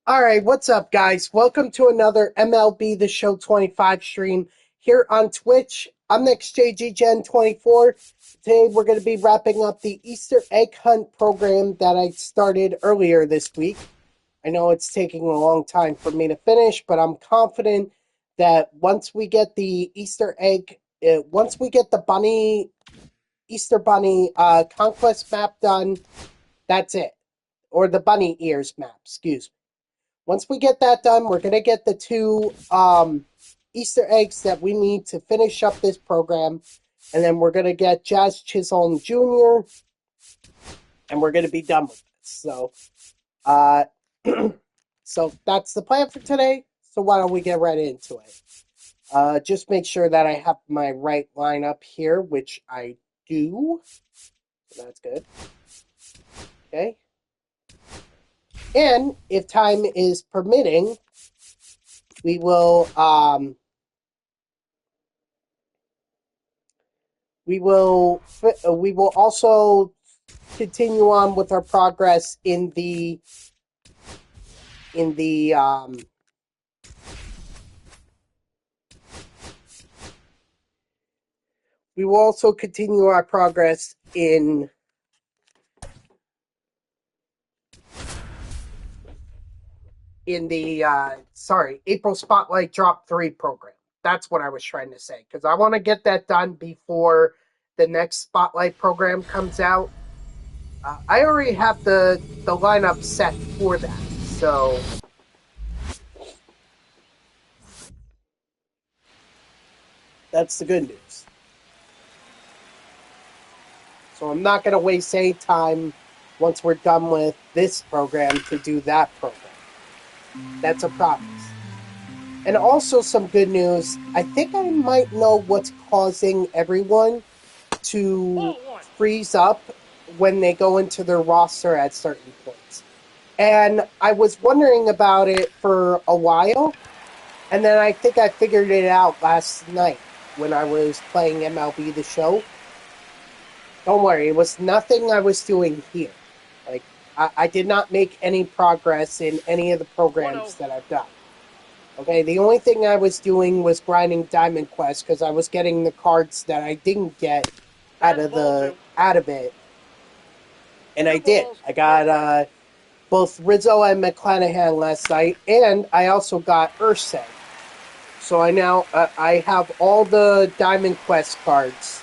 All right, what's up, guys? Welcome to another MLB The Show 25 stream here on Twitch. I'm NextJGGen24. Today, we're going to be wrapping up the Easter egg hunt program that I started earlier this week. I know it's taking a long time for me to finish, but I'm confident that once we get the once we get the Easter Bunny conquest map done, that's it. Or the bunny ears map, excuse me. Once we get that done, we're going to get the two Easter eggs that we need to finish up this program. And then we're going to get Jazz Chisholm Jr. And we're going to be done with this. So, so that's the plan for today. So why don't we get right into it? Just make sure that I have my right lineup here, which I do. So that's good. Okay. And if time is permitting, we will also continue on with our progress in the we will also continue our progress in the April Spotlight Drop 3 program. That's what I was trying to say, because I want to get that done before the next Spotlight program comes out. I already have the lineup set for that, so that's the good news. So I'm not going to waste any time once we're done with this program to do that program. That's a promise. And also some good news. I think I might know what's causing everyone to freeze up when they go into their roster at certain points. And I was wondering about it for a while. And then I think I figured it out last night when I was playing MLB The Show. Don't worry, it was nothing I was doing here. Like, I did not make any progress in any of the programs that I've done. Okay, the only thing I was doing was grinding Diamond Quest because I was getting the cards that I didn't get out of it. And I did. I got both Rizzo and McClanahan last night, and I also got Ursay. So I have all the Diamond Quest cards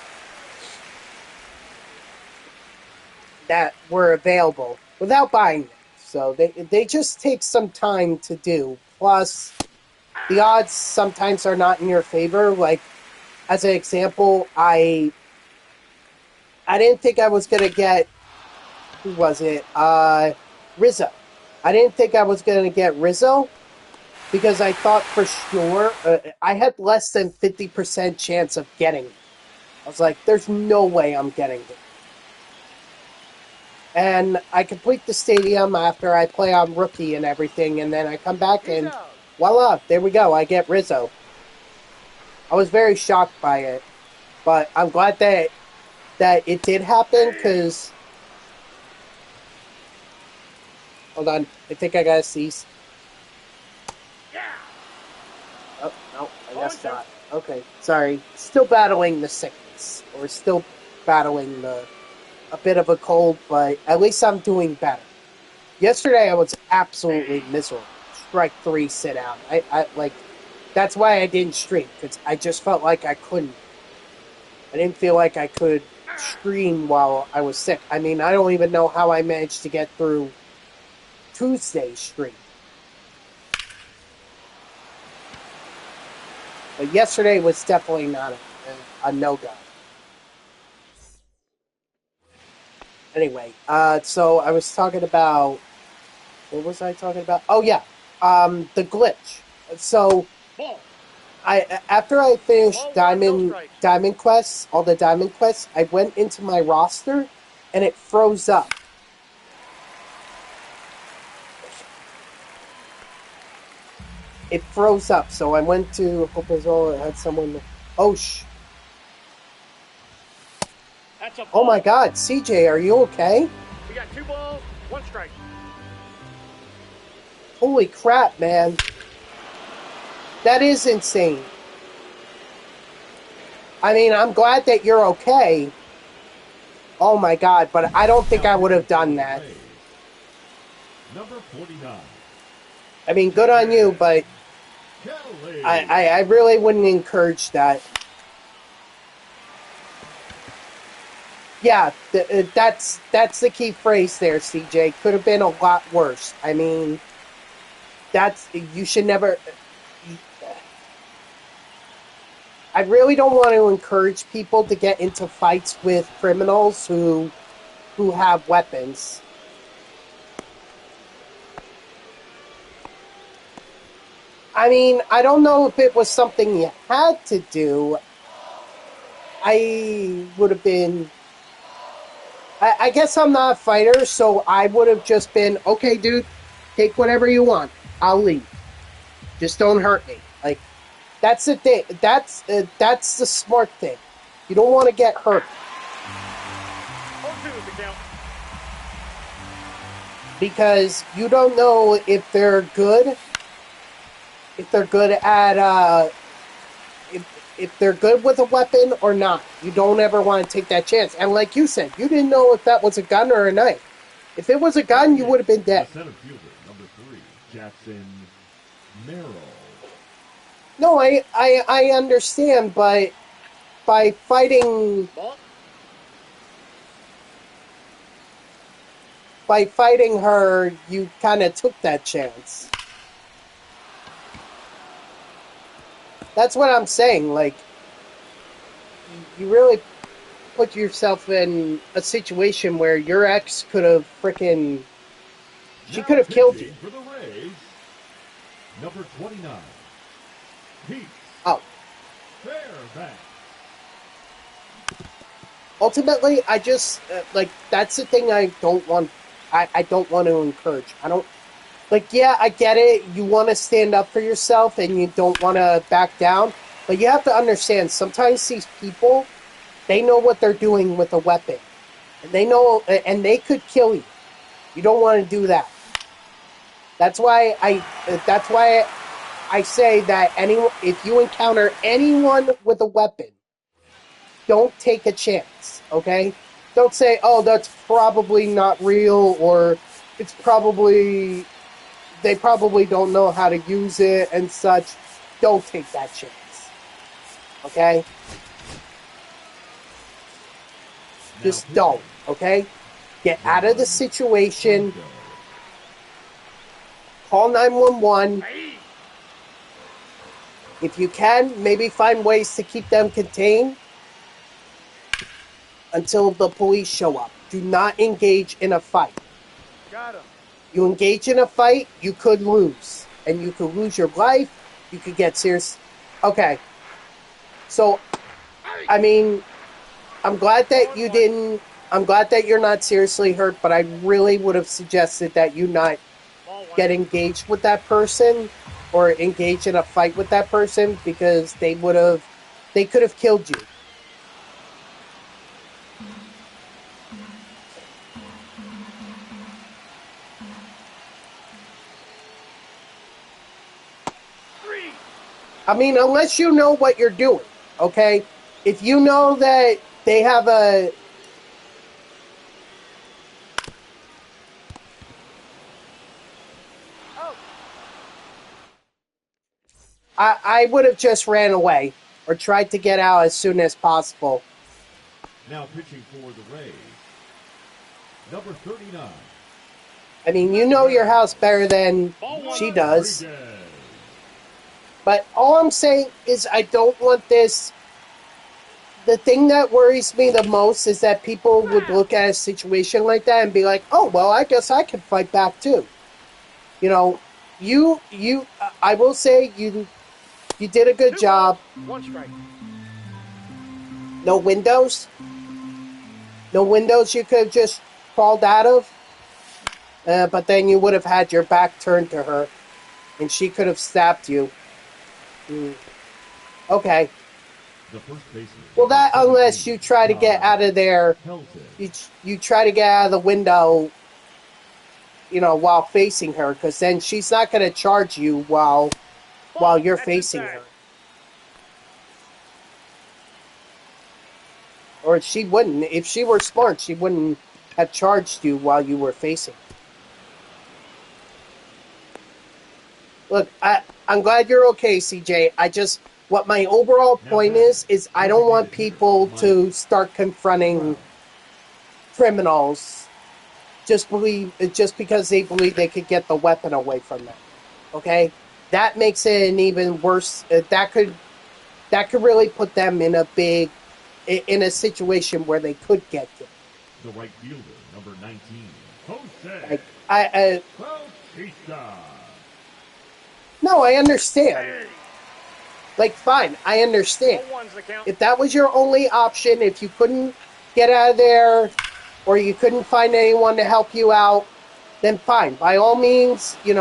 that were available without buying them. So they just take some time to do. Plus, the odds sometimes are not in your favor. Like, as an example, I didn't think I was going to get, who was it? Rizzo. I didn't think I was going to get Rizzo because I thought for sure, I had less than 50% chance of getting it. I was like, there's no way I'm getting it. And I complete the stadium after I play on rookie and everything, and then I come back and voila, there we go, I get Rizzo. I was very shocked by it, but I'm glad that it did happen, because... Hold on, I think I gotta cease. Oh, no, I guess not. Okay, sorry. Still battling the sickness, or still battling a bit of a cold, but at least I'm doing better. Yesterday I was absolutely miserable. Strike 3 sit out. I that's why I didn't stream, because I just felt like I couldn't. I didn't feel like I could stream while I was sick. I mean, I don't even know how I managed to get through Tuesday's stream. But yesterday was definitely not a no-go. Anyway, so I was talking about... What was I talking about? Oh, yeah. The glitch. So, after I finished Diamond Quests, all the Diamond Quests, I went into my roster, and it froze up. It froze up, so I went to Hope Azul. I had someone... Oh, oh my God, CJ, are you okay? We got 2 balls, 1 strike. Holy crap, man. That is insane. I mean, I'm glad that you're okay. Oh my god, but I don't think I would have done that. Number 49. I mean, good on you, but I really wouldn't encourage that. Yeah, that's the key phrase there, CJ. Could have been a lot worse. I mean, you should never. I really don't want to encourage people to get into fights with criminals who have weapons. I mean, I don't know if it was something you had to do. I would have been... I guess I'm not a fighter, so I would have just been, okay, dude, take whatever you want. I'll leave. Just don't hurt me. Like, that's the thing. That's the smart thing. You don't want to get hurt. Because you don't know if they're good. If they're good at if they're good with a weapon or not. You don't ever want to take that chance. And like you said, you didn't know if that was a gun or a knife. If it was a gun, you would have been dead. The center fielder, number 3, Jackson Merrill. No, I understand, but by fighting her, you kind of took that chance. That's what I'm saying. Like, you really put yourself in a situation where your ex could have freaking... She could have killed you. For the Rays, number 29, Pete. Oh. Fairbanks. Ultimately, I just, that's the thing I don't want... I don't want to encourage. I don't... Like, yeah, I get it. You want to stand up for yourself and you don't want to back down. But you have to understand, sometimes these people, they know what they're doing with a weapon. And they know, and they could kill you. You don't want to do that. That's why I say that if you encounter anyone with a weapon, don't take a chance, okay? Don't say, oh, that's probably not real, or it's probably... They probably don't know how to use it and such. Don't take that chance. Okay? Just don't. Okay? Get out of the situation. Call 911. If you can, maybe find ways to keep them contained until the police show up. Do not engage in a fight. Got him. You engage in a fight, you could lose. And you could lose your life. You could get serious. Okay. So, I mean, I'm glad that you didn't... I'm glad that you're not seriously hurt, but I really would have suggested that you not get engaged with that person or engage in a fight with that person, because they could have killed you. I mean, unless you know what you're doing, okay? If you know that they have a... I would have just ran away or tried to get out as soon as possible. Now pitching for the Rays, number 39. I mean, you know your house better than she does. But all I'm saying is I don't want this... The thing that worries me the most is that people would look at a situation like that and be like, oh, well, I guess I can fight back too. You know, I will say you did a good job. One strike. No windows? No windows you could have just crawled out of? But then you would have had your back turned to her, and she could have stabbed you. Okay. Well, that unless you try to get out of there, you try to get out of the window while facing her, because then she's not going to charge you while you're facing her. Or she wouldn't. If she were smart, she wouldn't have charged you while you were facing her. Look, I'm glad you're okay, CJ. What my overall point is I don't want people to start confronting criminals just because they believe they could get the weapon away from them. Okay? That makes it an even worse. That could really put them in a situation where they could get killed. The right fielder, number 19, Jose. Like, Bautista. No, I understand. Like, fine, I understand. If that was your only option, if you couldn't get out of there, or you couldn't find anyone to help you out, then fine. By all means, you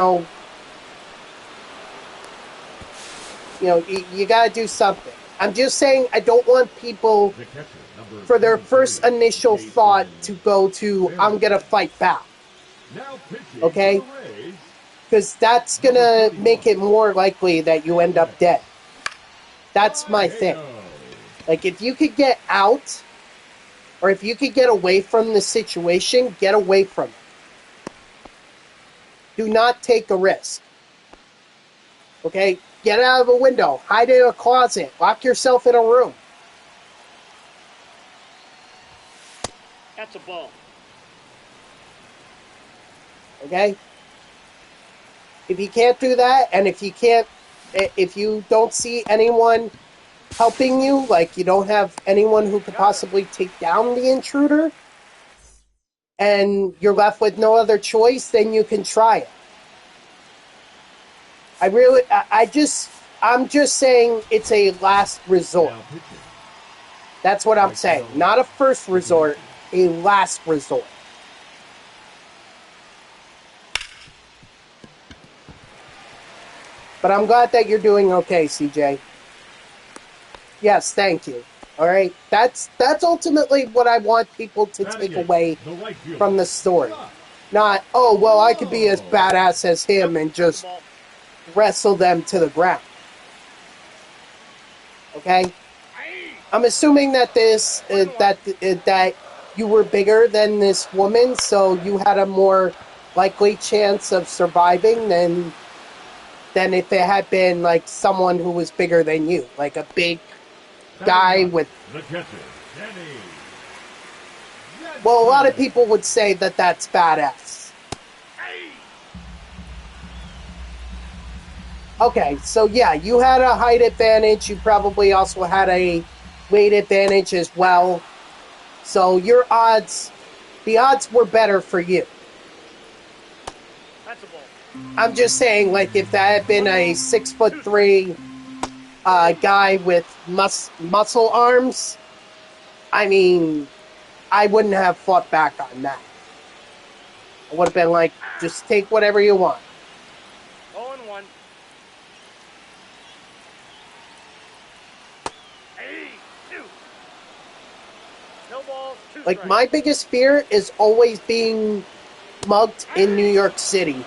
gotta do something. I'm just saying I don't want people, for their first initial thought, to go to, I'm gonna fight back. Okay? Because that's gonna make it more likely that you end up dead. That's my thing. Like, if you could get out, or if you could get away from the situation, get away from it. Do not take a risk. Okay? Get out of a window. Hide in a closet. Lock yourself in a room. That's a ball. Okay? If you can't do that, and if you don't see anyone helping you, like you don't have anyone who could possibly take down the intruder, and you're left with no other choice, then you can try it. I'm just saying it's a last resort. That's what I'm saying. Not a first resort, a last resort. But I'm glad that you're doing okay, CJ. Yes, thank you. All right? That's ultimately what I want people to take away from the story. Not, oh, well, I could be as badass as him and just wrestle them to the ground. Okay? I'm assuming that that you were bigger than this woman, so you had a more likely chance of surviving than if it had been like someone who was bigger than you, like a big guy with. Well, a lot of people would say that that's badass. Okay, so yeah, you had a height advantage. You probably also had a weight advantage as well. So the odds were better for you. I'm just saying, like, if that had been a 6'3" guy with muscle arms, I mean, I wouldn't have fought back on that. I would have been like, just take whatever you want. 0-1. Like, my biggest fear is always being mugged in New York City.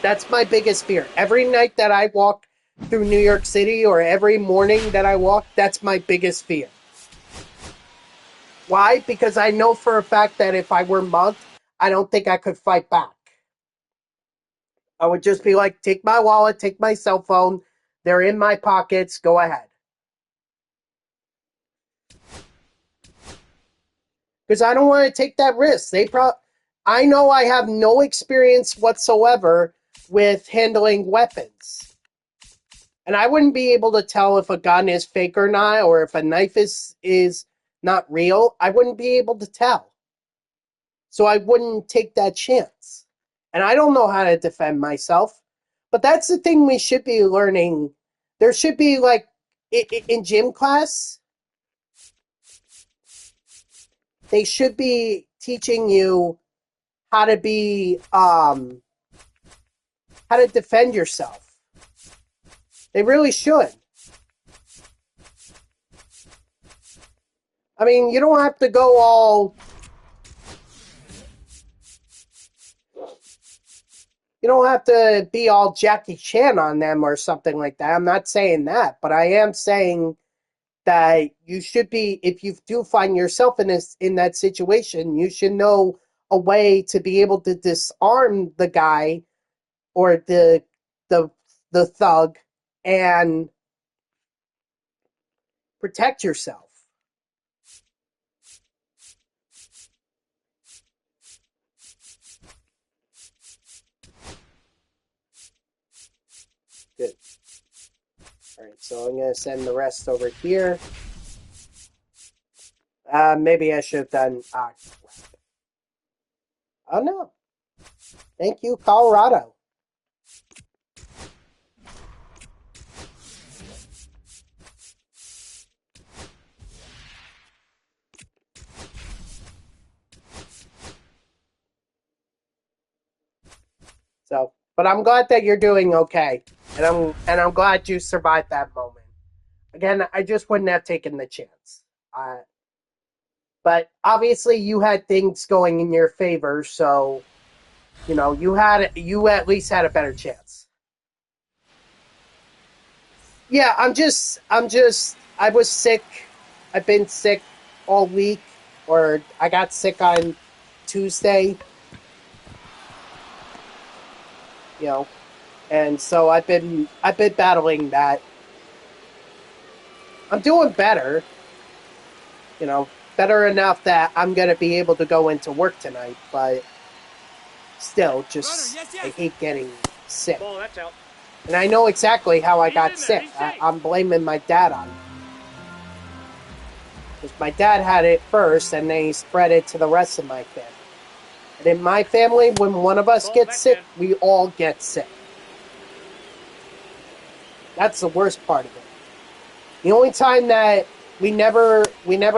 That's my biggest fear. Every night that I walk through New York City, or every morning that I walk, that's my biggest fear. Why? Because I know for a fact that if I were mugged, I don't think I could fight back. I would just be like, take my wallet, take my cell phone, they're in my pockets, go ahead. Because I don't want to take that risk. I know I have no experience whatsoever with handling weapons. And I wouldn't be able to tell if a gun is fake or not, or if a knife is not real. I wouldn't be able to tell. So I wouldn't take that chance. And I don't know how to defend myself. But that's the thing we should be learning. There should be, like, in gym class, they should be teaching you how to defend yourself. They really should. I mean, you don't have to go all You don't have to be all Jackie Chan on them or something like that. I'm not saying that, but I am saying that you should be, if you do find yourself in that situation, you should know a way to be able to disarm the guy or the the thug and protect yourself. Good. All right, so I'm gonna send the rest over here. Maybe I should have done. Crap. Oh no! Thank you, Colorado. So, but I'm glad that you're doing okay, and I'm glad you survived that moment. Again, I just wouldn't have taken the chance. But obviously, you had things going in your favor, so you at least had a better chance. Yeah, I was sick. I've been sick all week, or I got sick on Tuesday. And so I've been battling that. I'm doing better. Better enough that I'm gonna be able to go into work tonight, but still, just I hate getting sick. Ball, that's out. And I know exactly how I got sick. I'm blaming my dad on it. Because my dad had it first, and then he spread it to the rest of my family. And in my family, when one of us gets sick, we all get sick. That's the worst part of it. The only time that we never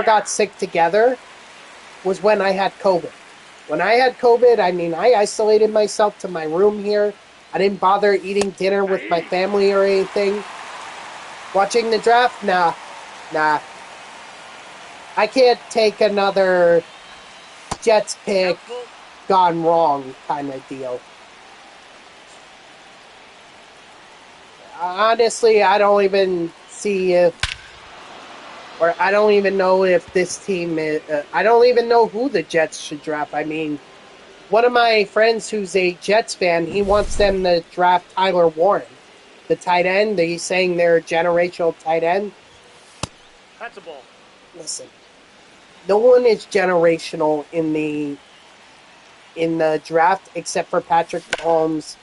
got sick together was when I had COVID. When I had COVID, I isolated myself to my room here. I didn't bother eating dinner with my family or anything. Watching the draft? Nah. I can't take another Jets pick gone wrong kind of deal. Honestly, I don't even see or I don't even know if this team is, I don't even know who the Jets should draft. One of my friends who's a Jets fan, he wants them to draft Tyler Warren, the tight end. He's saying they're a generational tight end. That's a ball. Listen, no one is generational in the draft except for Patrick Mahomes.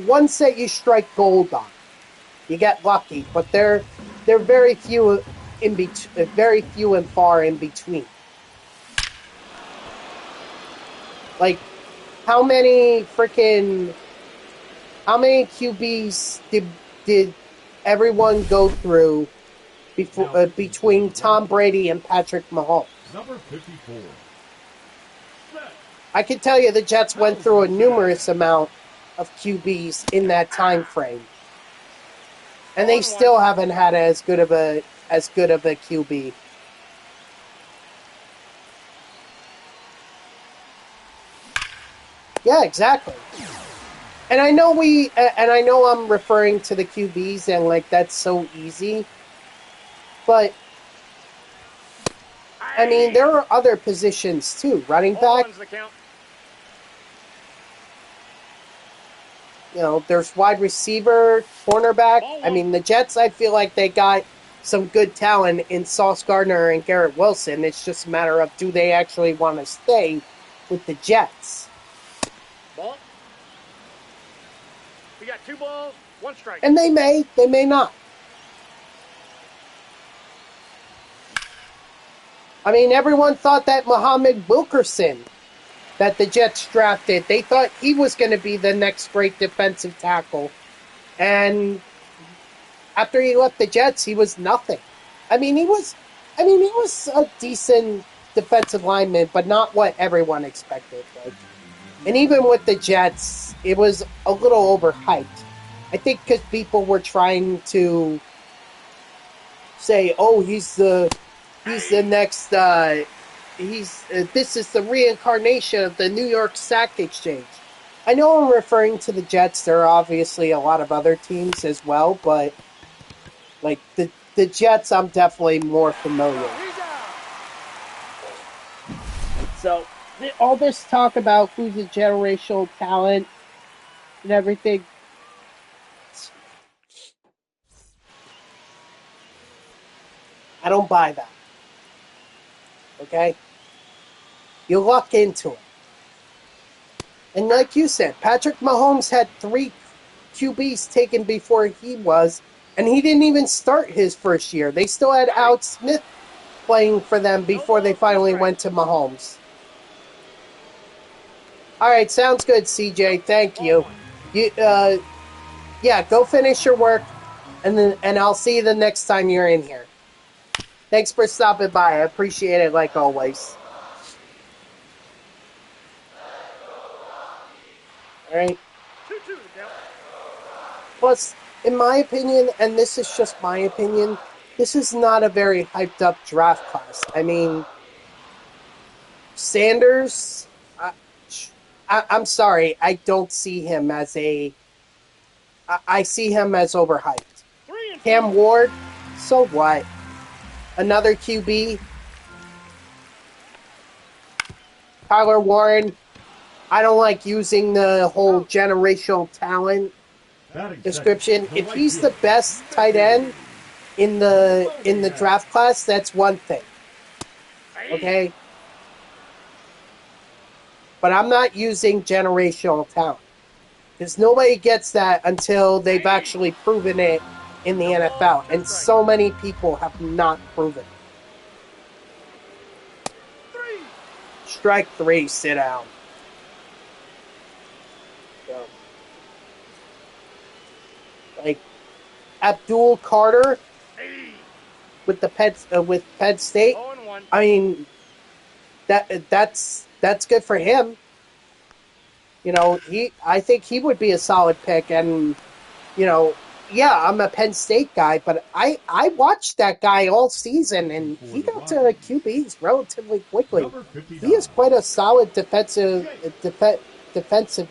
Ones that you strike gold on, you get lucky, but they're very few very few and far in between. Like, how many QBs did everyone go through before between Tom Brady and Patrick Mahomes? Number 54. I can tell you the Jets went through a numerous amount of QBs in that time frame, and they still haven't had as good of a QB. Yeah, exactly. And I know I'm referring to the QBs and like that's so easy, but there are other positions too. Running back. There's wide receiver, cornerback. The Jets, I feel like they got some good talent in Sauce Gardner and Garrett Wilson. It's just a matter of, do they actually want to stay with the Jets? Ball. We got 2 balls, 1 strike. And they may not. Everyone thought that Muhammad Wilkerson that the Jets drafted, they thought he was going to be the next great defensive tackle. And after he left the Jets, he was nothing. He was a decent defensive lineman, but not what everyone expected. And even with the Jets, it was a little overhyped. I think because people were trying to say, "Oh, he's the next." This is the reincarnation of the New York Stock Exchange. I know I'm referring to the Jets. There are obviously a lot of other teams as well, but like the Jets, I'm definitely more familiar. He's out. So all this talk about who's a generational talent and everything, I don't buy that. Okay, you luck into it, and like you said, Patrick Mahomes had 3 QBs taken before he was, and he didn't even start his first year. They still had Alex Smith playing for them before they finally went to Mahomes. All right, sounds good, CJ. Thank you. Yeah, go finish your work, and I'll see you the next time you're in here. Thanks for stopping by. I appreciate it like always. All right. 2-2 to count. Plus, in my opinion, and this is just my opinion, this is not a very hyped up draft class. I mean, Sanders, I'm sorry, I don't see him as I see him as overhyped. 3-2. Cam Ward, so what? Another QB. Tyler Warren, I don't like using the whole generational talent description. If he's the best tight end in the draft class, that's one thing. Okay? But I'm not using generational talent. Because nobody gets that until they've actually proven it in the NFL. And so many people have not proven it. 3. Strike 3, sit down. So, like Abdul Carter with the with Penn State. 0-1. I mean, that's good for him. You know, I think he would be a solid pick, and you know, yeah, I'm a Penn State guy, but I watched that guy all season, and he got to QBs relatively quickly. He is quite a solid defensive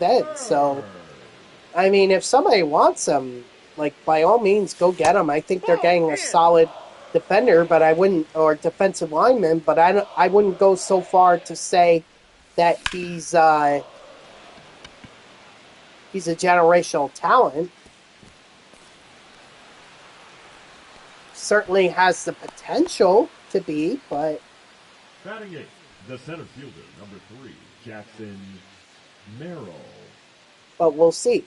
end. So, I mean, if somebody wants him, like by all means, go get him. I think they're getting a solid defender, but I wouldn't, or defensive lineman, but I wouldn't go so far to say that he's a generational talent. Certainly has the potential to be, but Batting 8, the center fielder, number 3, Jackson Merrill. But we'll see.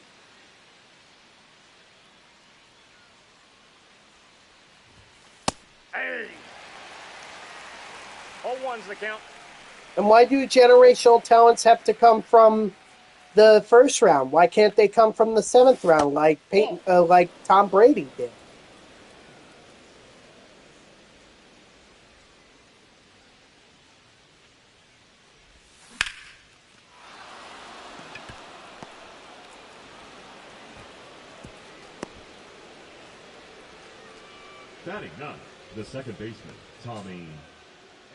Hey. 0-1's the count. And why do generational talents have to come from the first round? Why can't they come from the 7th round, like like Tom Brady did? Batting 9, the second baseman, Tommy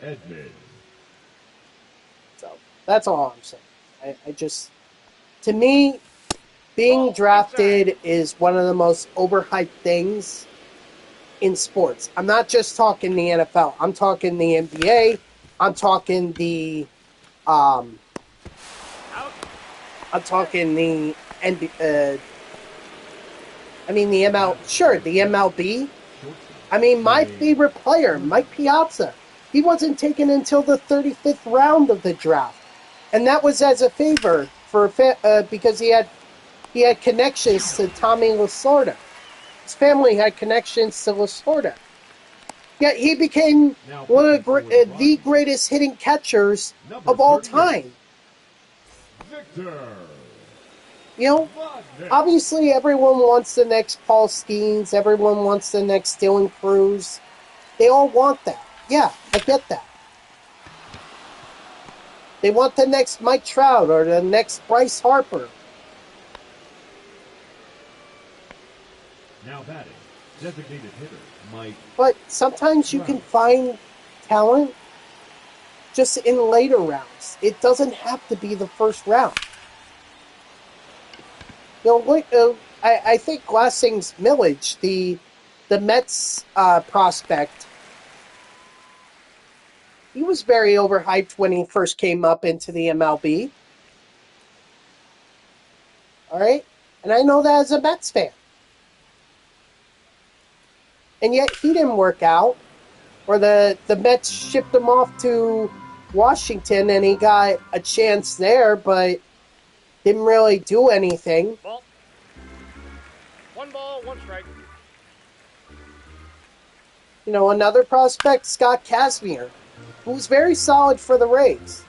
Edman. So that's all I'm saying. I just, to me, being drafted is one of the most overhyped things in sports. I'm not just talking the NFL. I'm talking the NBA. I'm talking the I'm talking the NBA. I mean the the MLB. I mean my favorite player, Mike Piazza. He wasn't taken until the 35th round of the draft, and that was as a favor for because he had connections to Tommy Lasorda. His family had connections to Lasorda. Yet he became one of the greatest hitting catchers of all time. Victor. You know, obviously everyone wants the next Paul Skeens. Everyone wants the next Dylan Cruz. They all want that. Yeah, I get that. They want the next Mike Trout or the next Bryce Harper. Now batting, designated hitter, Mike. But sometimes you can find talent just in later rounds. It doesn't have to be the first round. Look, I think last thing's Millage, the Mets prospect. He was very overhyped when he first came up into the MLB. All right, and I know that as a Mets fan, and yet he didn't work out. Or the Mets shipped him off to Washington, and he got a chance there, but didn't really do anything. Ball. 1 ball, 1 strike. Another prospect, Scott Kazmir, who was very solid for the Rays.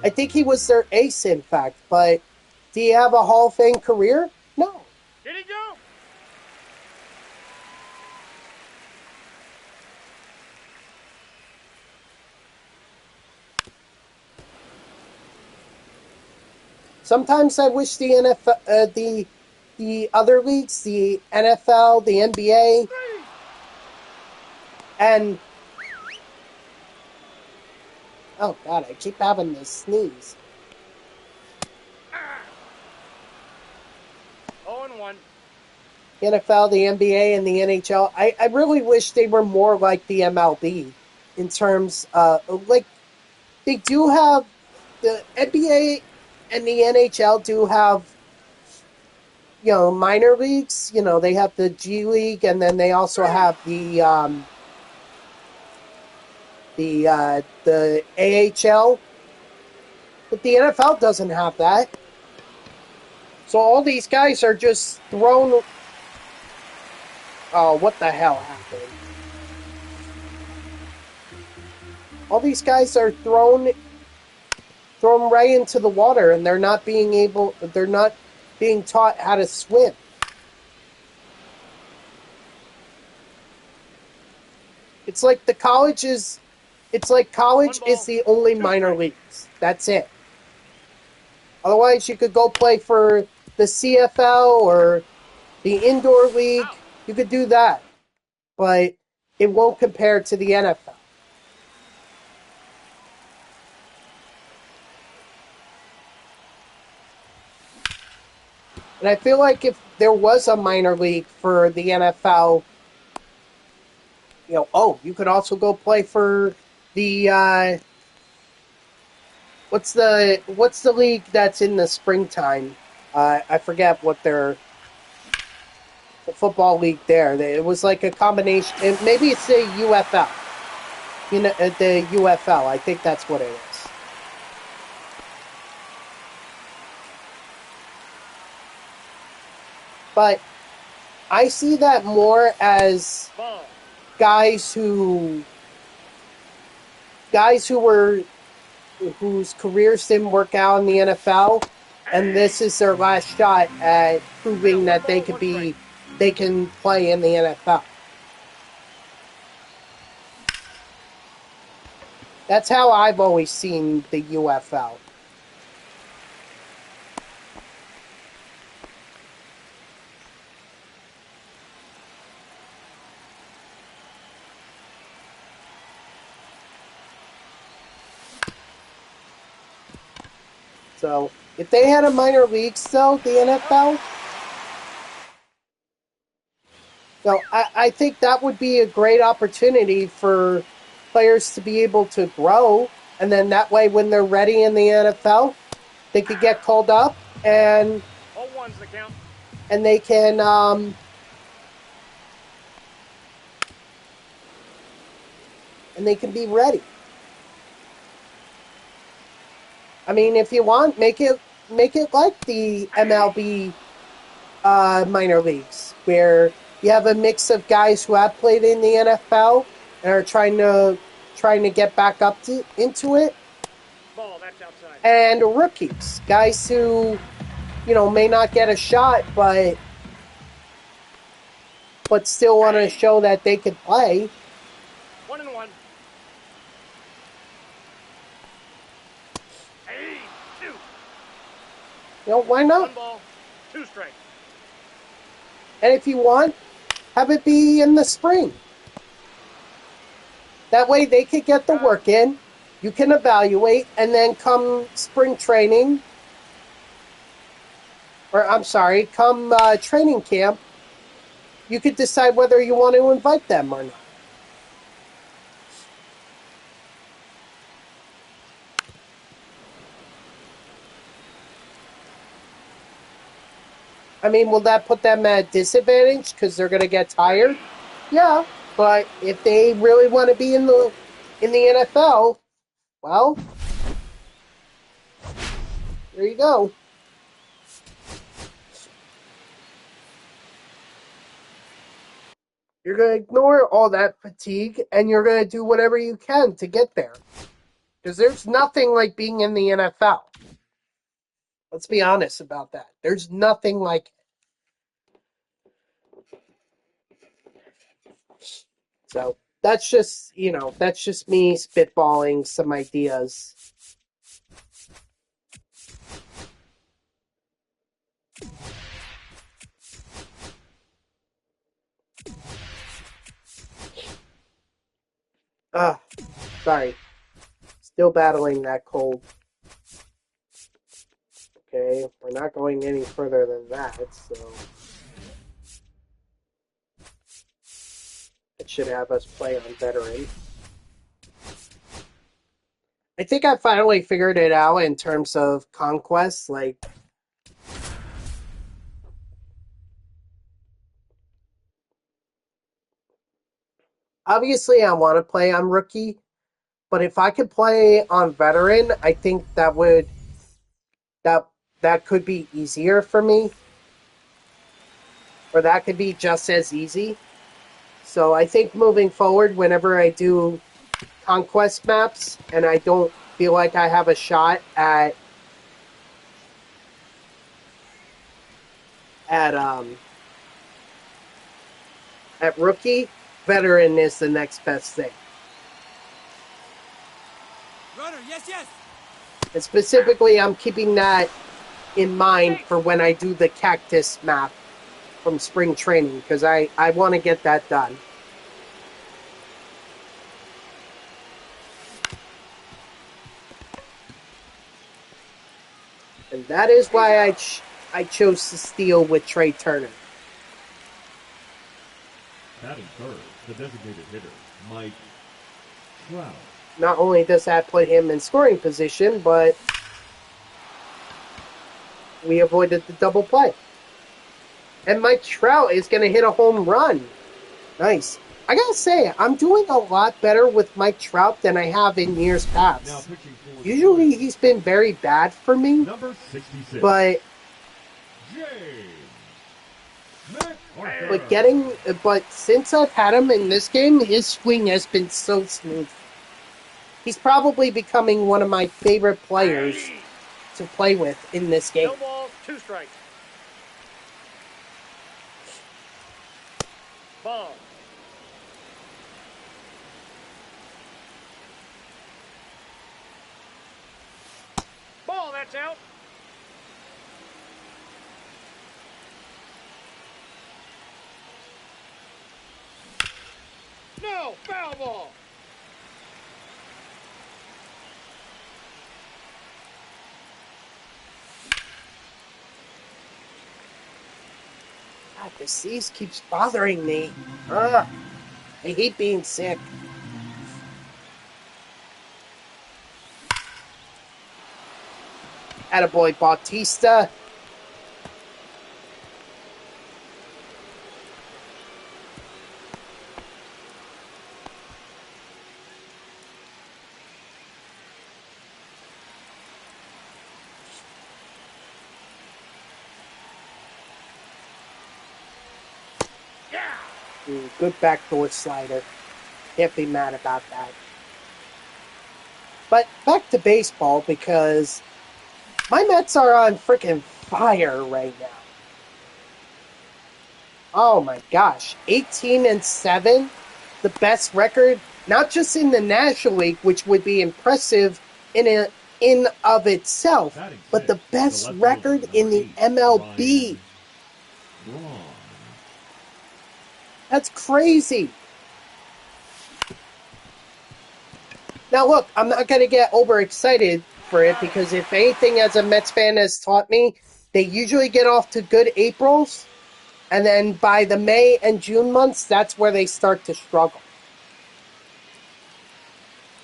I think he was their ace, in fact, but do you have a Hall of Fame career? No. Did he go? Sometimes I wish the NFL, the other leagues, the NFL, the NBA, and oh god, I keep having to sneeze. 0-1. The NFL, the NBA, and the NHL. I really wish they were more like the MLB in terms like they do have the NBA and the NHL do have minor leagues. They have the G League, and then they also have the AHL. But the NFL doesn't have that. So all these guys are just thrown. Oh, what the hell happened? All these guys are thrown right into the water, and they're not being taught how to swim. It's like college is the only minor leagues. That's it. Otherwise, you could go play for the CFL or the indoor league. You could do that, but it won't compare to the NFL. And I feel like if there was a minor league for the NFL, you could also go play for the what's the league that's in the springtime? I forget what the football league there. It was like a combination. Maybe it's the UFL. The UFL. I think that's what it is. But I see that more as Ball. guys whose careers didn't work out in the NFL, and this is their last shot at proving that they can play in the NFL. That's how I've always seen the UFL. So, if they had a minor leagues, though, the NFL, I think that would be a great opportunity for players to be able to grow, and then that way, when they're ready in the NFL, they could get called up, and 0-1's the count. And they can be ready. I mean, if you want, make it like the MLB minor leagues, where you have a mix of guys who have played in the NFL and are trying to get back up into it. Ball, that's outside. And rookies, guys who may not get a shot, but still want to show that they could play. 1-1. Why not? 1 ball, 2 strikes. And if you want, have it be in the spring. That way they could get the work in, you can evaluate, and then come spring training, or I'm sorry, come training camp, you could decide whether you want to invite them or not. I mean, will that put them at disadvantage because they're going to get tired? Yeah, but if they really want to be in the NFL, well, there you go. You're going to ignore all that fatigue and you're going to do whatever you can to get there. Because there's nothing like being in the NFL. Let's be honest about that. There's nothing like it. So that's just, that's just me spitballing some ideas. Sorry. Still battling that cold. Okay, we're not going any further than that, so it should have us play on veteran. I think I finally figured it out in terms of conquests, like obviously I want to play on rookie, but if I could play on veteran, I think that could be easier for me. Or that could be just as easy. So I think moving forward, whenever I do conquest maps and I don't feel like I have a shot at rookie, veteran is the next best thing. Runner, yes. And specifically, I'm keeping that in mind for when I do the cactus map from spring training, because I want to get that done. And that is why I chose to steal with Trey Turner. Batting third, the designated hitter, Mike Trout. Not only does that put him in scoring position, but we avoided the double play. And Mike Trout is going to hit a home run. Nice. I got to say, I'm doing a lot better with Mike Trout than I have in years past. Usually he's been very bad for me. Number 66. But since I've had him in this game, his swing has been so smooth. He's probably becoming one of my favorite players to play with in this game. No balls, 2 strikes. Ball. Ball, that's out. No, foul ball. God, this disease keeps bothering me. I hate being sick. Attaboy Bautista. Good backdoor slider. Can't be mad about that. But back to baseball, because my Mets are on freaking fire right now. Oh my gosh. 18-7. The best record, not just in the National League, which would be impressive in of itself, but the best record in the MLB. That's crazy. Now look, I'm not going to get overexcited for it, because if anything as a Mets fan has taught me, they usually get off to good Aprils, and then by the May and June months, that's where they start to struggle.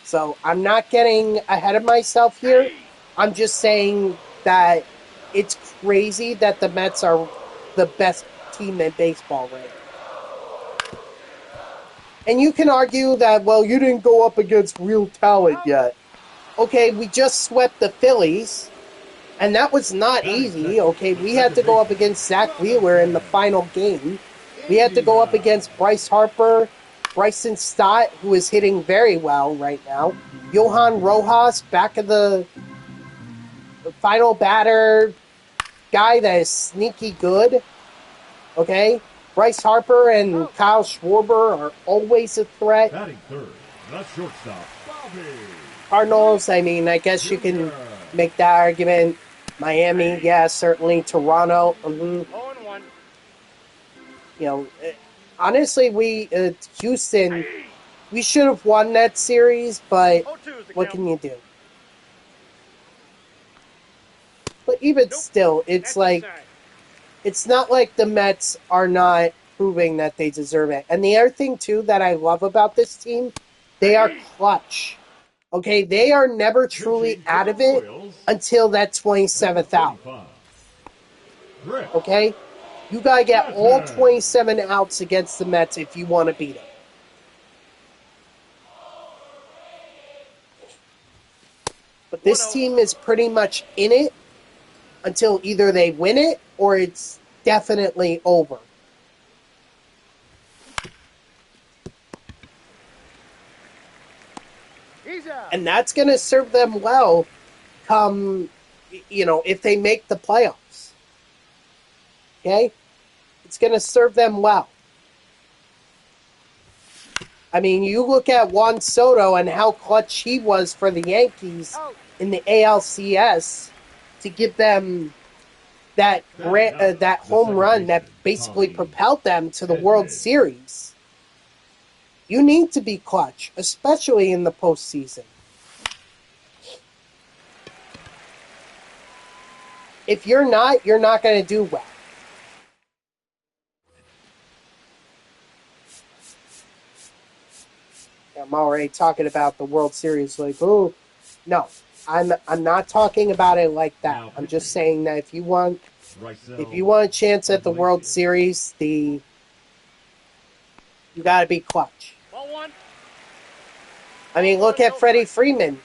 So I'm not getting ahead of myself here. I'm just saying that it's crazy that the Mets are the best team in baseball right now. And you can argue that, well, you didn't go up against real talent yet. Okay, we just swept the Phillies, and that was not easy. Okay, we had to go up against Zach Wheeler in the final game. We had to go up against Bryce Harper, Bryson Stott, who is hitting very well right now, Johan Rojas, back of the final batter, guy that is sneaky good. Okay, Bryce Harper and Kyle Schwarber are always a threat. Batting third, the shortstop, Bobby. Cardinals, I mean, I guess you can make that argument. Miami, yeah, certainly. Toronto, 0-1. you know, honestly, Houston, we should have won that series, but 0-2 is the what count. can you do? But even still, it's That's like, inside. it's not like the Mets are not proving that they deserve it. And the other thing, too, that I love about this team, they are clutch. Okay, they are never truly out of it until that 27th out. Okay? You got to get all 27 outs against the Mets if you want to beat them. But this team is pretty much in it until either they win it or it's definitely over. He's out. And that's going to serve them well come, if they make the playoffs. Okay? It's going to serve them well. I mean, you look at Juan Soto and how clutch he was for the Yankees in the ALCS to give them that home run that basically propelled them to the World Series. You need to be clutch, especially in the postseason. If you're not going to do well. I'm already talking about the World Series like, oh, no. I'm not talking about it like that. I'm just saying that if you want a chance at the World Series, you got to be clutch. Ball one. I mean, look at Freddie Freeman.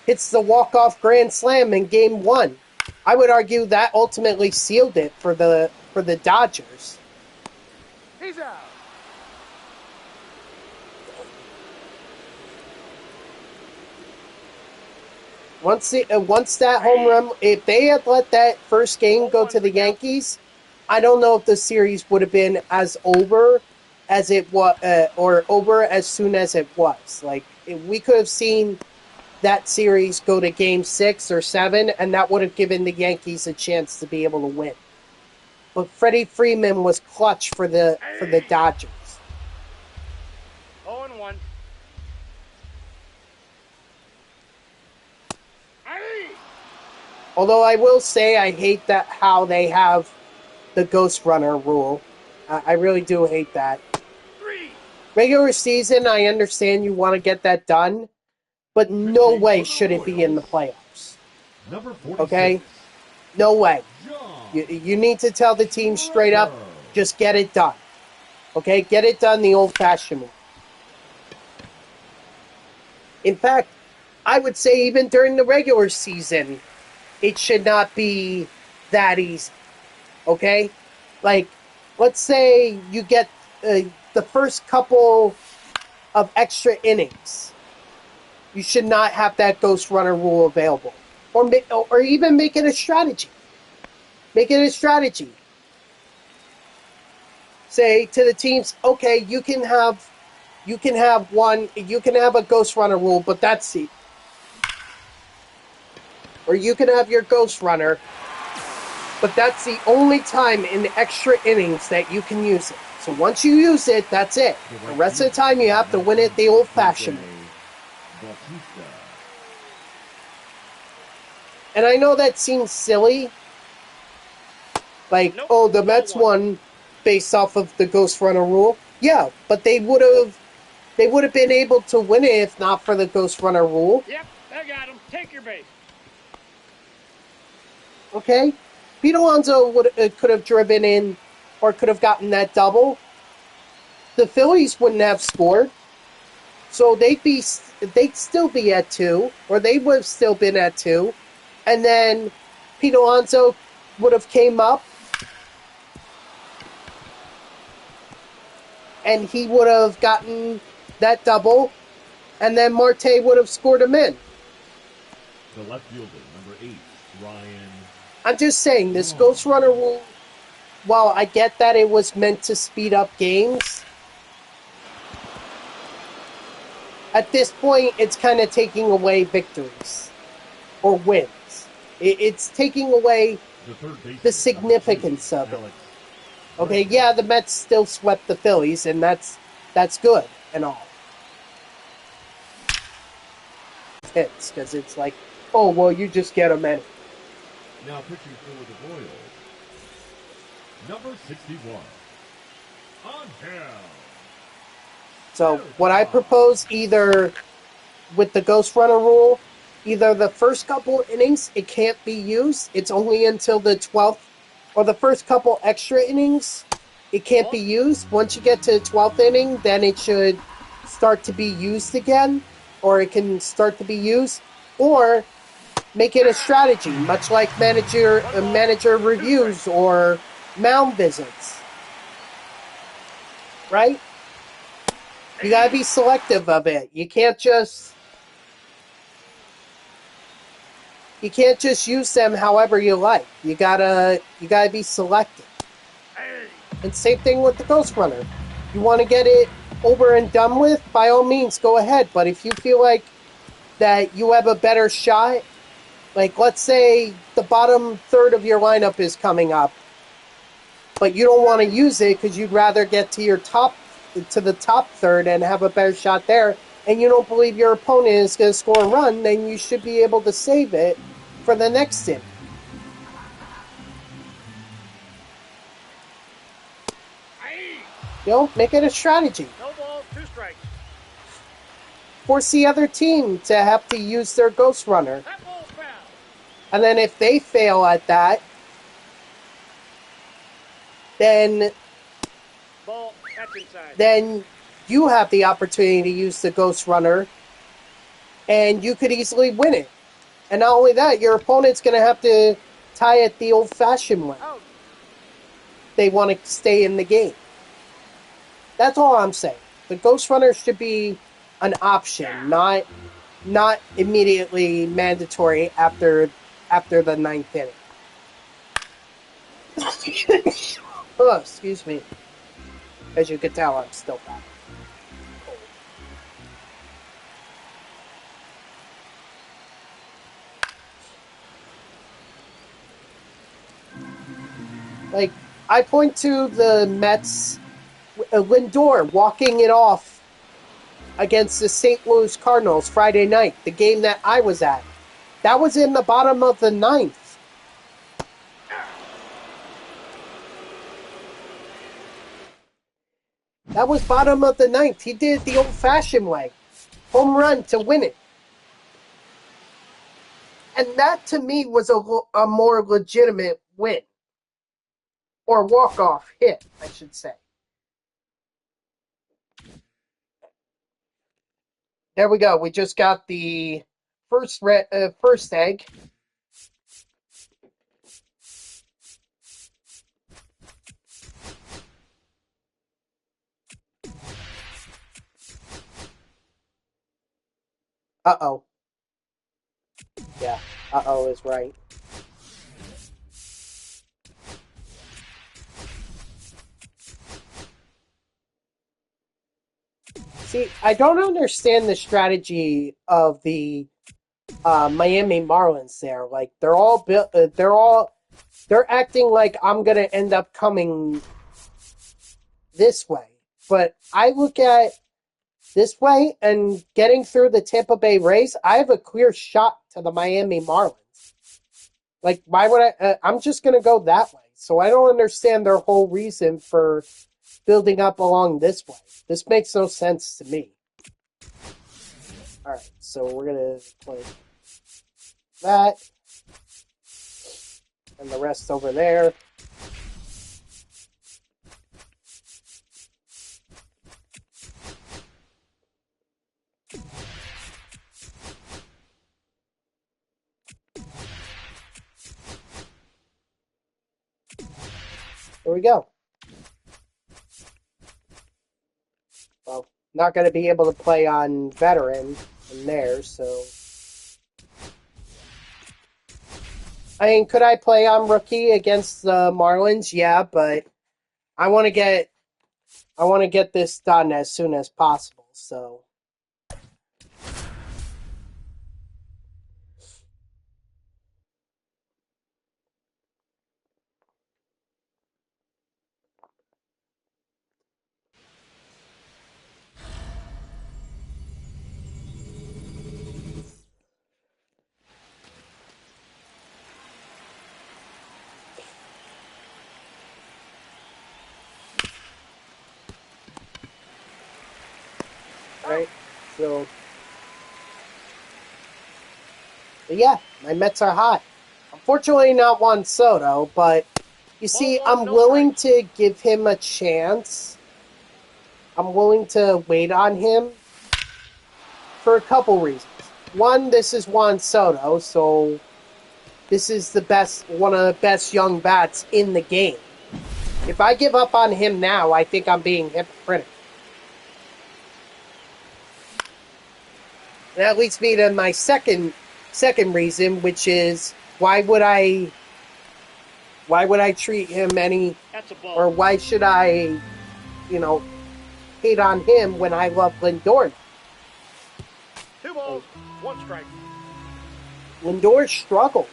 Hits the walk-off grand slam in Game 1. I would argue that ultimately sealed it for the Dodgers. He's out. Once that home run, if they had let that first game go to the Yankees, I don't know if the series would have been as over as it was, or over as soon as it was. Like, we could have seen that series go to Game 6 or 7, and that would have given the Yankees a chance to be able to win. But Freddie Freeman was clutch for the Dodgers. 0-1. Although I will say I hate that how they have the Ghost Runner rule. I really do hate that. Regular season, I understand you want to get that done, but no way should it be in the playoffs. Okay? No way. You need to tell the team straight up, just get it done. Okay? Get it done the old-fashioned way. In fact, I would say even during the regular season, it should not be that easy. Okay? Like, let's say you get the first couple of extra innings. You should not have that Ghost Runner rule available. Or even make it a strategy. Make it a strategy. Say to the teams, okay, you can have a Ghost Runner rule, but that's it. Or you can have your Ghost Runner, but that's the only time in the extra innings that you can use it. So once you use it, that's it. The rest of the time, you have to win it the old-fashioned way. And I know that seems silly, Like, Nope, oh, the ball Mets one. won based off of the Ghost Runner rule. Yeah, but they would have been able to win it if not for the Ghost Runner rule. Yep, I got him. Take your base. Okay, Pete Alonso could have driven in or could have gotten that double. The Phillies wouldn't have scored, so they'd still be at 2, or they would have still been at 2, and then Pete Alonso would have came up, and he would have gotten that double, and then Marte would have scored him in. The left fielder, number 8, Ryan. I'm just saying, this Ghost Runner rule, while I get that it was meant to speed up games, at this point, it's kind of taking away victories or wins. It's taking away the significance of it. Okay, yeah, the Mets still swept the Phillies, and that's good and all. Hits, because it's like, oh, well, you just get them anyway. Now pitching for the Royals, number 61, Angel. So what I propose, either with the Ghost Runner rule, either the first couple innings, it can't be used. It's only until the 12th, or the first couple extra innings, it can't be used. Once you get to the 12th inning, then it should start to be used again, or it can start to be used, or make it a strategy, much like manager reviews or mound visits. Right? You gotta be selective of it. You can't just use them however you like. You gotta be selective. And same thing with the Ghost Runner. You want to get it over and done with, by all means, go ahead. But if you feel like that you have a better shot, like let's say the bottom third of your lineup is coming up, but you don't want to use it because you'd rather get to the top third and have a better shot there, and you don't believe your opponent is going to score a run, then you should be able to save it for the next inning. You know, make it a strategy. No balls, 2 strikes. Force the other team to have to use their Ghost Runner. That ball's foul. And then if they fail at that, then Ball, that's inside. then you have the opportunity to use the Ghost Runner, and you could easily win it. And not only that, your opponent's going to have to tie it the old-fashioned way. Oh. They want to stay in the game. That's all I'm saying. The Ghost Runner should be an option, not immediately mandatory after the 9th inning. Oh, excuse me. As you can tell, I'm still back. Like, I point to the Mets, Lindor walking it off against the St. Louis Cardinals Friday night, the game that I was at. That was in the bottom of the 9th. That was bottom of the 9th. He did it the old-fashioned way. Home run to win it. And that, to me, was a more legitimate win. Or walk-off hit, I should say. There we go. We just got the first egg. Uh-oh. Yeah, uh-oh is right. See, I don't understand the strategy of the Miami Marlins there. Like, they're acting like I'm gonna end up coming this way. But I look at this way and getting through the Tampa Bay Rays, I have a clear shot to the Miami Marlins. Like, why would I'm just gonna go that way. So I don't understand their whole reason for building up along this way. This makes no sense to me. Alright, so we're going to play that. And the rest over there. There we go. Well, not going to be able to play on veteran in there, so... I mean, could I play on rookie against the Marlins? Yeah, but I want to get this done as soon as possible, so... Alright, so... But yeah, my Mets are hot. Unfortunately, not Juan Soto, but you see, I'm willing to give him a chance. I'm willing to wait on him for a couple reasons. One, this is Juan Soto, so this is one of the best young bats in the game. If I give up on him now, I think I'm being hypocritical. And that leads me to my second reason, which is why would I treat him or why should I, hate on him when I love Lindor? 2 balls, 1 strike. Lindor struggled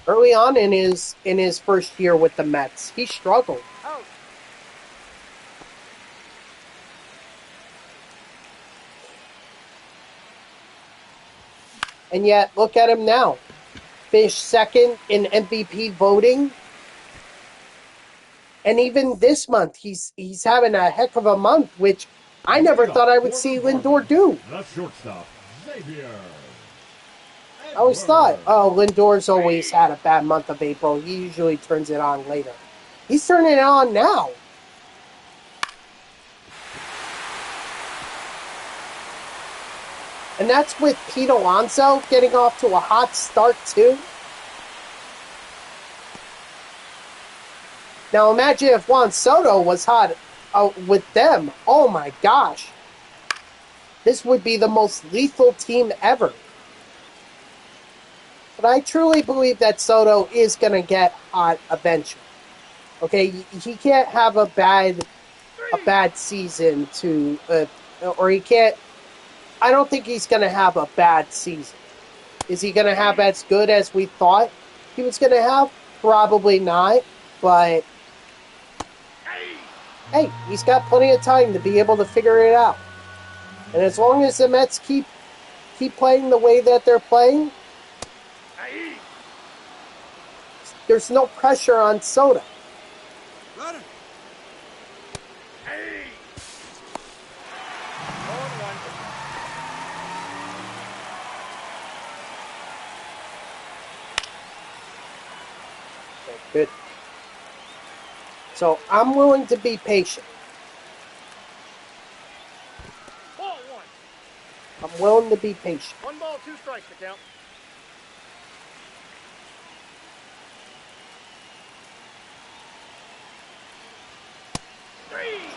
early on in his first year with the Mets. He struggled. Out. And yet, look at him now. Finished second in MVP voting. And even this month, he's having a heck of a month, which I never thought I would see Lindor do. The shortstop, Xavier. I always thought, Lindor's always had a bad month of April. He usually turns it on later. He's turning it on now. And that's with Pete Alonso getting off to a hot start, too. Now, imagine if Juan Soto was hot with them. Oh, my gosh. This would be the most lethal team ever. But I truly believe that Soto is going to get hot eventually. Okay, he can't have a bad season or he can't. I don't think he's going to have a bad season. Is he going to have as good as we thought he was going to have? Probably not, but hey, he's got plenty of time to be able to figure it out. And as long as the Mets keep playing the way that they're playing, there's no pressure on Soto. Runner. Good. So I'm willing to be patient. Ball 1. I'm willing to be patient. 1 ball, 2 strikes to count.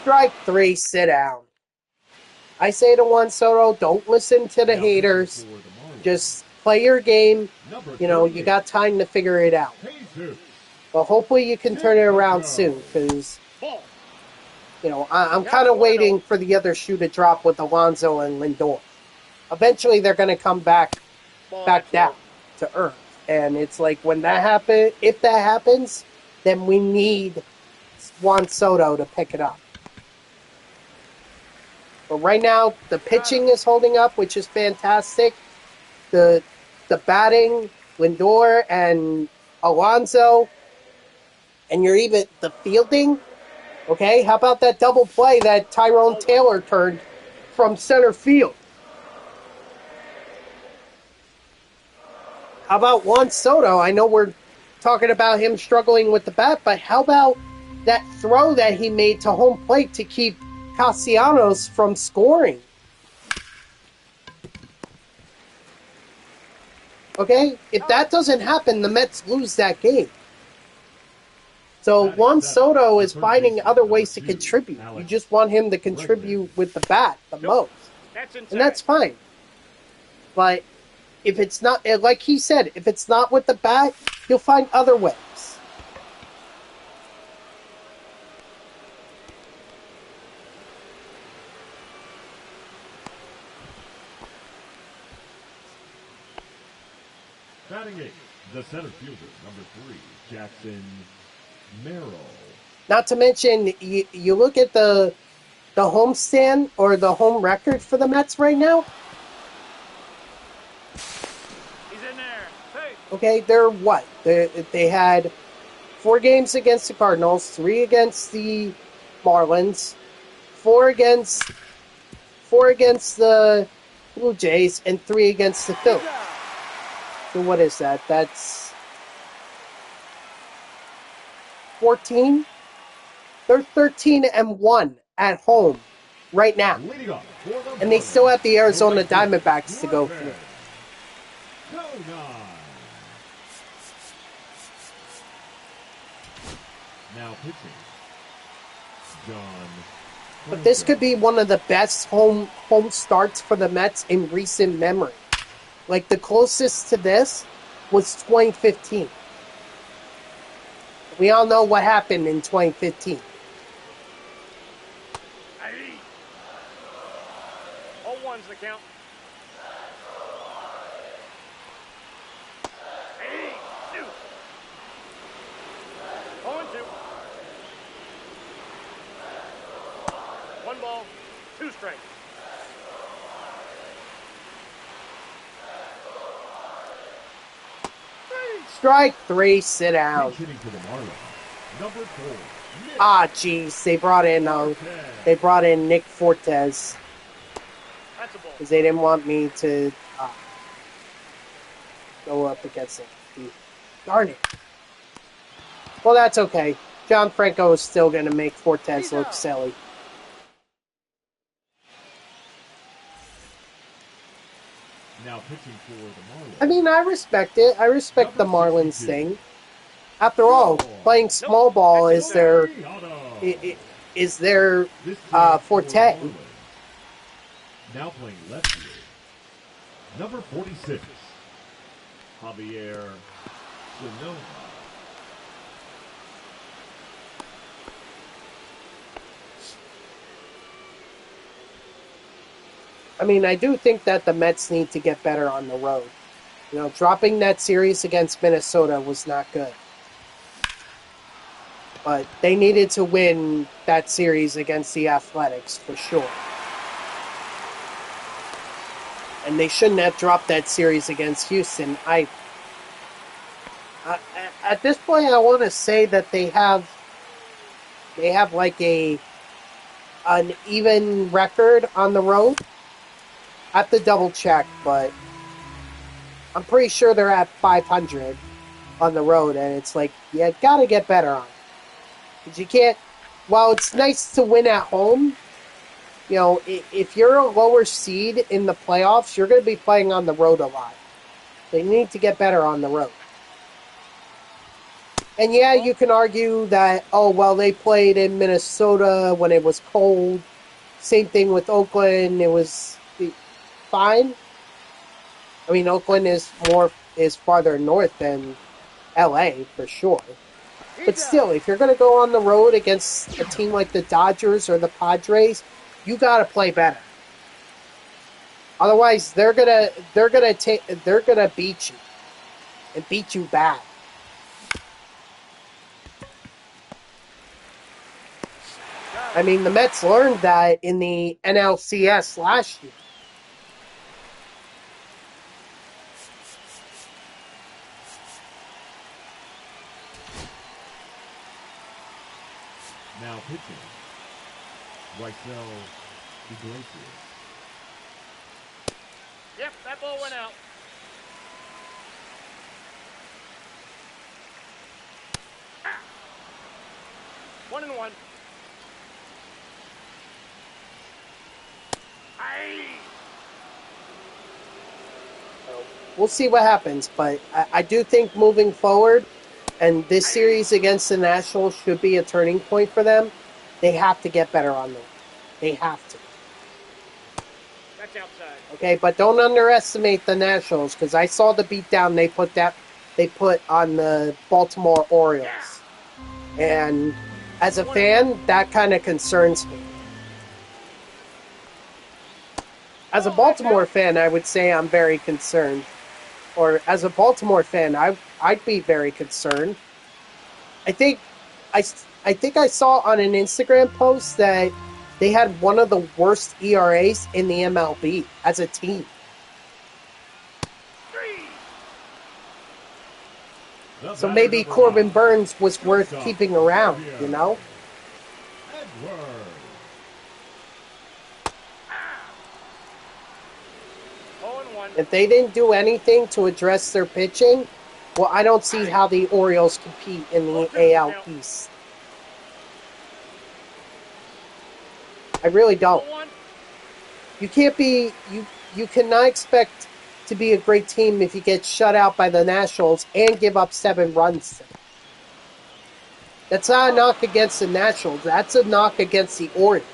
Strike 3, sit down. I say to Juan Soto, don't listen to the haters. Just play your game. You got time to figure it out. But hopefully you can turn it around soon, because, I'm kind of waiting for the other shoe to drop with Alonso and Lindor. Eventually they're going to come back down to earth. And it's like, if that happens, then we need Juan Soto to pick it up. But right now, the pitching is holding up, which is fantastic. The batting, Lindor and Alonso, and you're even the fielding. Okay, how about that double play that Tyrone Taylor turned from center field? How about Juan Soto? I know we're talking about him struggling with the bat, but how about that throw that he made to home plate to keep Castellanos from scoring? Okay, if that doesn't happen, the Mets lose that game. So Juan Soto is finding other ways to contribute. You just want him to contribute with the bat the most. And that's fine. But if it's not, like he said, if it's not with the bat, he'll find other ways. Batting eighth, the center fielder, number 3, Jackson Merrill. Not to mention, you look at the homestand or the home record for the Mets right now. He's in there. Hey. Okay, they're what? They had 4 games against the Cardinals, 3 against the Marlins, 4 against the Blue Jays, and 3 against the Phillies. So what is that? That's 14? They're 13-1 at home right now. And they still have the Arizona Diamondbacks to go through. Now pitching, John. But this could be one of the best home starts for the Mets in recent memory. Like, the closest to this was 2015. We all know what happened in 2015. Hey. 0-1's the count. Hey. 2. 0-2. 1 ball, 2 strikes. Strike 3, sit down. Hitting to the Marlins, number 4. Ah, jeez, they brought in Nick Fortes That's a ball. because they didn't want me to go up against him. Darn it. Well, that's okay. John Franco is still going to make Fortes look silly. Now pitching for the Marlins. I mean, I respect it. I respect the Marlins thing. After all, playing small ball is their forte. Now playing left field, number 46, Javier Sonoma. I mean, I do think that the Mets need to get better on the road. You know, dropping that series against Minnesota was not good. But they needed to win that series against the Athletics for sure. And they shouldn't have dropped that series against Houston. At this point, I want to say that they have like an even record on the road. I have to double check, but I'm pretty sure they're at 500 on the road, and it's like, you gotta get better on it. Because you can't, while it's nice to win at home, you know, if you're a lower seed in the playoffs, you're going to be playing on the road a lot. They need to get better on the road. And yeah, you can argue that, oh, well, they played in Minnesota when it was cold. Same thing with Oakland. It was fine. I mean, Oakland is farther north than LA for sure. But still, if you're going to go on the road against a team like the Dodgers or the Padres, you got to play better. Otherwise, they're gonna beat you and beat you bad. I mean, the Mets learned that in the NLCS last year. Now pitching, Rysel Iglesias. Yep, that ball went out. Ah. 1-1. Aye. We'll see what happens, but I do think moving forward, and this series against the Nationals should be a turning point for them. They have to get better on the line. They have to. That's outside. Okay, but don't underestimate the Nationals, because I saw the beatdown they put on the Baltimore Orioles. And as a fan, that kind of concerns me. As a Baltimore fan, I would say I'm very concerned. Or as a Baltimore fan, I'd be very concerned. I think I saw on an Instagram post that they had one of the worst ERAs in the MLB as a team. So maybe Corbin Burns was worth keeping around, you know? If they didn't do anything to address their pitching, well, I don't see how the Orioles compete in the AL East. I really don't. You can't be you cannot expect to be a great team if you get shut out by the Nationals and give up 7 runs. That's not a knock against the Nationals. That's a knock against the Orioles.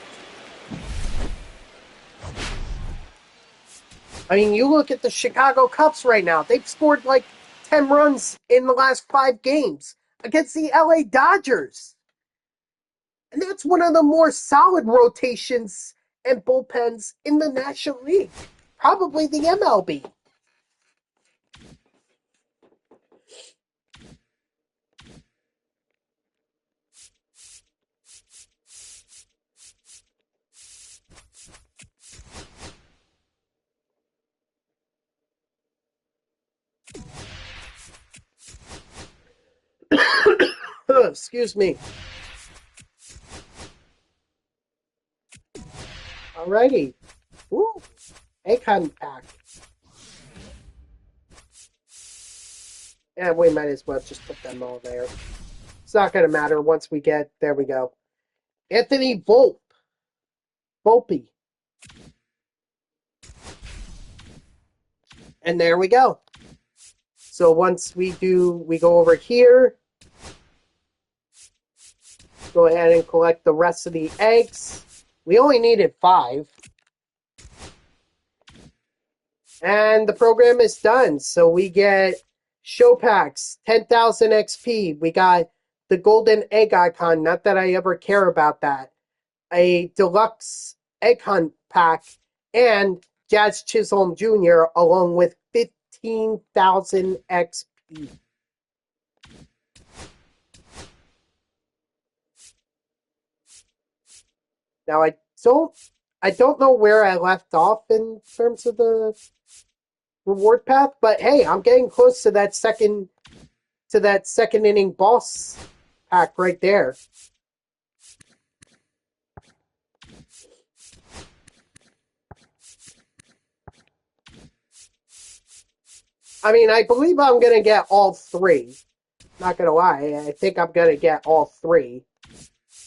I mean, you look at the Chicago Cubs right now. They've scored like 10 runs in the last 5 games against the LA Dodgers. And that's one of the more solid rotations and bullpens in the National League. Probably the MLB. Excuse me. Alrighty. Woo. Akon pack. Yeah, we might as well just put them all there. It's not going to matter once we get... There we go. Anthony Volpe. And there we go. So once we go over here. Go ahead and collect the rest of the eggs. We only needed 5. And the program is done. So we get show packs, 10,000 XP. We got the golden egg icon. Not that I ever care about that. A deluxe egg hunt pack. And Jazz Chisholm Jr. along with 15,000 XP. Now I don't know where I left off in terms of the reward path, but hey, I'm getting close to that second inning boss pack right there. I mean, I believe I'm gonna get all 3. Not gonna lie, I think I'm gonna get all 3.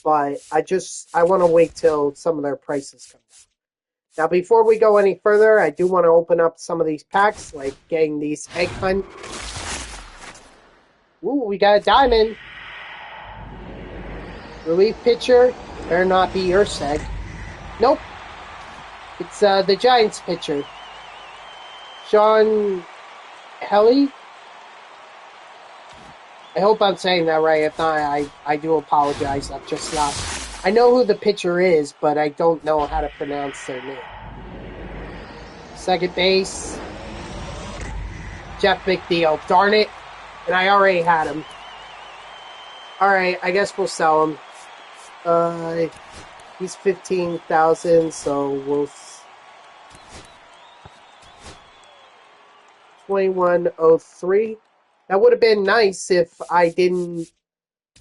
But I want to wait till some of their prices come down. Now, before we go any further, I do want to open up some of these packs, like getting these egg hunt. Ooh, we got a diamond. Relief pitcher. Better not be Urseg. Nope. It's the Giants pitcher. Sean Helly. I hope I'm saying that right. If not, I do apologize. I'm just not... I know who the pitcher is, but I don't know how to pronounce their name. Second base. Jeff McNeil. Darn it. And I already had him. Alright, I guess we'll sell him. He's 15,000, so we'll... 2103. That would have been nice if I didn't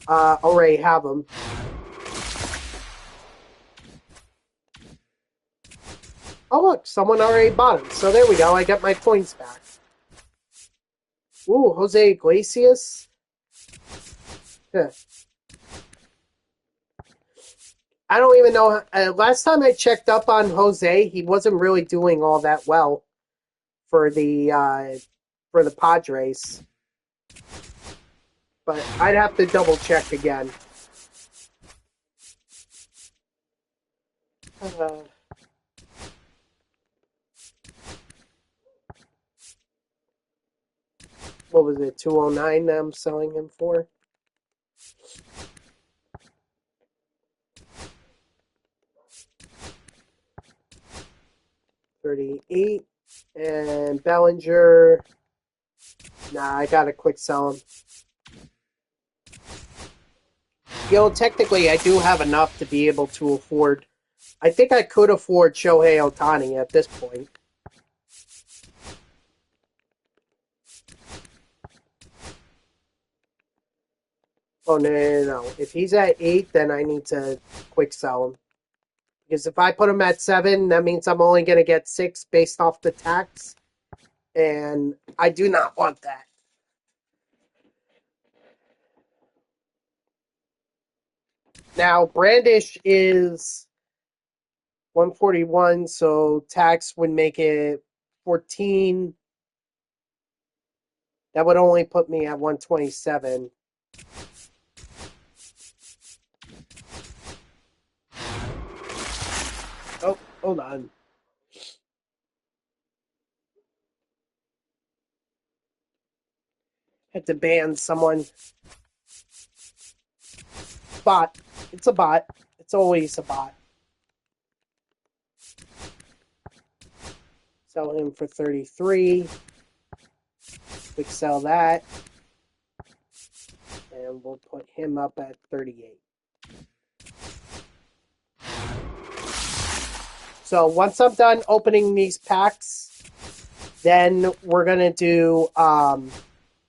already have him. Oh, look, someone already bought him. So there we go. I got my points back. Ooh, Jose Iglesias. Huh. I don't even know. Last time I checked up on Jose, he wasn't really doing all that well for the Padres. But I'd have to double check again. What was it, 209 that I'm selling him for? $38. And Bellinger. Nah, I gotta quick sell him. Technically, I do have enough to be able to afford. I think I could afford Shohei Ohtani at this point. Oh, no. If he's at 8, then I need to quick sell him. Because if I put him at 7, that means I'm only going to get 6 based off the tax. And I do not want that. Now, Brandish is 141, so tax would make it 14. That would only put me at 127. Oh, hold on. Had to ban someone. Bot. It's a bot. It's always a bot. Sell him for 33. Quick sell that. And we'll put him up at 38. So once I'm done opening these packs, then we're gonna do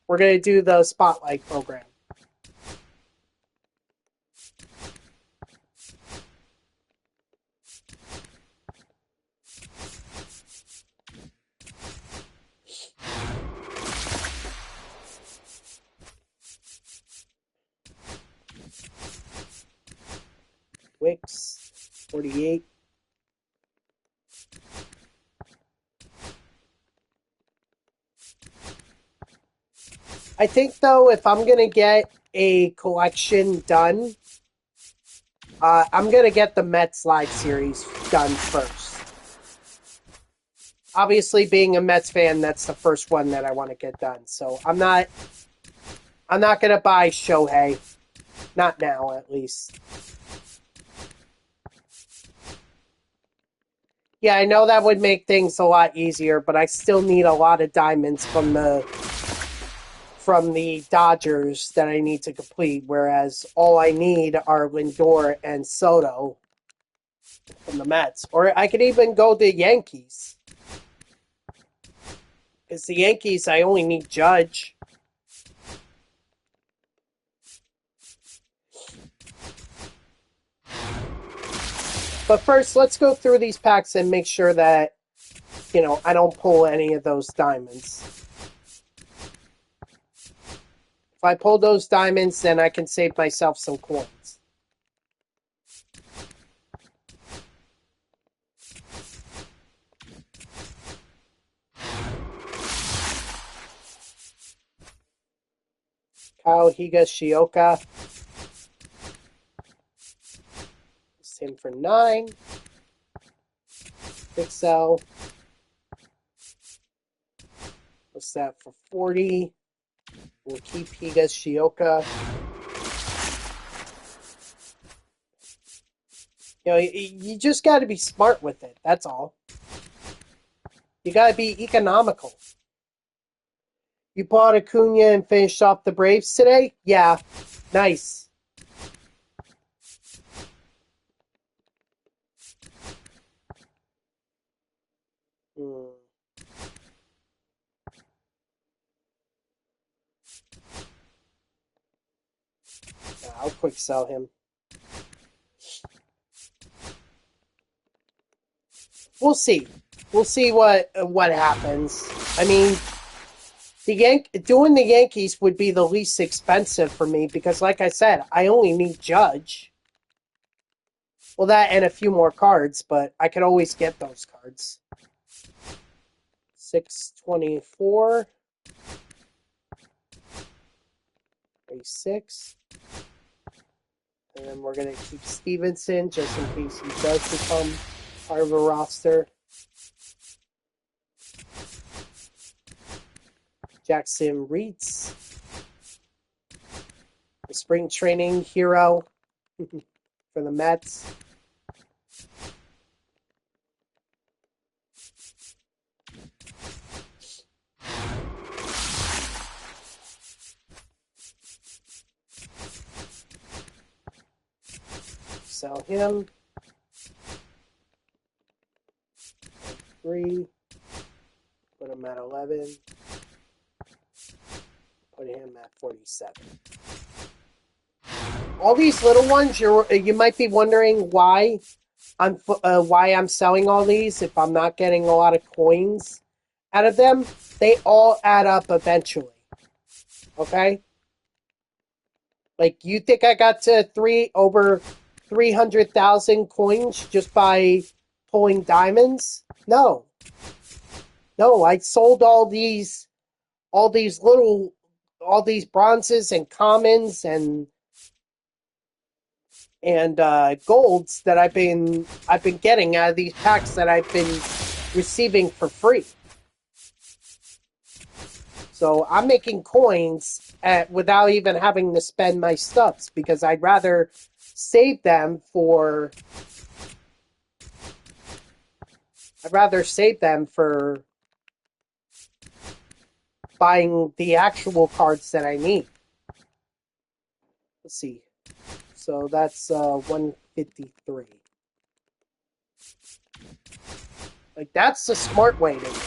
the spotlight program. Wicks, 48. I think, though, if I'm going to get a collection done, I'm going to get the Mets Live Series done first. Obviously, being a Mets fan, that's the first one that I want to get done. So I'm not going to buy Shohei. Not now, at least. Yeah, I know that would make things a lot easier, but I still need a lot of diamonds from the Dodgers that I need to complete, whereas all I need are Lindor and Soto from the Mets. Or I could even go the Yankees. Because the Yankees, I only need Judge. But first, let's go through these packs and make sure that, I don't pull any of those diamonds. If I pull those diamonds, then I can save myself some coins. Kyle Higashioka. It's him for 9. Big sell. What's that for 40? We'll keep Higashioka. You just got to be smart with it. That's all. You got to be economical. You bought Acuna and finished off the Braves today? Yeah. Nice. Yeah, I'll quick sell him. we'll see. We'll see what happens. I mean, doing the Yankees would be the least expensive for me because, like I said, I only need Judge. Well, that and a few more cards, but I could always get those cards. 624. 36. And then we're going to keep Stevenson just in case he does become part of a roster. Jackson Reitz. The spring training hero for the Mets. Sell him. 3. Put him at 11. Put him at 47. All these little ones, you might be wondering why I'm selling all these if I'm not getting a lot of coins out of them. They all add up eventually. Okay? Like, you think I got to over 300,000 coins just by pulling diamonds? No. No, I sold all these bronzes and commons and golds that I've been getting out of these packs that I've been receiving for free. So I'm making coins without even having to spend my stubs because I'd rather save them for buying the actual cards that I need. Let's see. So that's 153. Like, that's the smart way to do it.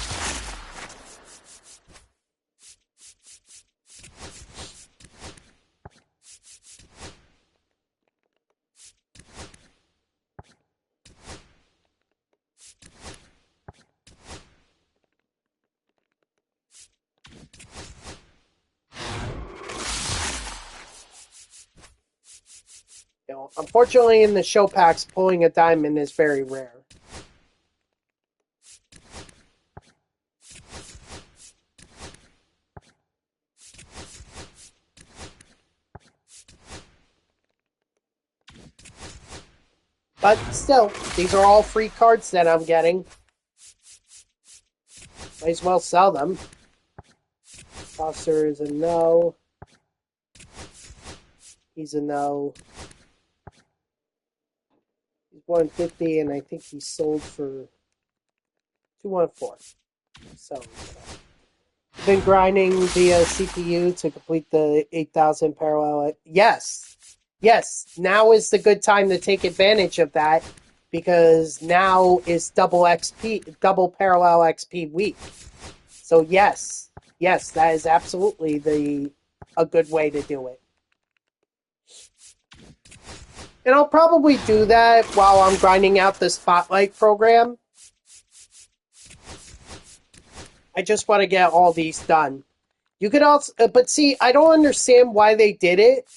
You know, unfortunately, in the show packs, pulling a diamond is very rare. But still, these are all free cards that I'm getting. Might as well sell them. Foster is a no. He's a no. He's 150, and I think he sold for 214. So, I've been grinding via CPU to complete the 8,000 parallel. Yes. Now is the good time to take advantage of that because now is double parallel XP week. So yes, that is absolutely a good way to do it. And I'll probably do that while I'm grinding out the Spotlight program. I just want to get all these done. You could also, but see, I don't understand why they did it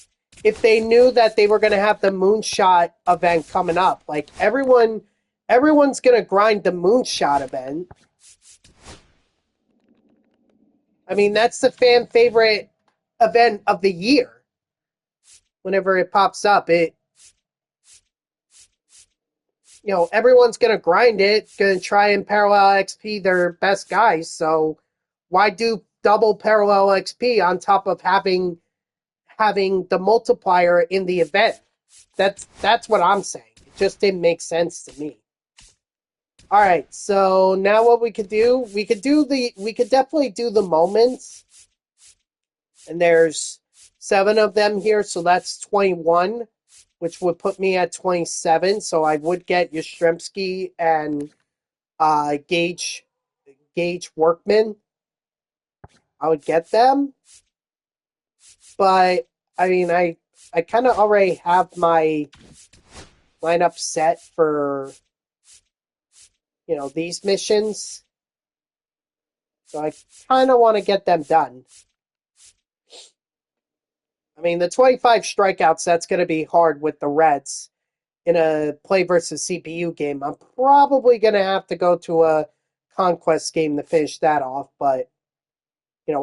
if they knew that they were going to have the Moonshot event coming up. Like, everyone's going to grind the Moonshot event. I mean, that's the fan favorite event of the year. Whenever it pops up, everyone's going to grind it, going to try and parallel XP their best guys. So why do double parallel XP on top of having the multiplier in the event? That's what I'm saying. It just didn't make sense to me. All right, so now what we could do? We could definitely do the moments, and there's 7 of them here, so that's 21, which would put me at 27. So I would get Yastrzemski and Gage Workman. I would get them, but I mean, I kind of already have my lineup set for these missions. So I kind of want to get them done. I mean, the 25 strikeouts, that's going to be hard with the Reds in a play versus CPU game. I'm probably going to have to go to a conquest game to finish that off, but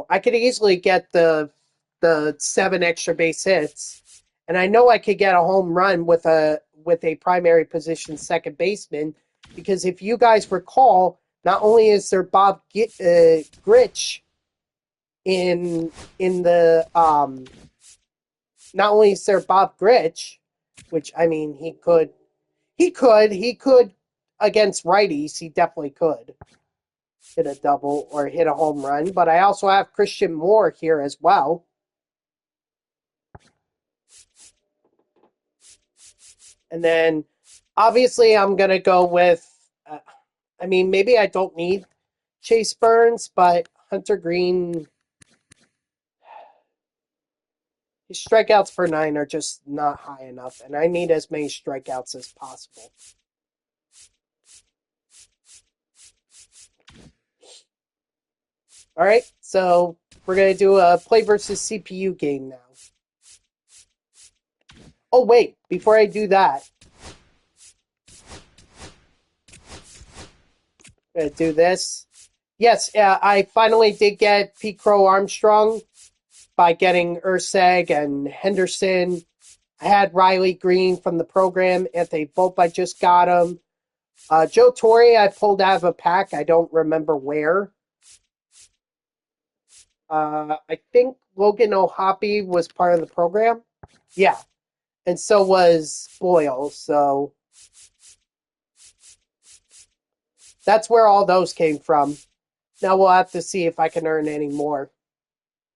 I could easily get the 7 extra base hits, and I know I could get a home run with a primary position second baseman, because if you guys recall, not only is there Bob Gritch in the not only is there Bob Gritch, which I mean he could against righties, he definitely could hit a double or hit a home run, but I also have Christian Moore here as well. And then obviously I'm going to go with maybe I don't need Chase Burns, but Hunter Green, his strikeouts per 9 are just not high enough, and I need as many strikeouts as possible. All right, so we're going to do a play versus CPU game now. Oh, wait, before I do that, I'm going to do this. Yes, I finally did get Pete Crow Armstrong by getting Urseg and Henderson. I had Riley Green from the program. Anthony Volpe, I just got him. Joe Torre, I pulled out of a pack. I don't remember where. I think Logan O'Hoppe was part of the program. Yeah. And so was Boyle. So that's where all those came from. Now we'll have to see if I can earn any more.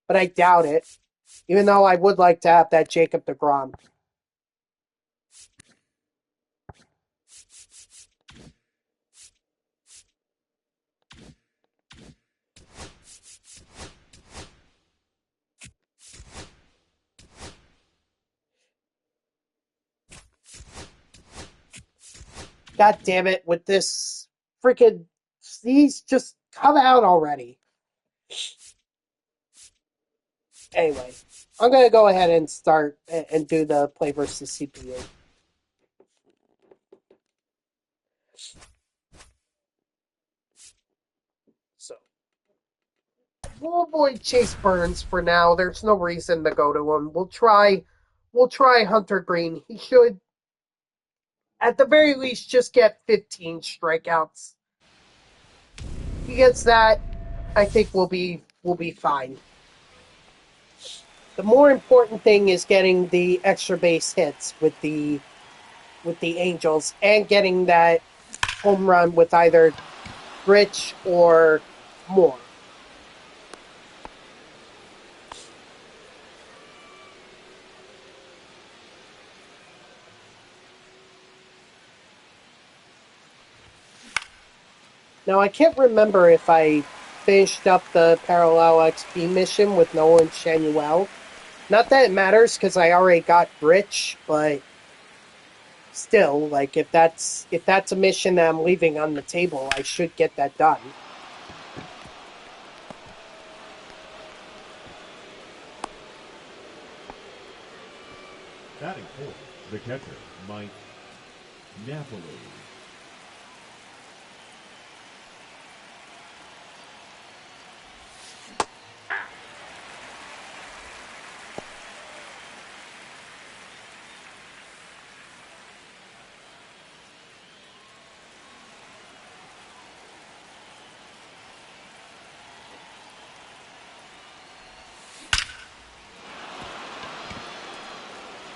But I doubt it. Even though I would like to have that Jacob deGrom. God damn it, with this freaking... These just come out already. Anyway, I'm going to go ahead and start and do the play versus CPU. So, we'll avoid Chase Burns for now. There's no reason to go to him. We'll try Hunter Green. He should, at the very least, just get 15 strikeouts. If he gets that, I think we'll be fine. The more important thing is getting the extra base hits with the Angels and getting that home run with either Rich or Moore. Now, I can't remember if I finished up the Parallel XP mission with Nolan Shanuel. Not that it matters, because I already got Rich, but still, like, if that's a mission that I'm leaving on the table, I should get that done. Batting fourth, the catcher, Mike Napoli.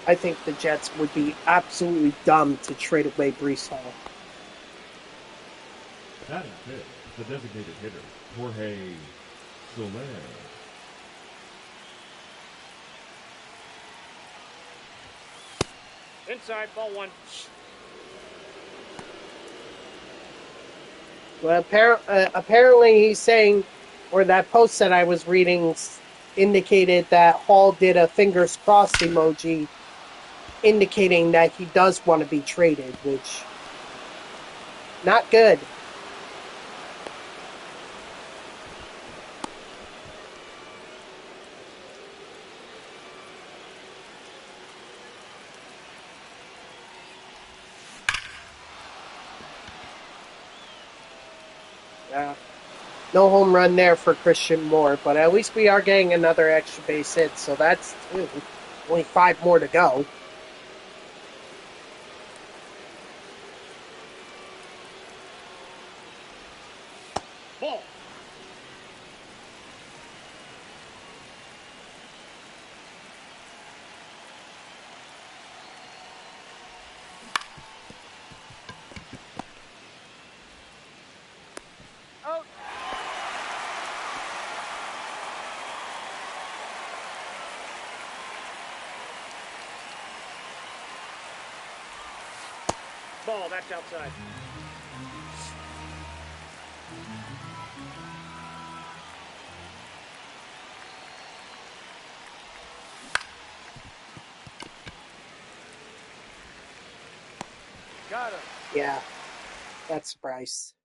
I think the Jets would be absolutely dumb to trade away Breece Hall. Batting fifth, the designated hitter, Jorge Soler. Inside, ball 1. Well, apparently he's saying, or that post that I was reading indicated that Hall did a fingers crossed emoji indicating that he does want to be traded, which, not good. No home run there for Christian Moore, but at least we are getting another extra base hit, so that's 2. Only 5 more to go. Ball. Out. Ball, that's outside. Got him. Yeah, that's Bryce.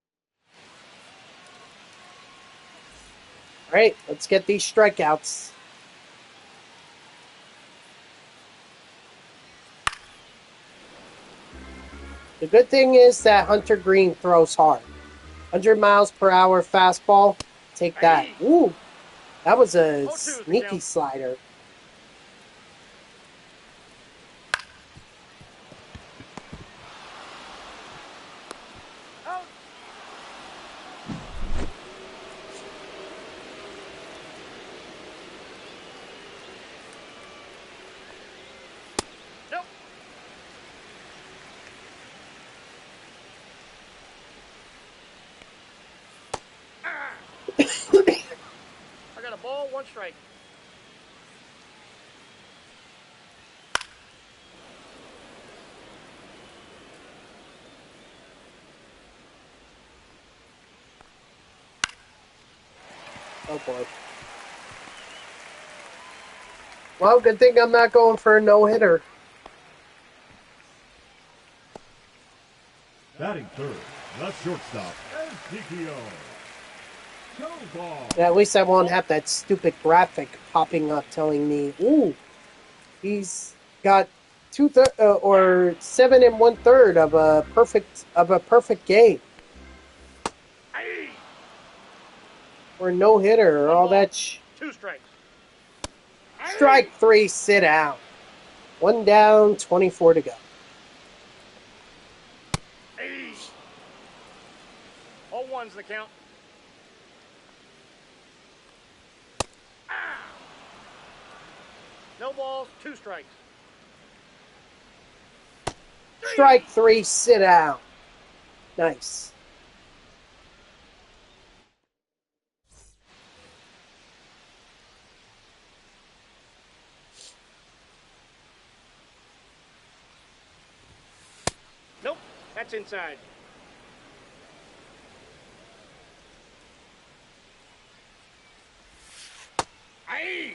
All right, let's get these strikeouts. The good thing is that Hunter Green throws hard. 100 miles per hour fastball. Take that. Ooh, that was a 0-2 is the sneaky count. slider. Out. Nope. Ah. I got a ball, 1 strike. Oh boy. Well, good thing I'm not going for a no-hitter. Batting third, the shortstop, Ezekiel. Go ball. And at least I won't have that stupid graphic popping up telling me, ooh, he's got 7 1/3 of a perfect game. Aye. Or no hitter or One all ball, that 2 strikes. Strike 3, sit down. 1 down, 24 to go. Aye. All 1's the count. Ah. No balls, 2 strikes. Strike 3, sit down. Nice. Nope, that's inside. Aye.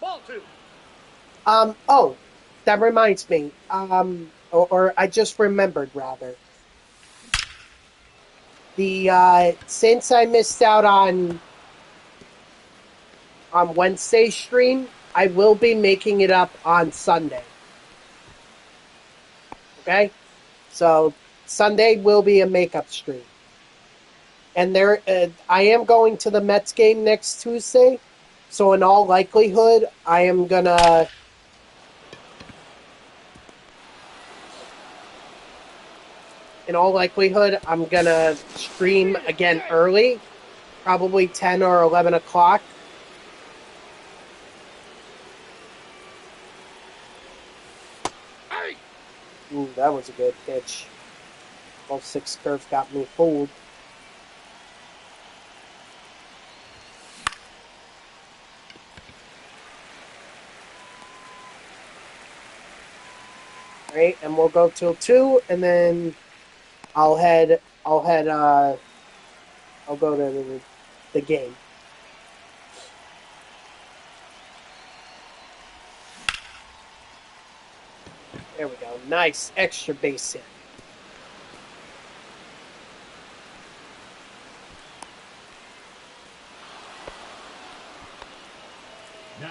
Ball 2. Oh, that reminds me. Or I just remembered, rather. Since I missed out on Wednesday's stream, I will be making it up on Sunday. Okay? So, Sunday will be a makeup stream. And I am going to the Mets game next Tuesday, so in all likelihood, I am gonna stream again early, probably 10 or 11 o'clock. Aye. Ooh, that was a good pitch. 12-6 curve got me fooled. Right, and we'll go till 2, and then I'll go to the game. There we go. Nice extra base hit.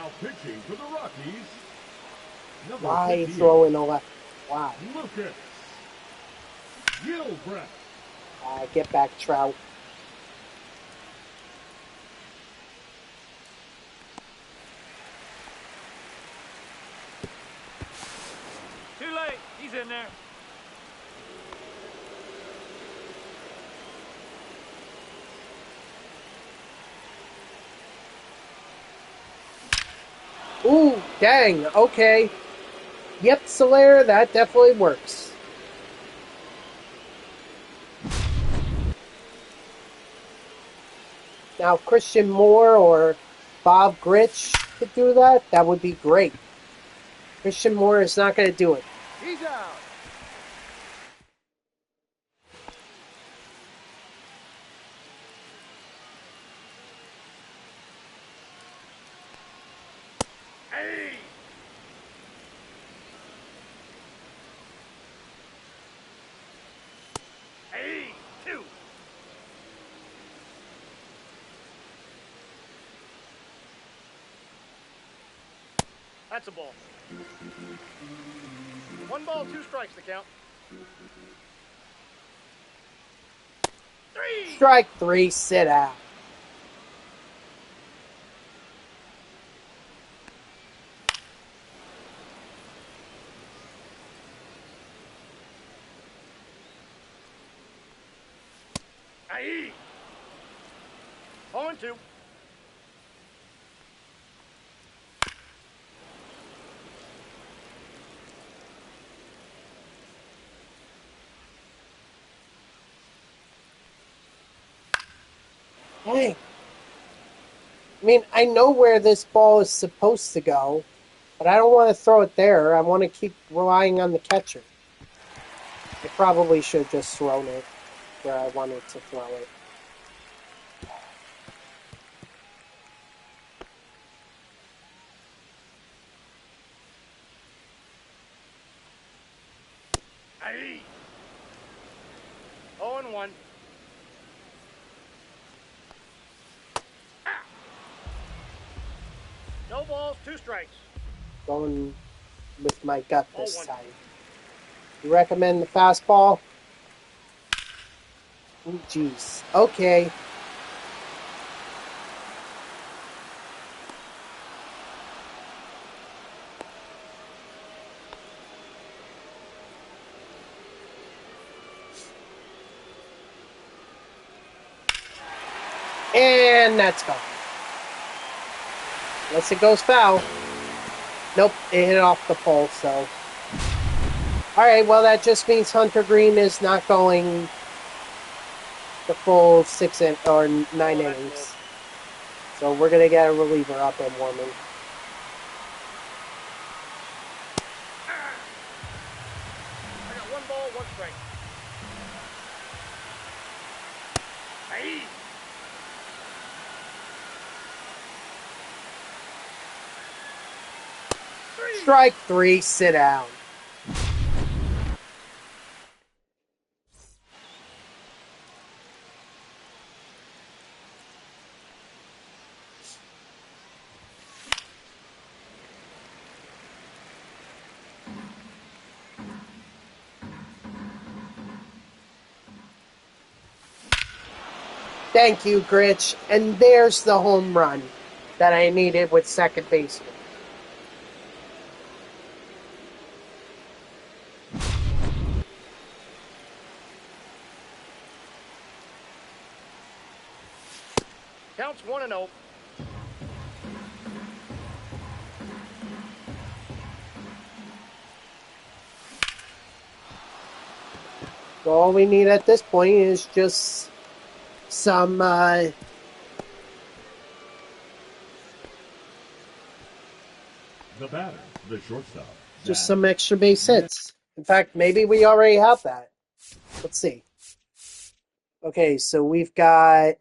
Now pitching for the Rockies, number Why 58, throw in a left? Why? Lucas Gilbreath. Get back, Trout. Too late. He's in there. Ooh, dang. Okay. Yep, Solaire, that definitely works. Now, if Christian Moore or Bob Gritch could do that, that would be great. Christian Moore is not going to do it. He's out. Hey! Hey! 2. That's a ball. 1 ball, 2 strikes to count. 3. Strike 3, sit out. Aye. 0-2. Dang. I mean, I know where this ball is supposed to go, but I don't want to throw it there. I want to keep relying on the catcher. I probably should have just thrown it where I wanted to throw it. Aye. 0-1. Ah. No balls, 2 strikes. Going with my gut this 0-1. time. You recommend the fastball? Ooh, jeez. Okay. And that's gone. Unless it goes foul. Nope, it hit off the pole, so. Alright, well, that just means Hunter Green is not going the full 9 innings. So we're going to get a reliever up and warming. I got 1 ball, 1 strike. Aye. Strike 3, sit down. Thank you, Gritch. And there's the home run that I needed with second baseman. Counts 1-0. So all we need at this point is just some The batter, the shortstop. just some extra base hits. In fact, maybe we already have that. Let's see. Okay, so we've got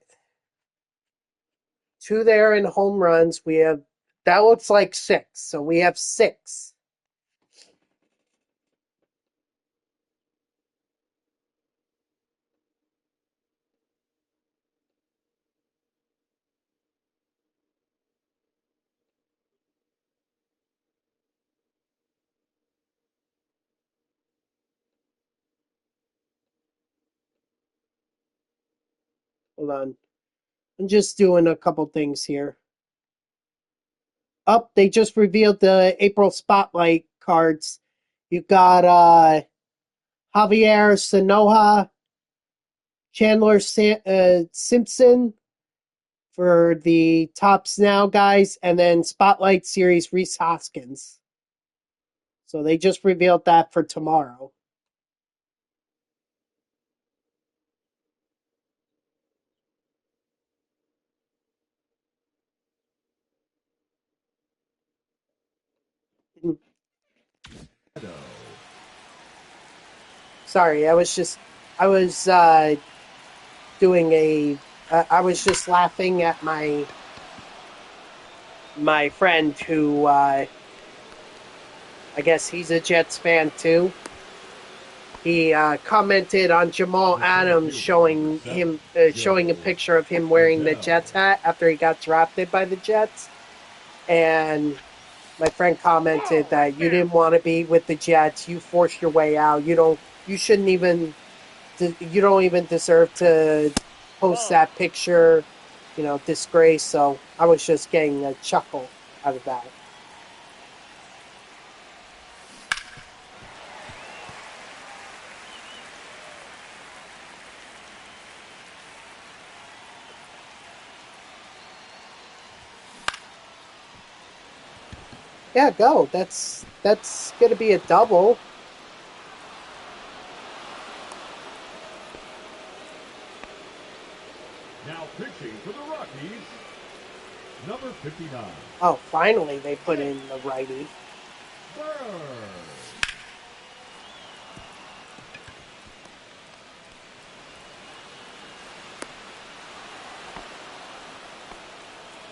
2 there in home runs. We have, that looks like 6. So we have 6. Hold on. I'm just doing a couple things here. Up, they just revealed the April Spotlight cards. You got Javier Sanoja, Chandler Simpson for the Tops Now guys, and then Spotlight Series Reese Hoskins. So they just revealed that for tomorrow. Sorry, I was doing I was just laughing at my friend who I guess he's a Jets fan too. He commented on Jamal Adams showing a picture of him wearing the Jets hat after he got drafted by the Jets, and my friend commented that you didn't want to be with the Jets. You forced your way out. You don't even deserve to post that picture. Disgrace. So I was just getting a chuckle out of that. Yeah, go. That's gonna be a double. Now pitching for the Rockies, number 59. Oh, finally they put in the righty. Bird.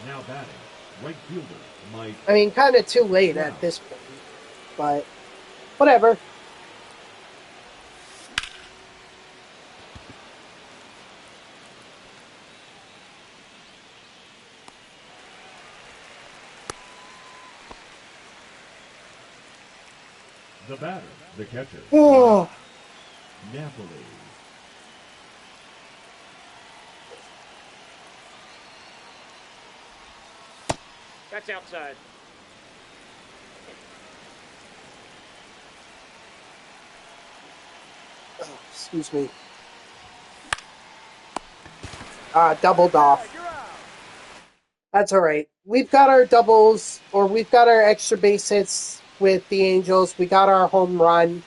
Now batting, right fielder Mike. I mean, kind of too late at this point, but whatever. The batter, the catcher. Oh. Napoli. That's outside. Oh, excuse me. Doubled off. That's all right. We've got our doubles, or we've got our extra base hits with the Angels. We got our home run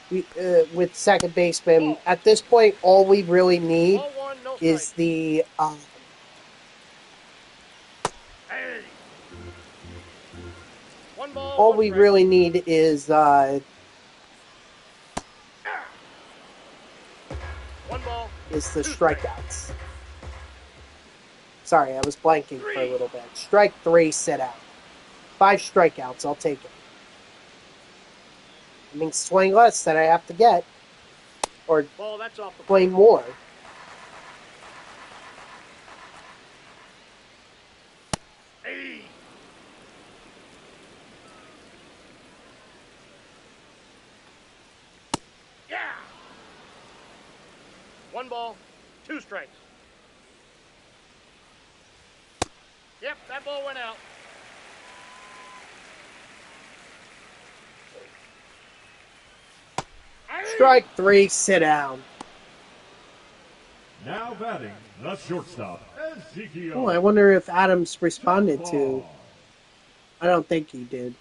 with second baseman. At this point, all we really need is the all we really need is One ball. is the strikeouts. Sorry, I was blanking for a little bit. Strike 3, sit out. 5 strikeouts, I'll take it. It means 20 less that I have to get. Or Ball, that's off the 20 more. Yeah. 1 ball, 2 strikes. Yep, that ball went out. Strike 3, sit down. Now batting, the shortstop, Ezekiel. Oh, I wonder if Adams responded to. I don't think he did.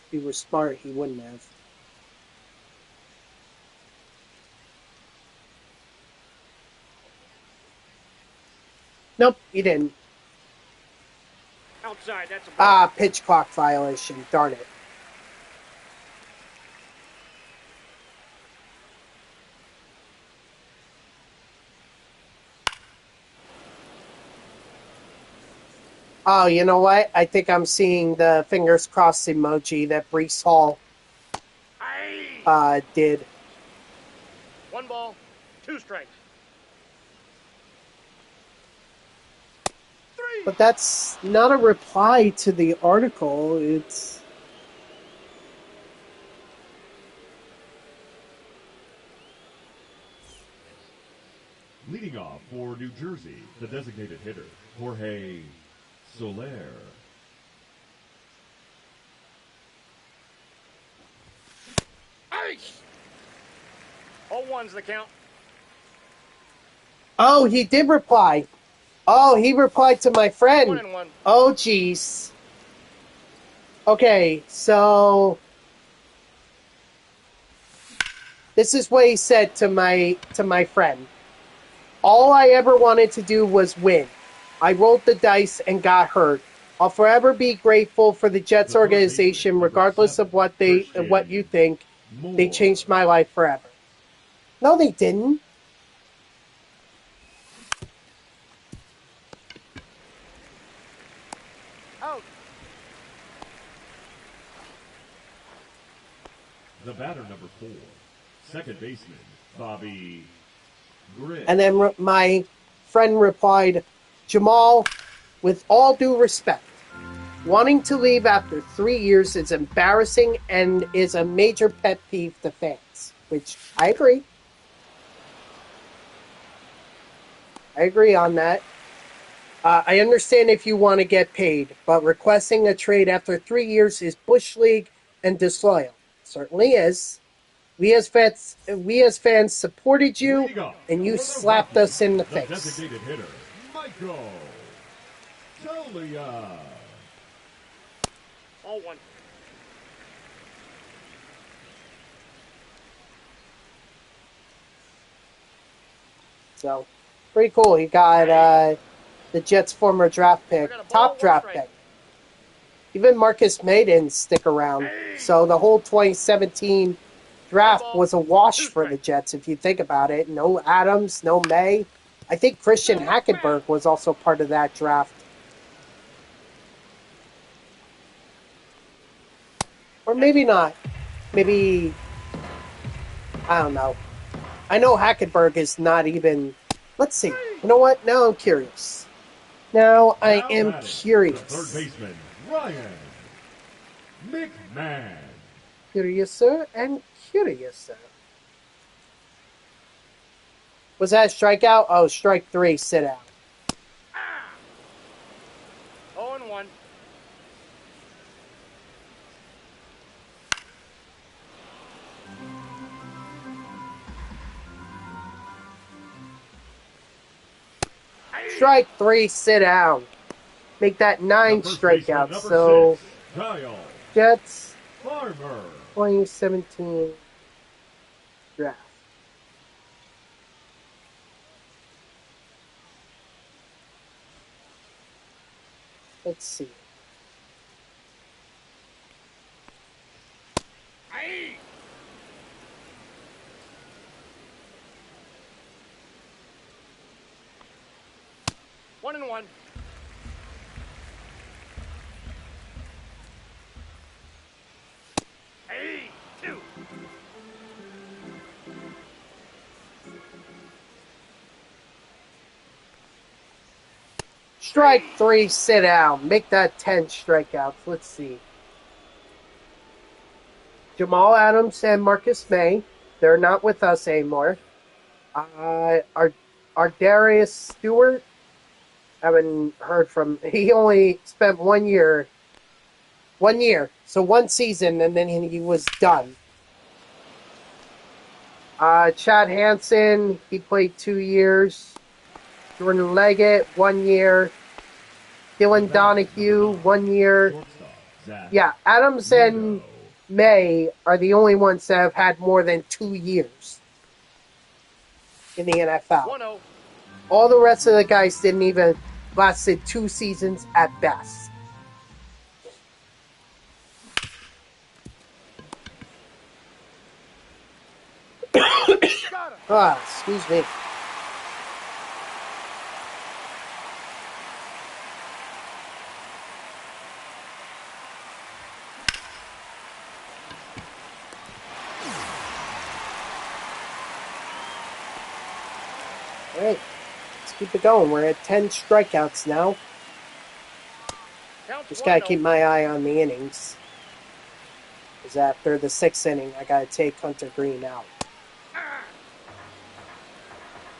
If he was smart, he wouldn't have. Nope, he didn't. Outside, that's a ball. Pitch clock violation. Darn it. Oh, you know what? I think I'm seeing the fingers crossed emoji that Brees Hall did. 1 ball, 2 strikes. 3. But that's not a reply to the article. It's... Leading off For New Jersey, the designated hitter, Jorge Soler. Ice! 0-1's the count. Oh, he did reply. Oh, he replied to my friend. 1-1. Oh, jeez. Okay, so this is what he said to my friend. All I ever wanted to do was win. I rolled the dice and got hurt. I'll forever be grateful for the Jets organization, regardless of what you think. They changed my life forever. No, they didn't. Out. The batter, number 4, second baseman, Bobby Grit. And then my friend replied, Jamal, with all due respect, wanting to leave after 3 years is embarrassing and is a major pet peeve to fans, which I agree. I agree on that. I understand if you want to get paid, but requesting a trade after 3 years is Bush League and disloyal. Certainly is. We as fans supported you, and you slapped us in the face. Designated hitter, Michael Toglia. 0-1. So, pretty cool. He got the Jets' former draft pick, top draft pick. Even Marcus May didn't stick around. So the whole 2017 draft was a wash for the Jets, if you think about it. No Adams, no May. I think Christian Hackenberg was also part of that draft. Or maybe not. Maybe, I don't know. I know Hackenberg is not even... Let's see. You know what? Now I'm curious. Now I am curious. Third baseman, Ryan McMahon. Curiouser and curiouser. Was that a strikeout? Oh, strike 3, sit out. 0-1. Strike 3, sit down. Make that 9 strikeouts. So, 6, Kyle Jets Farmer. 2017 draft. Let's see. Aye. One and one. Hey, 2. Strike 3, sit down. Make that 10 strikeouts. Let's see. Jamal Adams and Marcus May. They're not with us anymore. Our Darius Stewart. Haven't heard from. He only spent 1 year. 1 year. So 1 season, and then he was done. Chad Hansen. He played 2 years. Jordan Leggett, 1 year. Dylan Donahue, 1 year. Yeah, Adams and May are the only ones that have had more than 2 years in the NFL. 1-0. All the rest of the guys didn't even lasted 2 seasons at best. Excuse me. All right, let's keep it going. We're at 10 strikeouts now. Just gotta keep my eye on the innings. Because after the 6th inning, I gotta take Hunter Green out.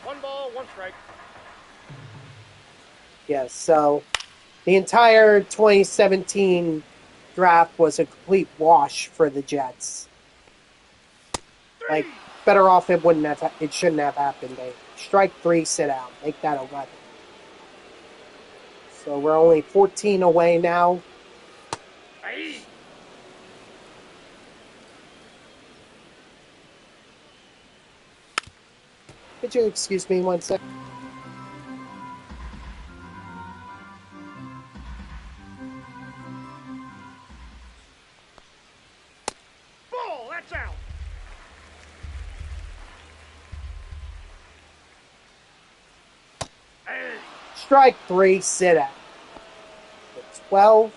1 ball, 1 strike. Yes, so the entire 2017 draft was a complete wash for the Jets. Like, better off it shouldn't have happened. They strike 3, sit out, make that 11. So we're only 14 away now. Aye. Could you excuse me 1 sec? Ball, that's out. Aye. Strike 3, sit out. 12.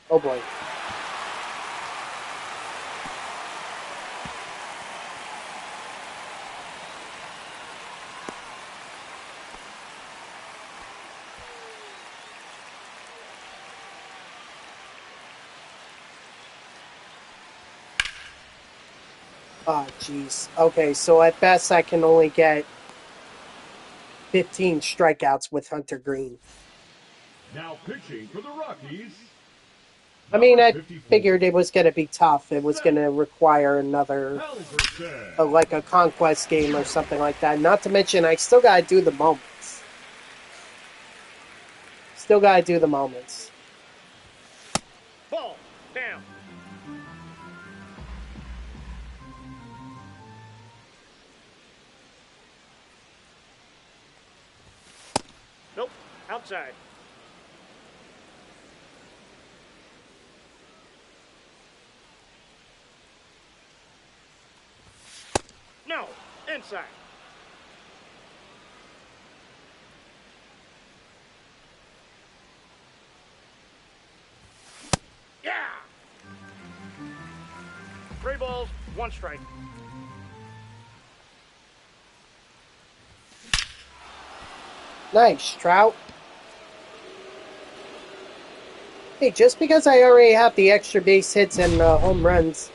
Oh boy. Oh, jeez. Okay, so at best I can only get 15 strikeouts with Hunter Green. Now pitching for the Rockies. I mean, number I 54, figured it was going to be tough. It was going to require another, Halverson. like a conquest game or something like that. Not to mention, I still got to do the moments. Still got to do the moments. Ball, down. Nope, outside. No, inside. Yeah. 3 balls, 1 strike. Nice, Trout. Hey, just because I already have the extra base hits and home runs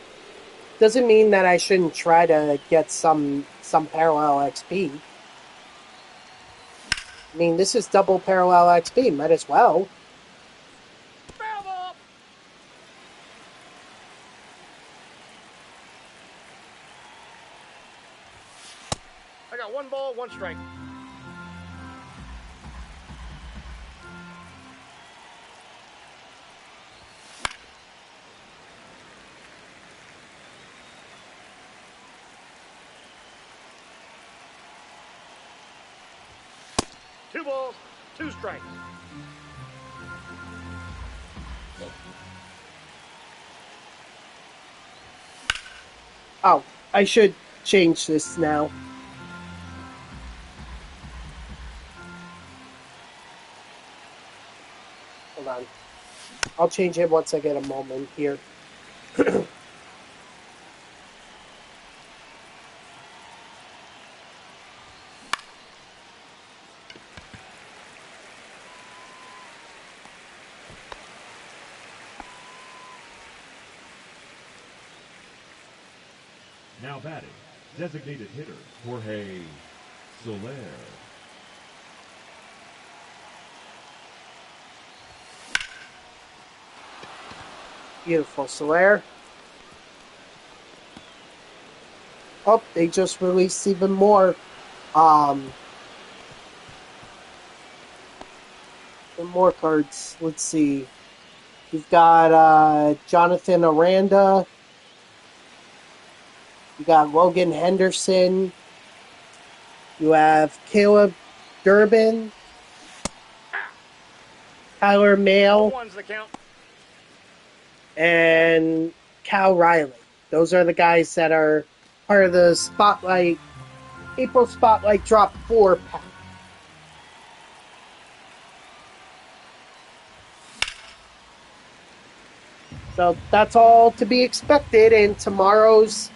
doesn't mean that I shouldn't try to get some parallel XP. I mean, this is double parallel XP. Might as well. Foul ball. I got 1 ball, 1 strike. Two balls, 2 strikes. Oh, I should change this now. Hold on. I'll change it once I get a moment here. Now batting, designated hitter Jorge Soler. Beautiful, Soler. Oh, they just released even more. Some more cards. Let's see. You've got Jonathan Aranda. You got Logan Henderson. You have Caleb Durbin. Tyler Mayle. 1's the count. And Cal Riley. Those are the guys that are part of the Spotlight, April Spotlight Drop 4 pack. So that's all to be expected in tomorrow's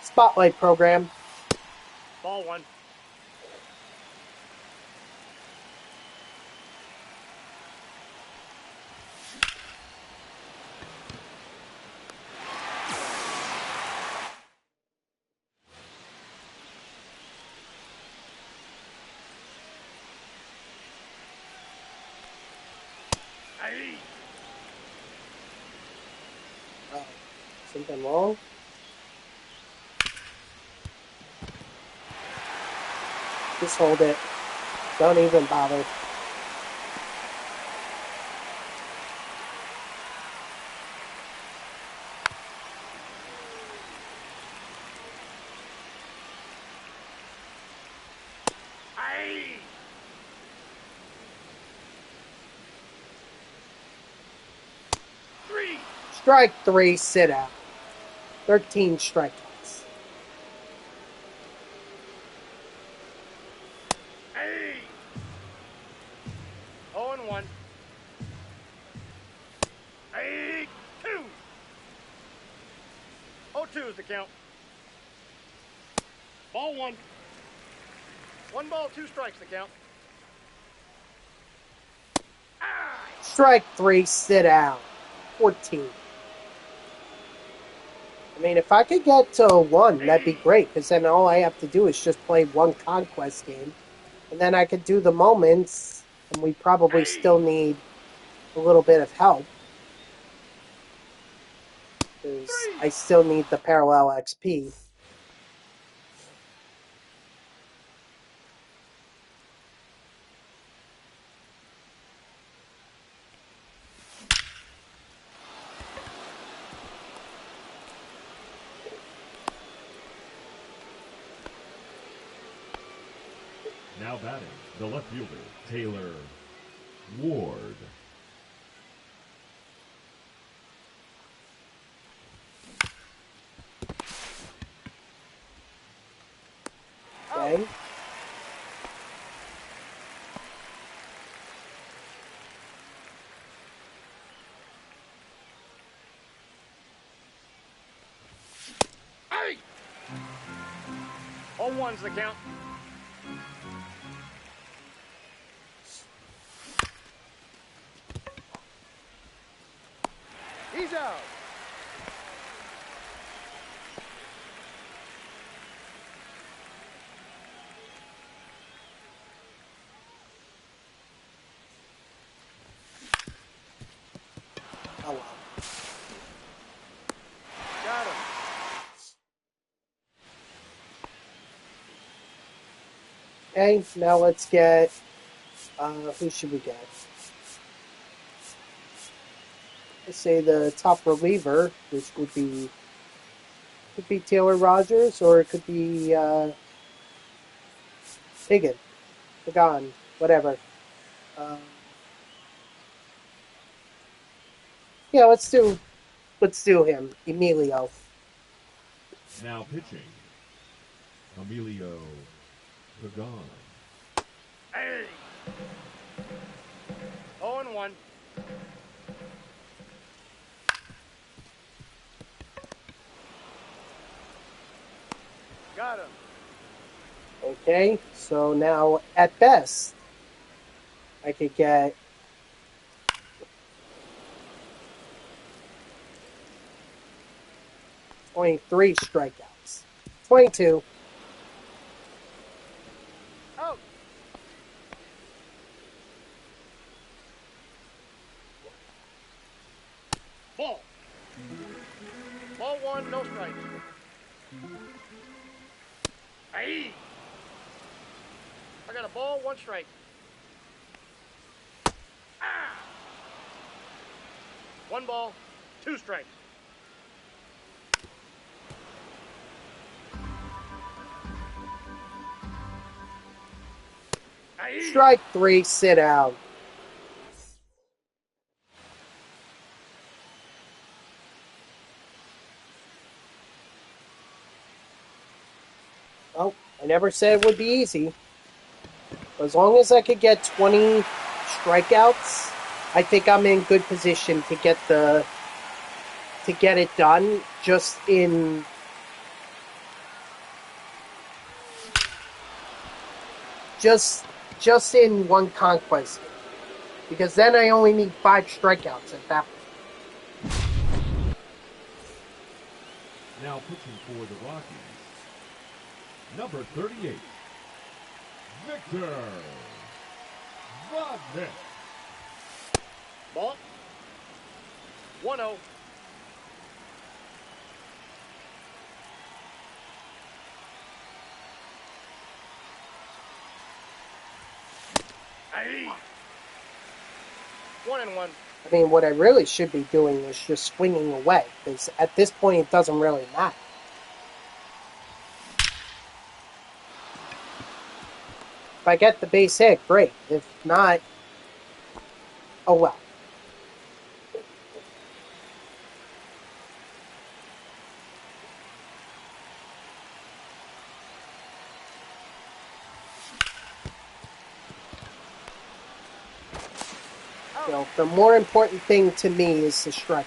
Spotlight program. Ball 1. Oh, something wrong? Just hold it. Don't even bother. Strike 3, sit out. 13 strikeouts. Hey! 0-1. Hey! 2. 0-2 is the count. Ball 1. 1 ball, 2 strikes the count. Strike 3, sit out. 14. I mean, if I could get to 1, that'd be great, because then all I have to do is just play 1 conquest game. And then I could do the moments, and we probably still need a little bit of help. Because I still need the parallel XP. Now batting, the left fielder, Taylor Ward. Okay. Hey! 0-1's the count. He's out. Oh well. Got him. Okay, now let's get... who should we get? Let's say the top reliever, which would be... Could be Taylor Rogers, or it could be, Higgin. Pagan. Whatever. Yeah, let's do him. Emilio. Now pitching, Emilio Pagan. Hey! 0-1. Got him. Okay, so now at best, I could get 23 strikeouts. 22. Out. Ball. Ball 1, no strikes. Hey! I got a ball, 1 strike. 1 ball, 2 strikes. Hey! Strike 3, sit out. Oh, I never said it would be easy. As long as I could get 20 strikeouts, I think I'm in good position to get it done just in in 1 conquest game. Because then I only need 5 strikeouts at that point. Now pitching for the Rockies, number 38, Victor Vodnik. Ball. 1-0. Aye. 1-1. I mean, what I really should be doing is just swinging away, because at this point it doesn't really matter. If I get the base hit, great. If not, oh well. You know, the more important thing to me is the strikeouts.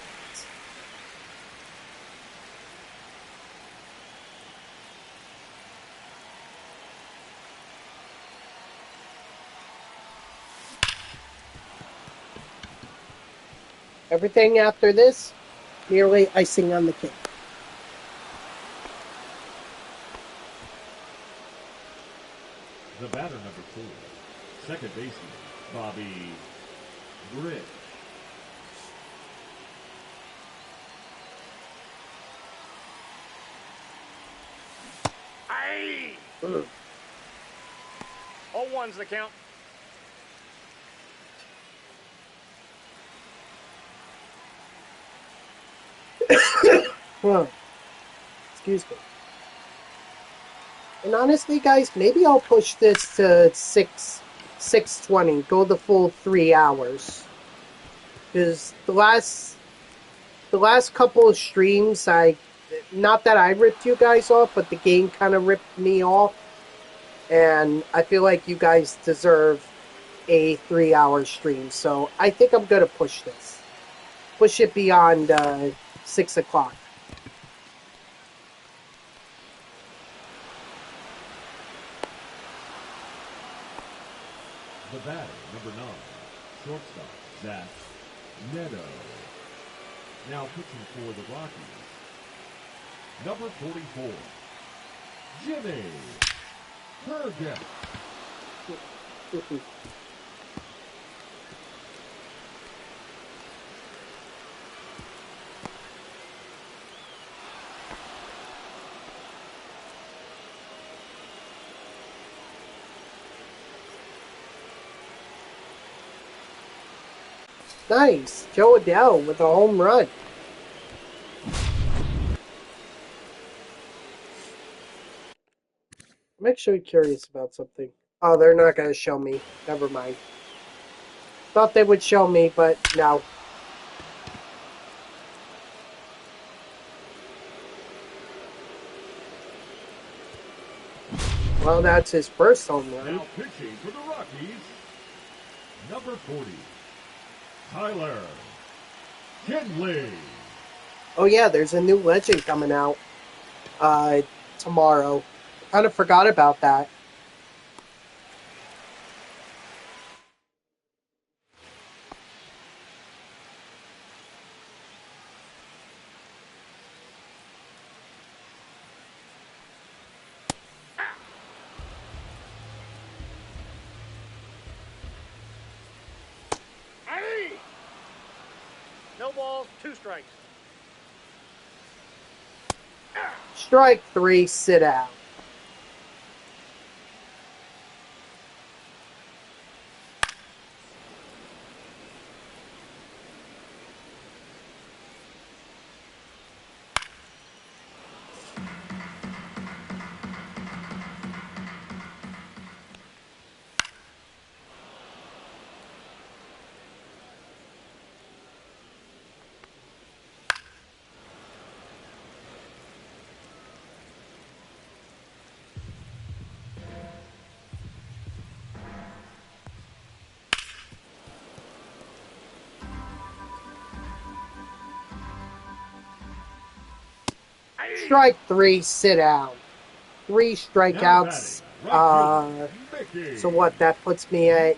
Everything after this, merely icing on the cake. The batter, number 4, second baseman, Bobby Britt. Aye. 0-1's the count. Huh. Excuse me. And honestly, guys, maybe I'll push this to 6:20. Go the full 3 hours. Because the last couple of streams, not that I ripped you guys off, but the game kind of ripped me off. And I feel like you guys deserve a 3-hour stream. So I think I'm going to push this. Push it beyond 6 o'clock. The batter, number 9, shortstop, Zach Neto. Now pitching for the Rockies, number 44, Jimmy Herget. Nice. Joe Adele with a home run. I'm actually curious about something. Oh, they're not going to show me. Never mind. Thought they would show me, but no. Well, that's his first home run. Now pitching for the Rockies, number 40, Tyler Kinley. Oh yeah, there's a new legend coming out tomorrow. Kind of forgot about that. Aye. No balls, 2 strikes. Strike 3, sit out. Strike 3, sit down. 3 strikeouts. So what? That puts me at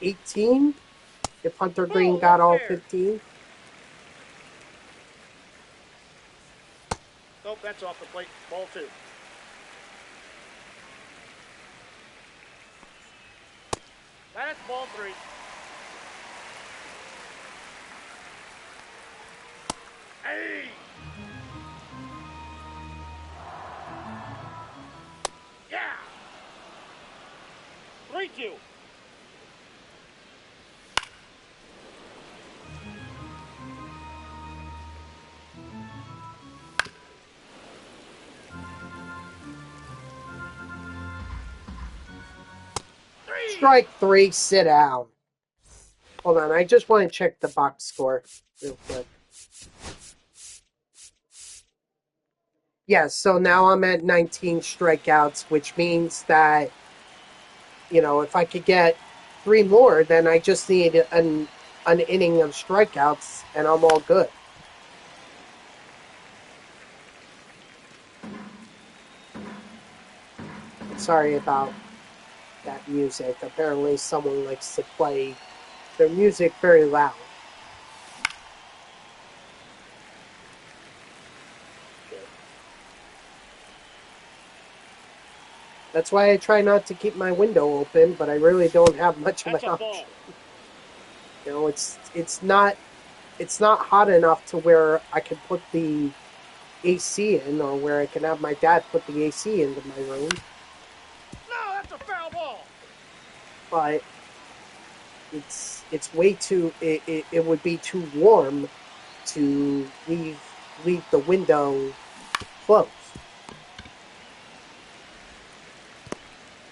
18? If Hunter Green got all 15? Nope, that's off the plate. Ball 2. That's ball 3. Hey! Yeah! 3-2. Strike 3, sit down. Hold on, I just want to check the box score real quick. Yes, so now I'm at 19 strikeouts, which means that, you know, if I could get 3 more, then I just need an inning of strikeouts, and I'm all good. Sorry about that music. Apparently someone likes to play their music very loud. That's why I try not to keep my window open, but I really don't have much of an That's a option. ball. You know, it's not hot enough to where I can put the AC in, or where I can have my dad put the AC into my room. No, that's a foul ball. But it's way too. It would be too warm to leave the window closed.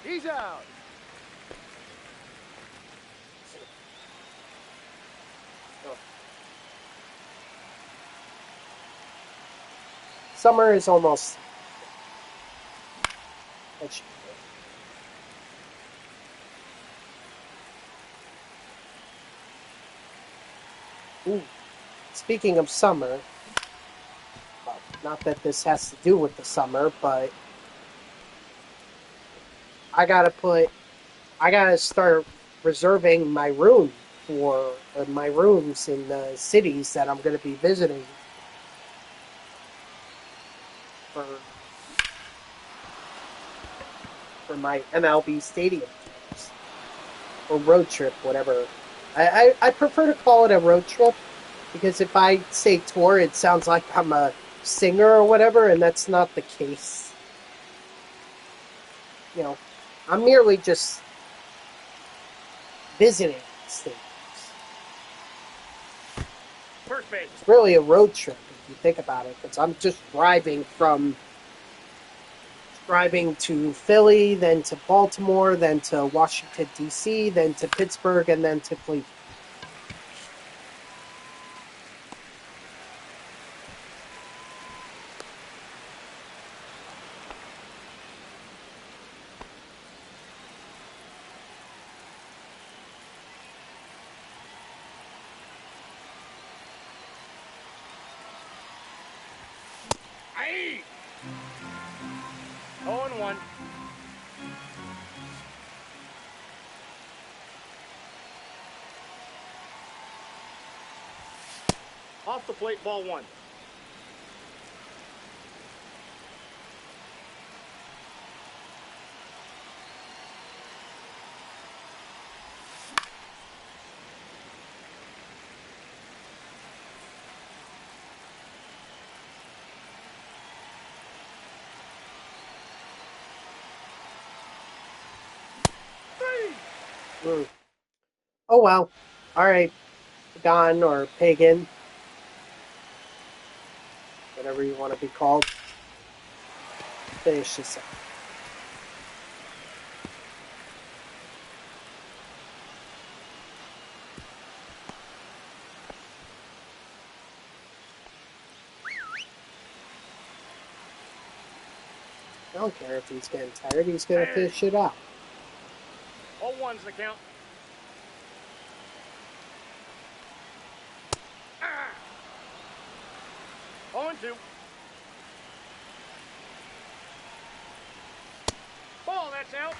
He's out. Summer is almost. Ooh. Speaking of summer, well, not that this has to do with the summer, but I gotta start reserving my room for my rooms in the cities that I'm going to be visiting for my MLB stadium tours or road trip, whatever. I prefer to call it a road trip because if I say tour, it sounds like I'm a singer or whatever, and that's not the case. You know, I'm merely just visiting stadiums. First base. It's really a road trip if you think about it, because I'm just driving to Philly, then to Baltimore, then to Washington, D.C., then to Pittsburgh, and then to Cleveland. Hey! 0-1. Off the plate, ball 1. Oh well. Alright, Pagan or Pagan, whatever you want to be called. Finish this up. I don't care if he's getting tired, he's going to finish it out. 0-1's the count. Ah! 0-2. Ball, that's out.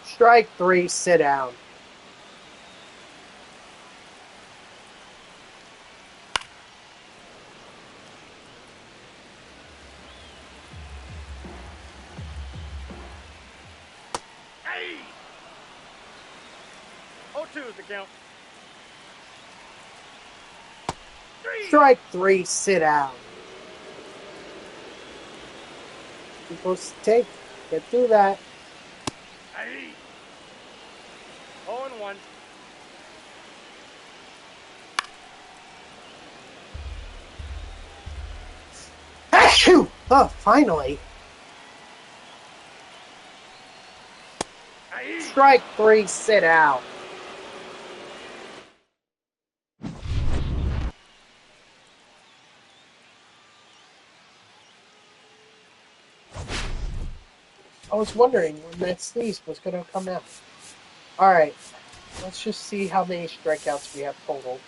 Strike 3, sit down. 2 is the count. 3. Strike 3, sit out. Supposed to take. Can't do that. 0-1. Achoo! Oh, finally. Strike 3, sit out. I was wondering when that sneeze was going to come out. Alright, let's just see how many strikeouts we have total.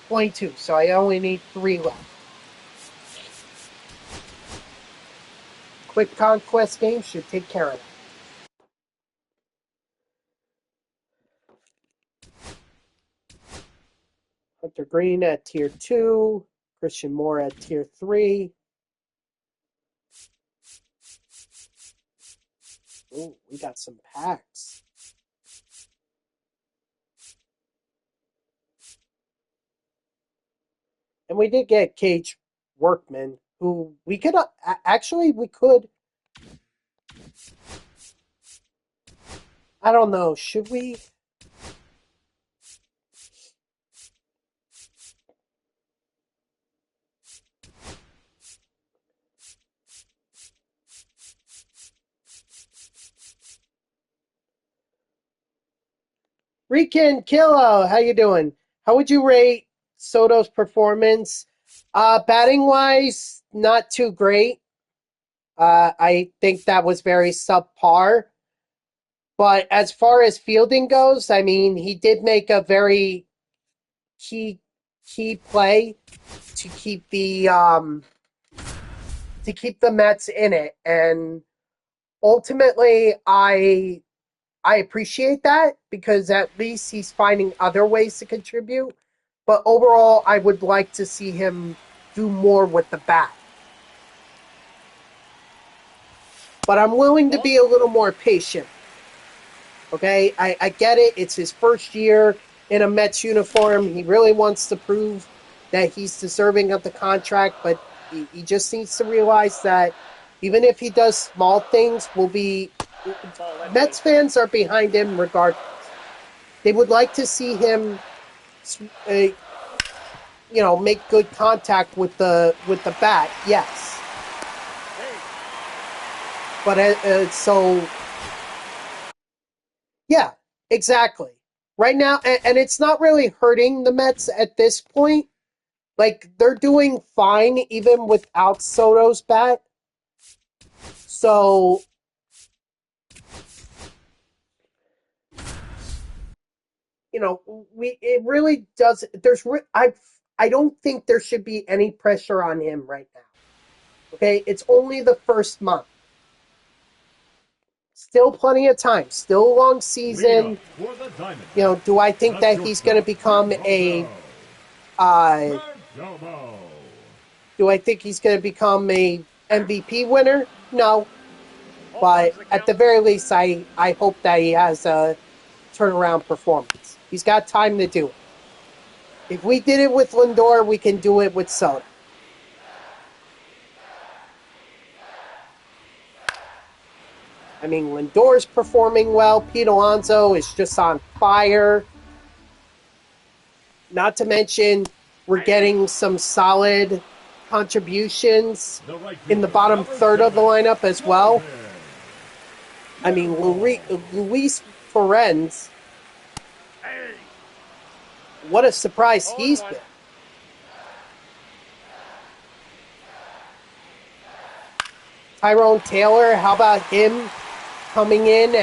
22, so I only need 3 left. Quick conquest game should take care of that. Hunter Green at tier 2. Christian Moore at tier 3. Ooh, we got some packs. And we did get Cage Workman, who we could actually we could. I don't know. Should we? Rican Kilo, how you doing? How would you rate Soto's performance? Batting wise, not too great. I think that was very subpar. But as far as fielding goes, I mean, he did make a very key play to keep the Mets in it, and ultimately, I appreciate that because at least he's finding other ways to contribute. But overall, I would like to see him do more with the bat. But I'm willing to be a little more patient. Okay, I get it. It's his first year in a Mets uniform. He really wants to prove that he's deserving of the contract, but he just needs to realize that even if he does small things, Mets fans are behind him regardless. They would like to see him, make good contact with the bat. Yes, but yeah, exactly. Right now, and it's not really hurting the Mets at this point. Like, they're doing fine even without Soto's bat. So, it really does. I don't think there should be any pressure on him right now. Okay, it's only the first month. Still plenty of time. Still a long season. Do I think that he's going to become a? Do I think he's going to become a MVP winner? No, but at the very least, I hope that he has a turnaround performance. He's got time to do it. If we did it with Lindor, we can do it with Soto. I mean, Lindor's performing well. Pete Alonso is just on fire. Not to mention, we're getting some solid contributions in the bottom third of the lineup as well. I mean, Luis Perez, what a surprise he's been. Tyrone Taylor, how about him coming in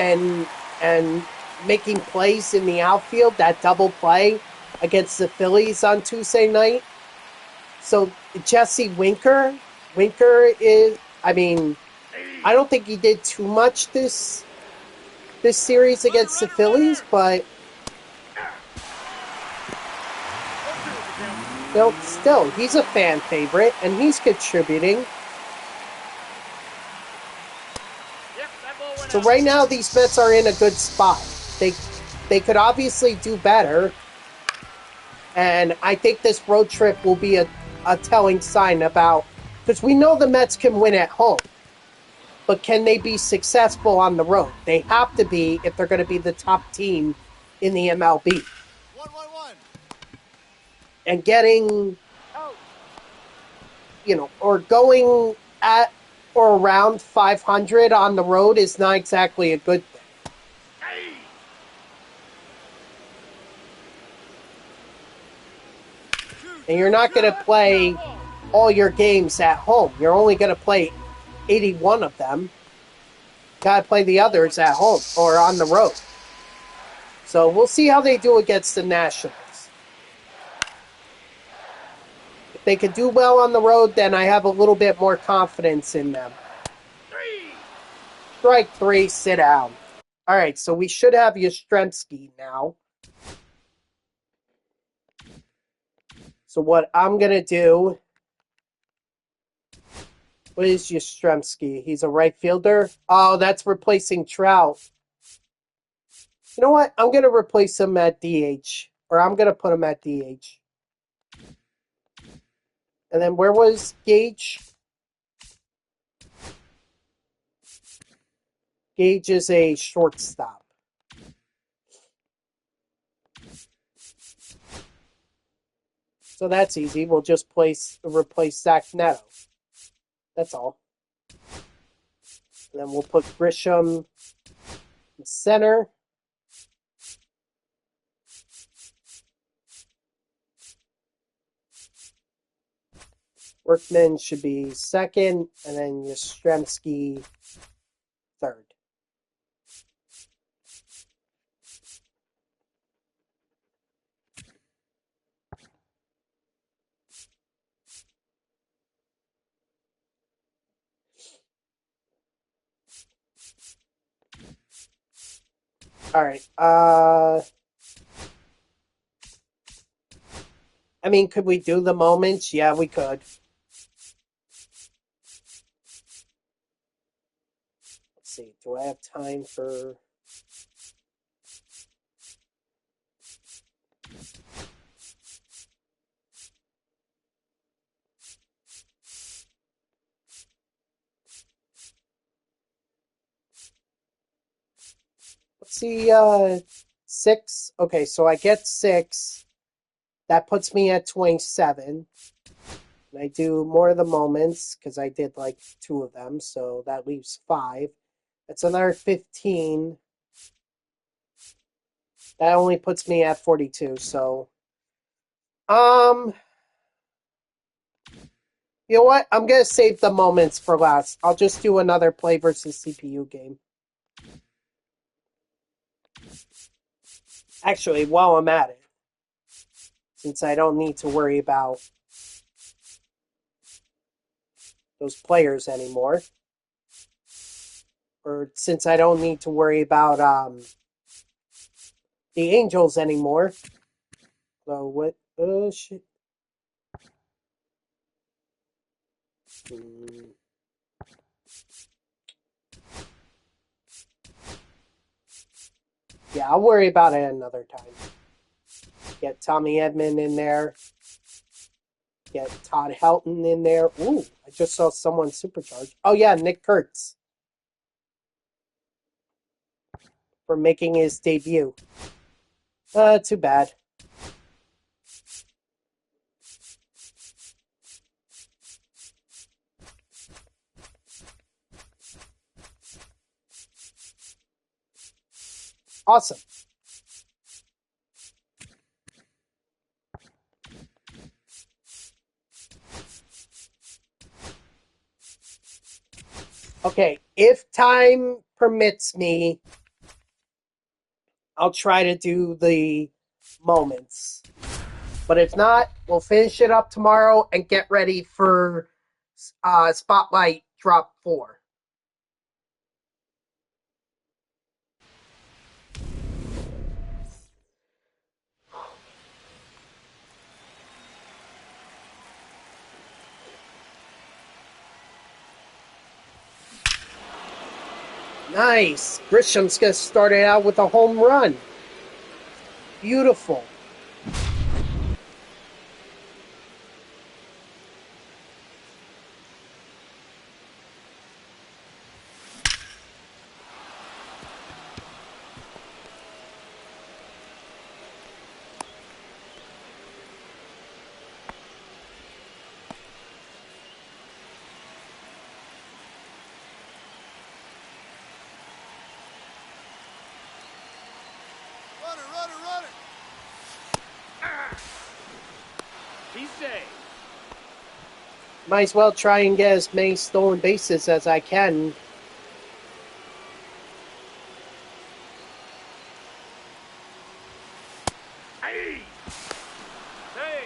and making plays in the outfield, that double play against the Phillies on Tuesday night? So Jesse Winker is, I mean, I don't think he did too much this series against the Phillies, but still, he's a fan favorite, and he's contributing. So right now, these Mets are in a good spot. they could obviously do better. And I think this road trip will be a telling sign about, because we know the Mets can win at home, but can they be successful on the road? They have to be if they're going to be the top team in the MLB. 1-1-1. And getting, Out. or going at or around 500 on the road is not exactly a good thing. Hey. And you're not going to play all your games at home. You're only going to play 81 of them. Got to play the others at home or on the road. So we'll see how they do against the Nationals. If they can do well on the road, then I have a little bit more confidence in them. 3. Strike 3, sit down. All right, so we should have Yastrzemski now. So what I'm going to do... What is Yastrzemski? He's a right fielder? Oh, that's replacing Trout. You know what? I'm going to replace him at DH. Or I'm going to put him at DH. And then where was Gage? Gage is a shortstop. So that's easy. We'll just replace Zach Neto. That's all. And then we'll put Grisham in center. Workman should be second, and then Yastrzemski third. All right. I mean, could we do the moments? Yeah, we could. Let's see. Do I have time for... Let's see, 6. Okay, so I get 6. That puts me at 27. And I do more of the moments, because I did like 2 of them, so that leaves 5. That's another 15. That only puts me at 42, so... You know what? I'm going to save the moments for last. I'll just do another play versus CPU game. Actually, while I'm at it, since I don't need to worry about those players anymore, or since I don't need to worry about the Angels anymore. So what? Oh shit. Yeah, I'll worry about it another time. Get Tommy Edman in there. Get Todd Helton in there. Ooh, I just saw someone supercharged. Oh yeah, Nick Kurtz. For making his debut. Too bad. Awesome. Okay, if time permits me, I'll try to do the moments. But if not, we'll finish it up tomorrow and get ready for Spotlight Drop 4. Nice. Grisham's going to start it out with a home run. Beautiful. Runner. He's safe. Might as well try and get as many stolen bases as I can. Hey! Hey!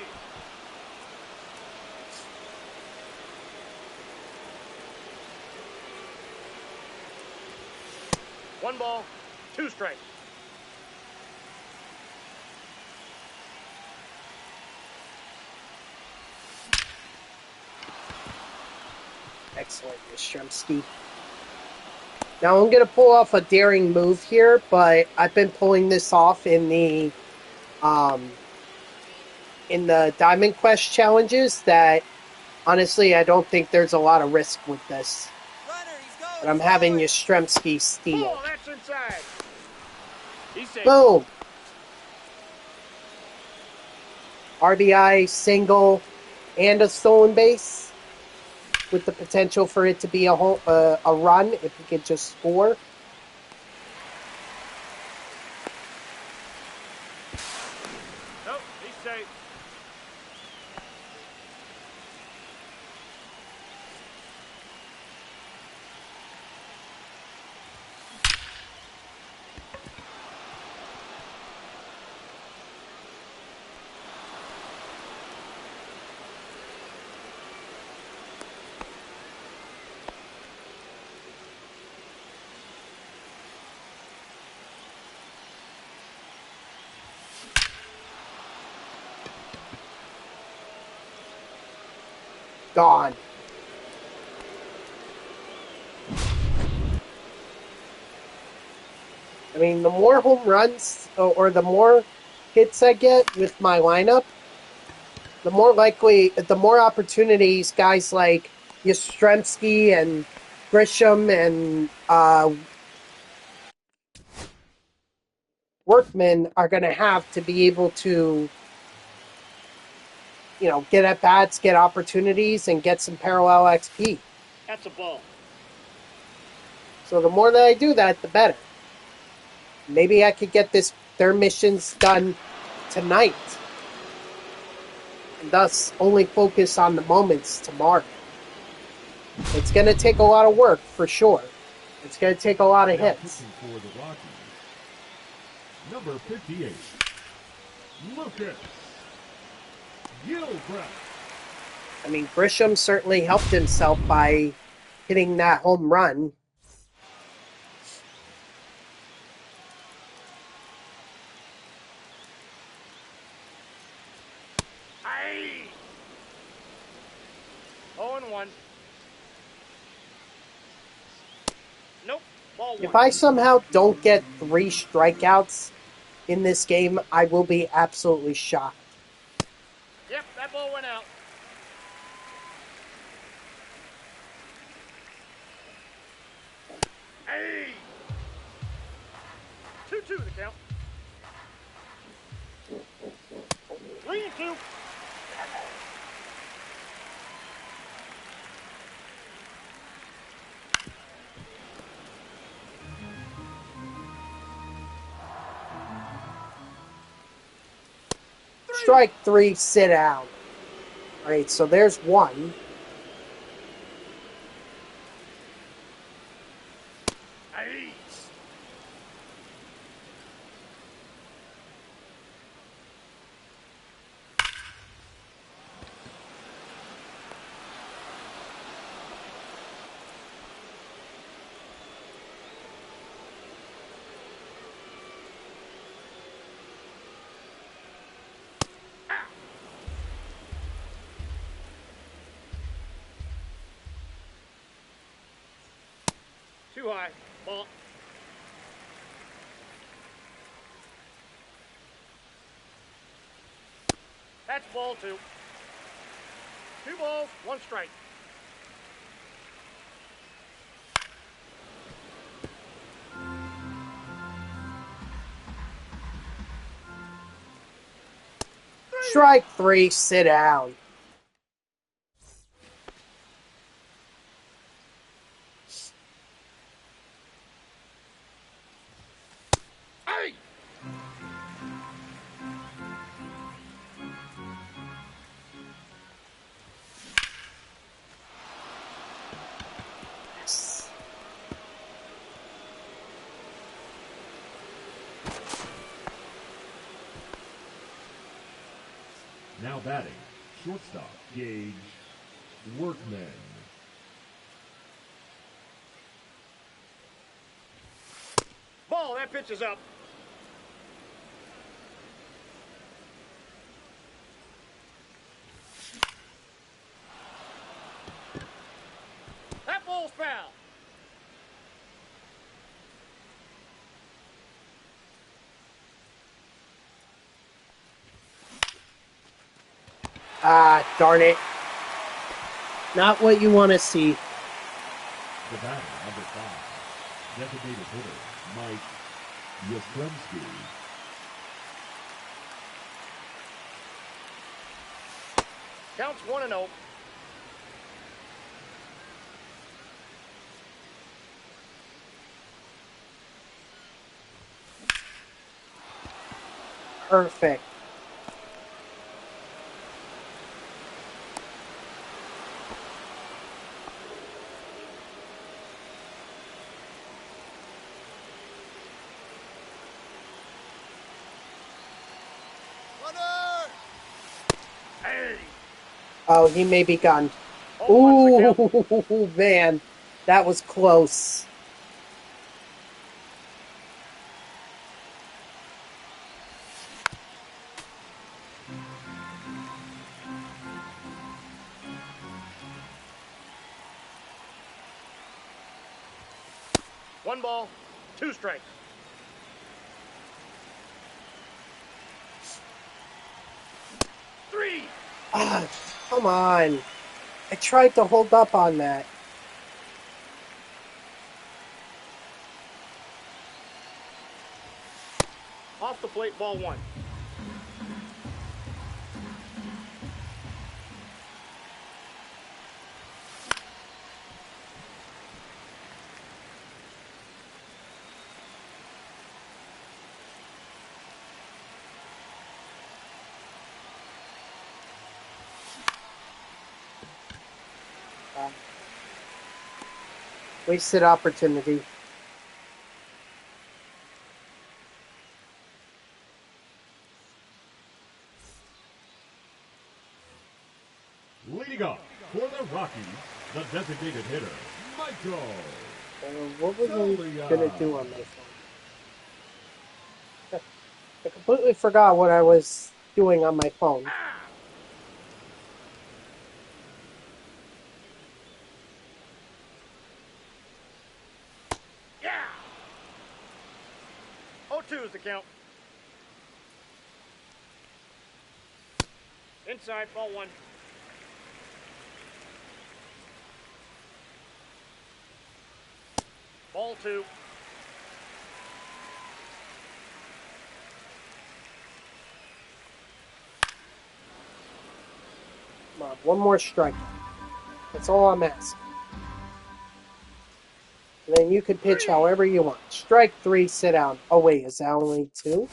One ball, two strikes. Excellent, Yastrzemski. Now I'm going to pull off a daring move here, but I've been pulling this off in the Diamond Quest challenges that, honestly, I don't think there's a lot of risk with this. Runner, he's going. But I'm having Yastrzemski steal. Oh, that's inside. He's safe. Boom! RBI, single, and a stolen base, with the potential for it to be a run if we could just score. Nope, he's safe. Gone. I mean, the more home runs or the more hits I get with my lineup, the more opportunities guys like Yastrzemski and Grisham and Workman are going to have to be able to, get at bats, get opportunities, and get some parallel XP. That's a ball. So the more that I do that, the better. Maybe I could get their missions done tonight, and thus only focus on the moments tomorrow. It's going to take a lot of work, for sure. It's going to take a lot of Now hits. pitching for the Rockies, number 58, Lucas Gilbreath. I mean, Grisham certainly helped himself by hitting that home run. Hey! 0-1. Nope, ball one. If I somehow don't get 3 strikeouts in this game, I will be absolutely shocked. Yep, that ball went out. Hey! 2-2 the count. 3-2. Strike 3, sit down. All right, so there's one. Hey! Too high. Ball. That's ball 2. 2 balls, 1 strike. Strike 3, sit down. Hey! Yes. Now batting, shortstop, Gage Workman. Ball, that pitch is up. That ball's foul. Ah, darn it. Not what you want to see. The batter, number 5, designated hitter, Mike Yastrzemski. Counts 1-0. Perfect. Runner! Hey! Oh, he may be gone. Ball 1's the count. Ooh, man. That was close. One ball, 2 strikes. Three. Ah, come on. I tried to hold up on that. Off the plate, ball 1. Wasted opportunity. Leading off for the Rockies, the designated hitter, Michael. What was I going to do on my phone? I completely forgot what I was doing on my phone. Yeah! 0-2 is the count. Inside, ball 1. Ball 2. Come on, one more strike. That's all I'm asking. And then you can pitch however you want. Strike 3, sit down. Oh, wait, is that only 2?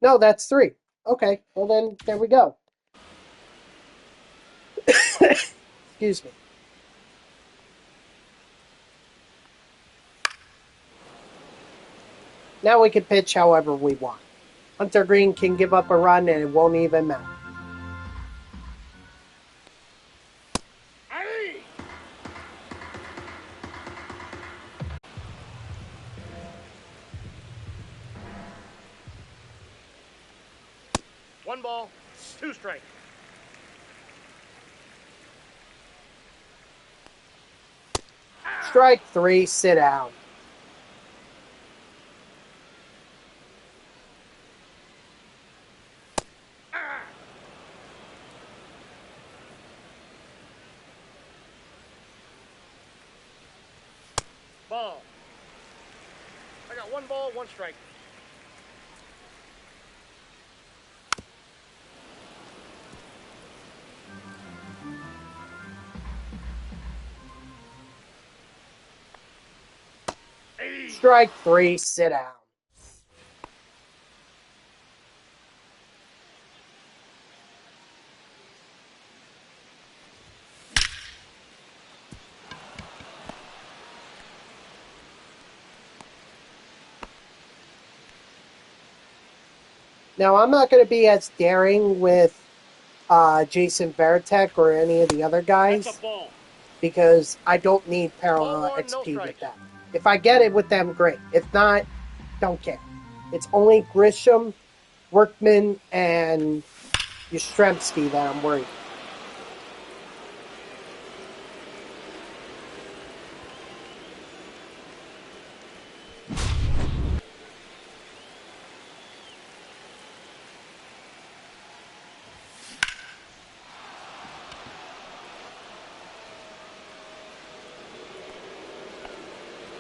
No, that's 3. Okay, well then, there we go. Excuse me. Now we can pitch however we want. Hunter Green can give up a run and it won't even matter. Hey! One ball, 2 strikes. Strike 3, sit down. got 1 ball, 1 strike. Strike 3, sit down. Now, I'm not going to be as daring with Jason Veritek or any of the other guys That's a ball. because I don't need parallel Ball 1, no XP with strikes. them. If I get it with them, great. If not, don't care. It's only Grisham, Workman, and Yastrzemski that I'm worried about.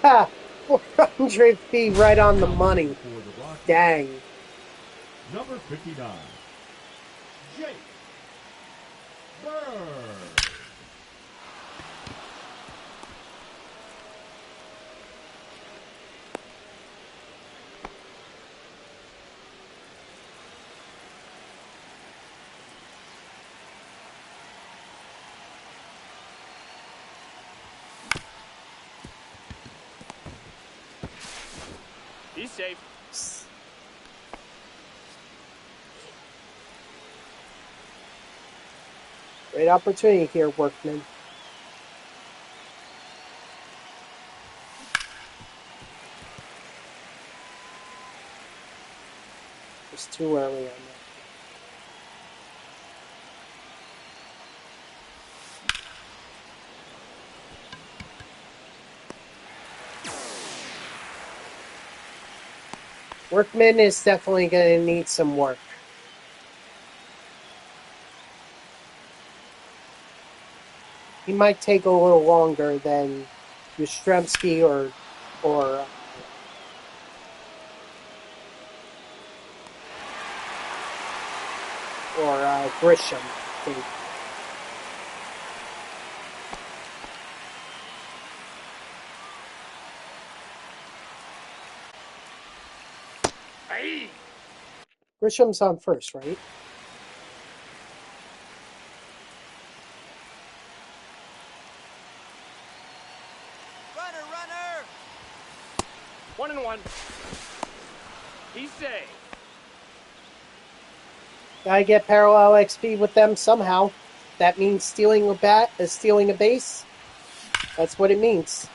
Ha! 400 feet right on the money. For the Rockies, Dang. number 59, Jake Bird. He's safe. Great opportunity here, Workman. It's too early on that. Workman is definitely going to need some work. He might take a little longer than Yastrzemski or Grisham. I think. Hey! Grisham's on first, right? Runner, runner! 1 and 1. He's safe. Gotta get parallel XP with them somehow. That means stealing a base. That's what it means.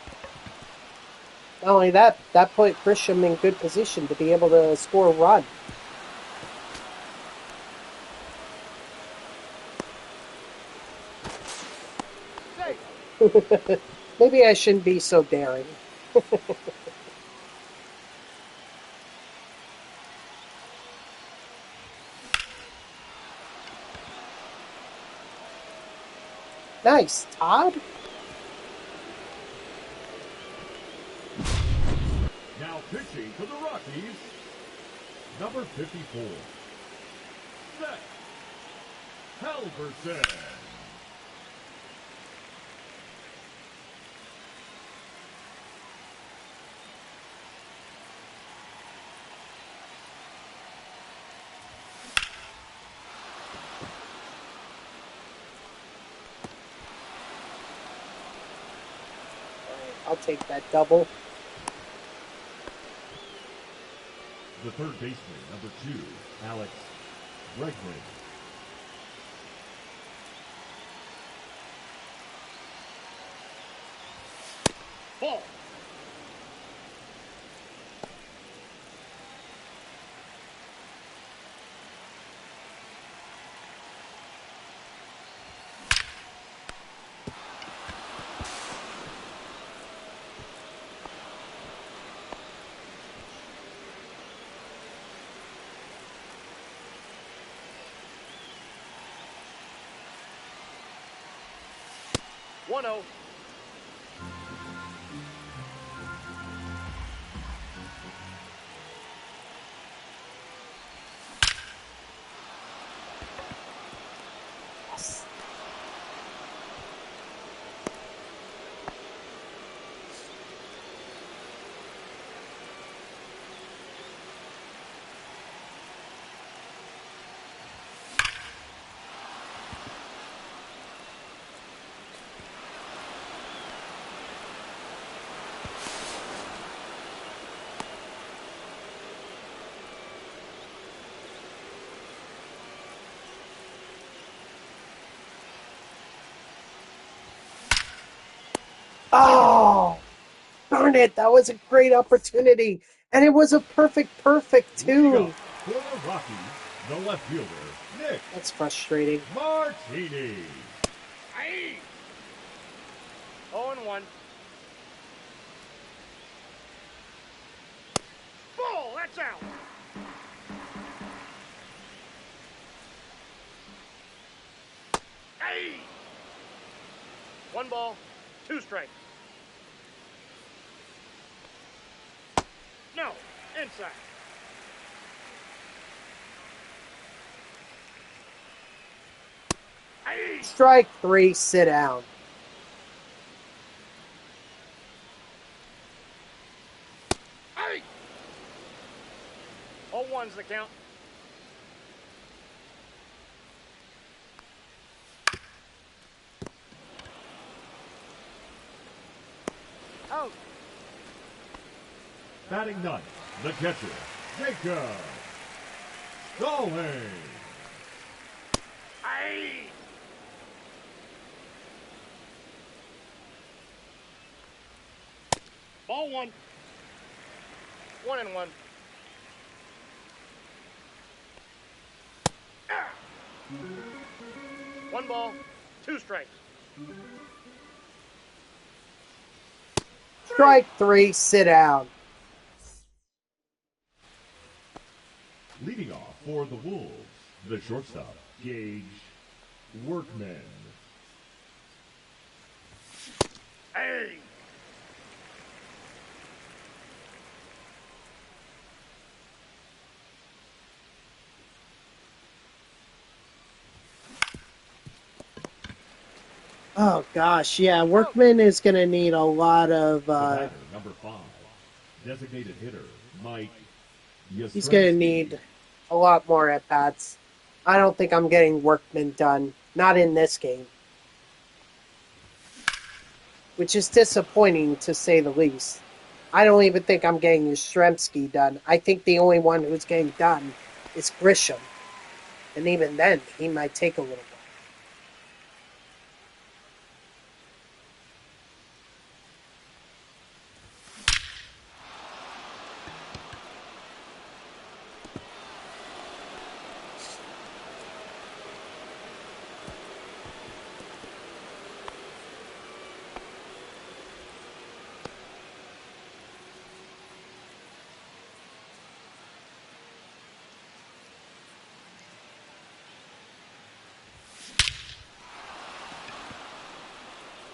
Not only that, that put Grisham in good position to be able to score a run. Safe. Maybe I shouldn't be so daring. Nice, Todd. Now pitching for the Rockies, number 54, Seth Halverson. I'll take that double. The third baseman, number 2, Alex Bregman. Ball. One zero. Oh, darn it. That was a great opportunity. And it was a perfect Leading too. up for the Rockies, the left fielder, Nick That's frustrating. Martini. Aye. 0-1. Ball, that's out. Aye. 1 ball, 2 strikes. No, inside. Aye. Strike 3, sit down. Aye. 0-1's the count. Out. Batting ninth, the catcher, Jacob Stalling. Aye. Ball 1. 1-1. Ah. 1 ball, 2 strikes. Strike 3, sit down. Leading off for the Wolves, the shortstop, Gage Workman. Hey. Oh, gosh. Yeah, Workman is going to need a lot of... The batter, number 5, designated hitter, Mike Yastrzemski. He's going to need a lot more at-bats. I don't think I'm getting Workman done. Not in this game. Which is disappointing, to say the least. I don't even think I'm getting Yastrzemski done. I think the only one who's getting done is Grisham. And even then, he might take a little while.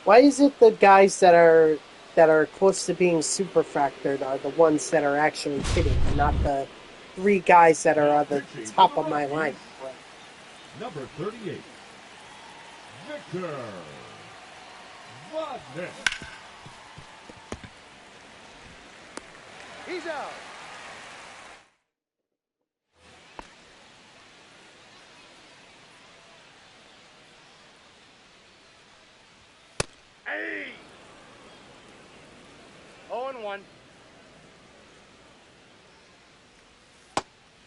Why is it the guys that are close to being superfractored are the ones that are actually hitting, not the 3 guys that are on the top of my line? Number 38, Victor Vodnik. He's out. Hey. 0-1.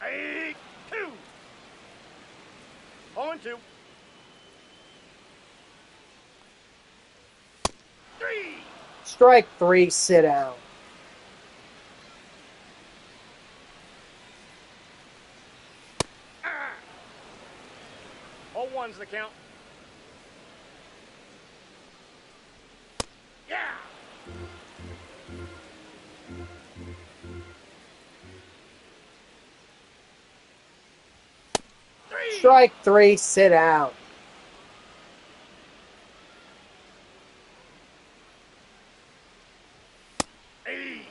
Hey. 2. 0-2. 3. Strike 3, sit down. Ah. 0-1's the count. Yeah. Strike 3, sit down. Hey.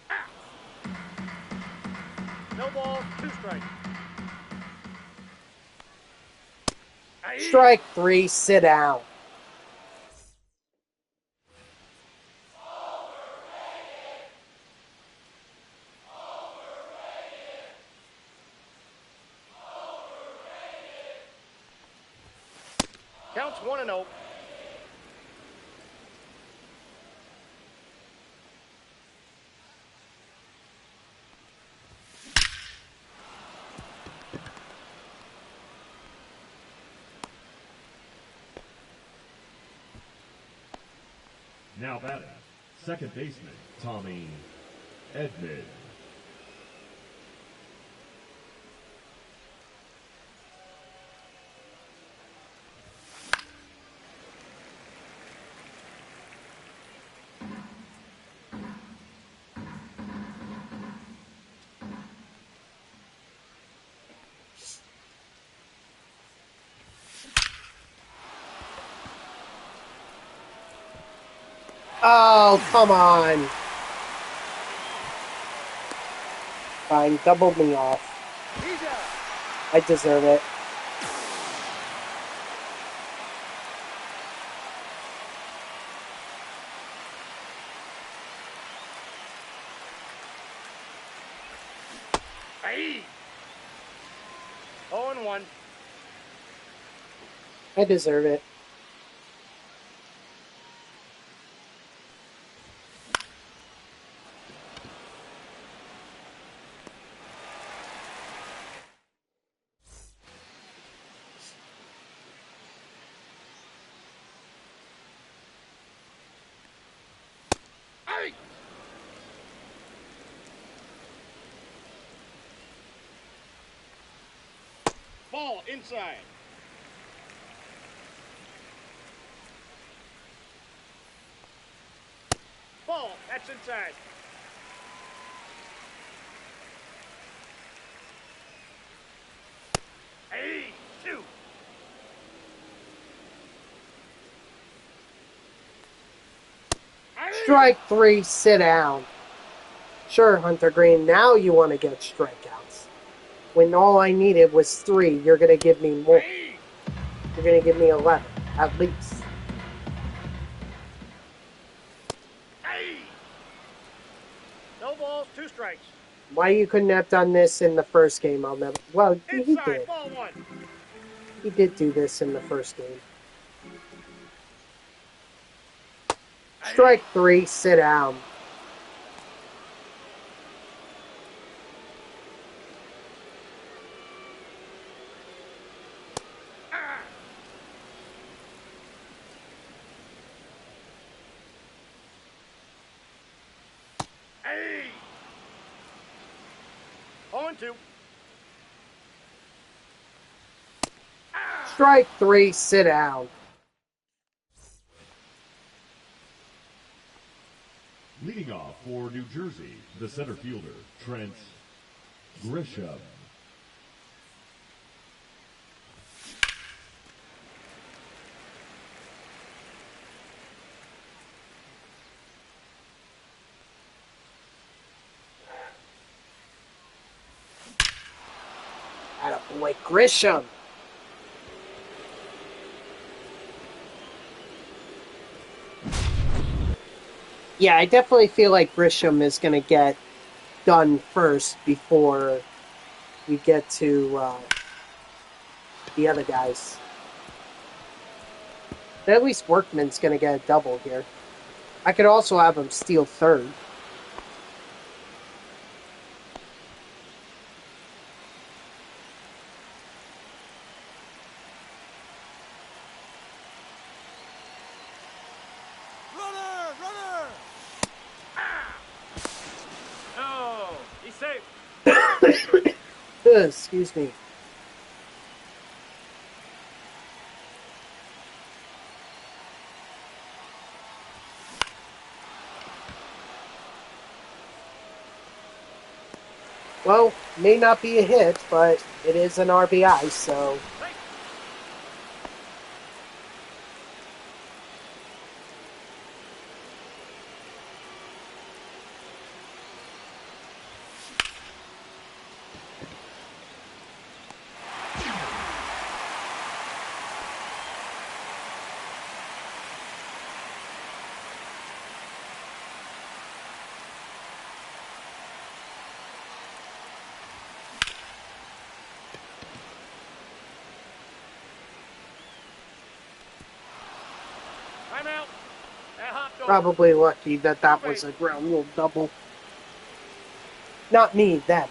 Ah. No ball, 2 strikes. Hey. Strike 3, sit down. Counts 1-0. Now batting, second baseman Tommy Edman. Oh, come on. Fine, double me off. He's out. I deserve it. Hey. 0-1. I deserve it. Hey. Ball inside. Ball. That's inside. Hey. 2. Hey. Strike 3, sit down. Sure, Hunter Green, now you want to get strikeouts. When all I needed was 3, you're going to give me more. Hey. You're going to give me 11, at least. Hey. No balls, 2 strikes. Why you couldn't have done this in the first game, I'll never... Well, he Inside. did. Ball 1. He did do this in the first game. Strike 3, sit down. Hey. 0-2. Strike 3, sit down. Leading off for New Jersey, the center fielder, Trent Grisham. Attaboy, Grisham. Yeah, I definitely feel like Grisham is going to get done first before we get to the other guys. But at least Workman's going to get a double here. I could also have him steal third. Runner! Runner! No. He's safe. Excuse me. Well, may not be a hit, but it is an RBI, so... Timeout. That hot dog. Probably lucky that that was a ground rule double. Not me, them.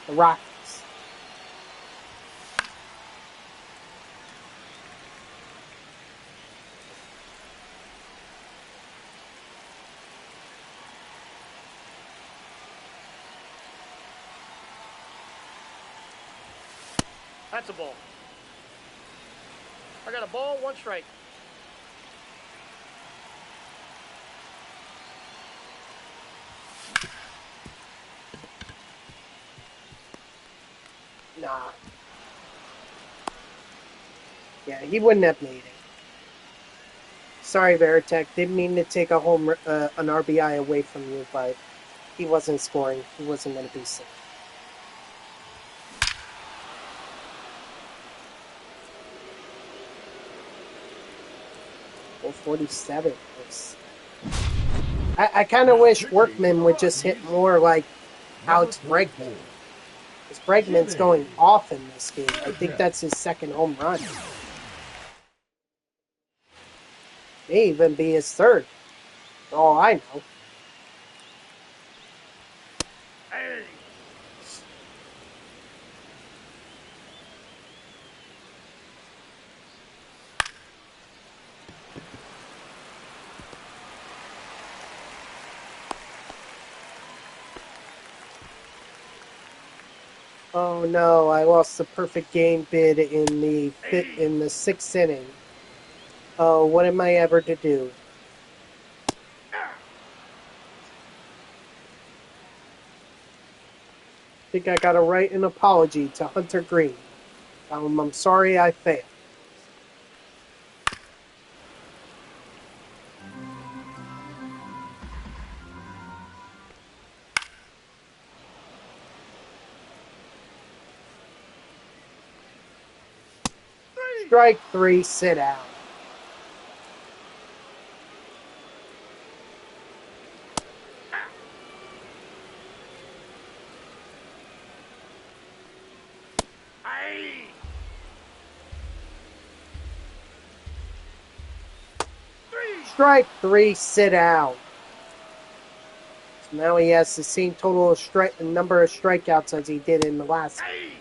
The Rockies. That's a ball. I got a ball, 1 strike. Nah. Yeah, he wouldn't have made it. Sorry, Veritek. Didn't mean to take an RBI away from you, but he wasn't scoring. He wasn't going to be safe. Oh, 47. I kind of wish Workman would just hit more like Alex Bregman. Because Bregman's going off in this game. I think that's his 2nd home run. May even be his 3rd. For all I know. Hey. Oh no, I lost the perfect game bid in the 6th inning. Oh, what am I ever to do? I think I gotta write an apology to Hunter Green. I'm sorry I failed. Strike 3, sit down. Hey. Strike 3, sit down. So now he has the same total of number of strikeouts as he did in the last game.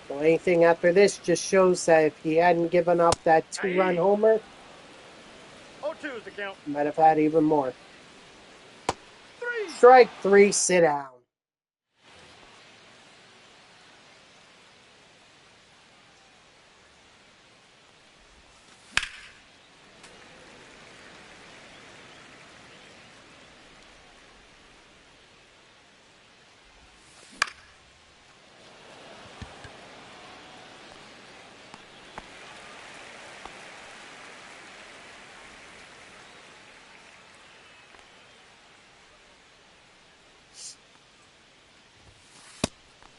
So anything after this just shows that if he hadn't given up that 2-run homer, 0-2 is the count. he might have had even more. Strike 3, sit down.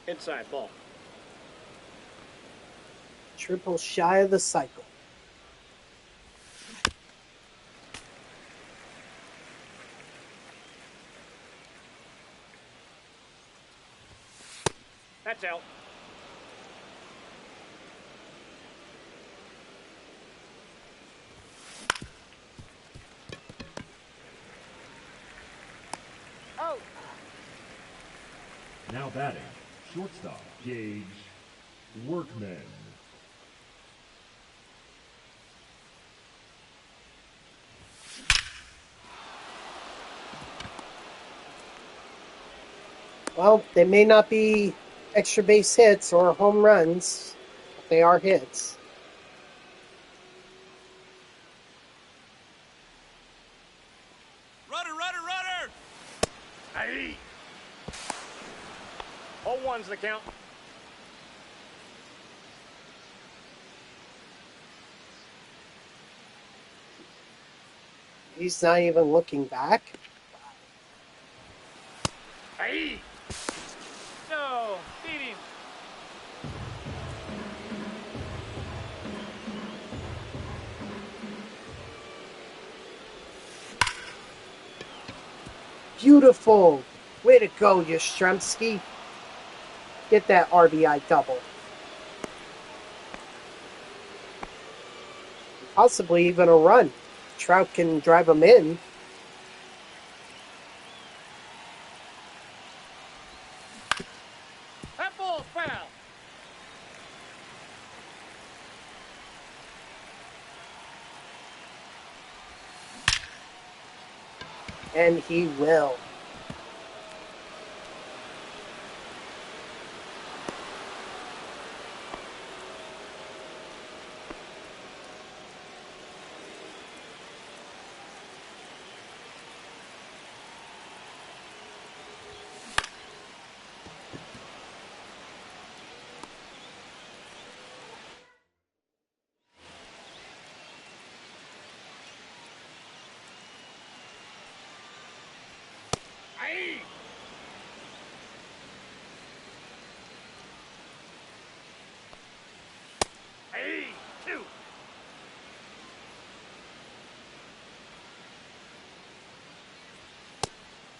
Inside ball. Triple shy of the cycle. That's out. Out. Now batting, shortstop, Gage Workman. Well, they may not be extra base hits or home runs, but they are hits. Runner, runner, runner! Hey. 0-1's the count. He's not even looking back. Hey. No, beat him. Beautiful. Way to go, Yastrzemski. Get that RBI double. Possibly even a run. Trout can drive him in. That ball's foul. And he will.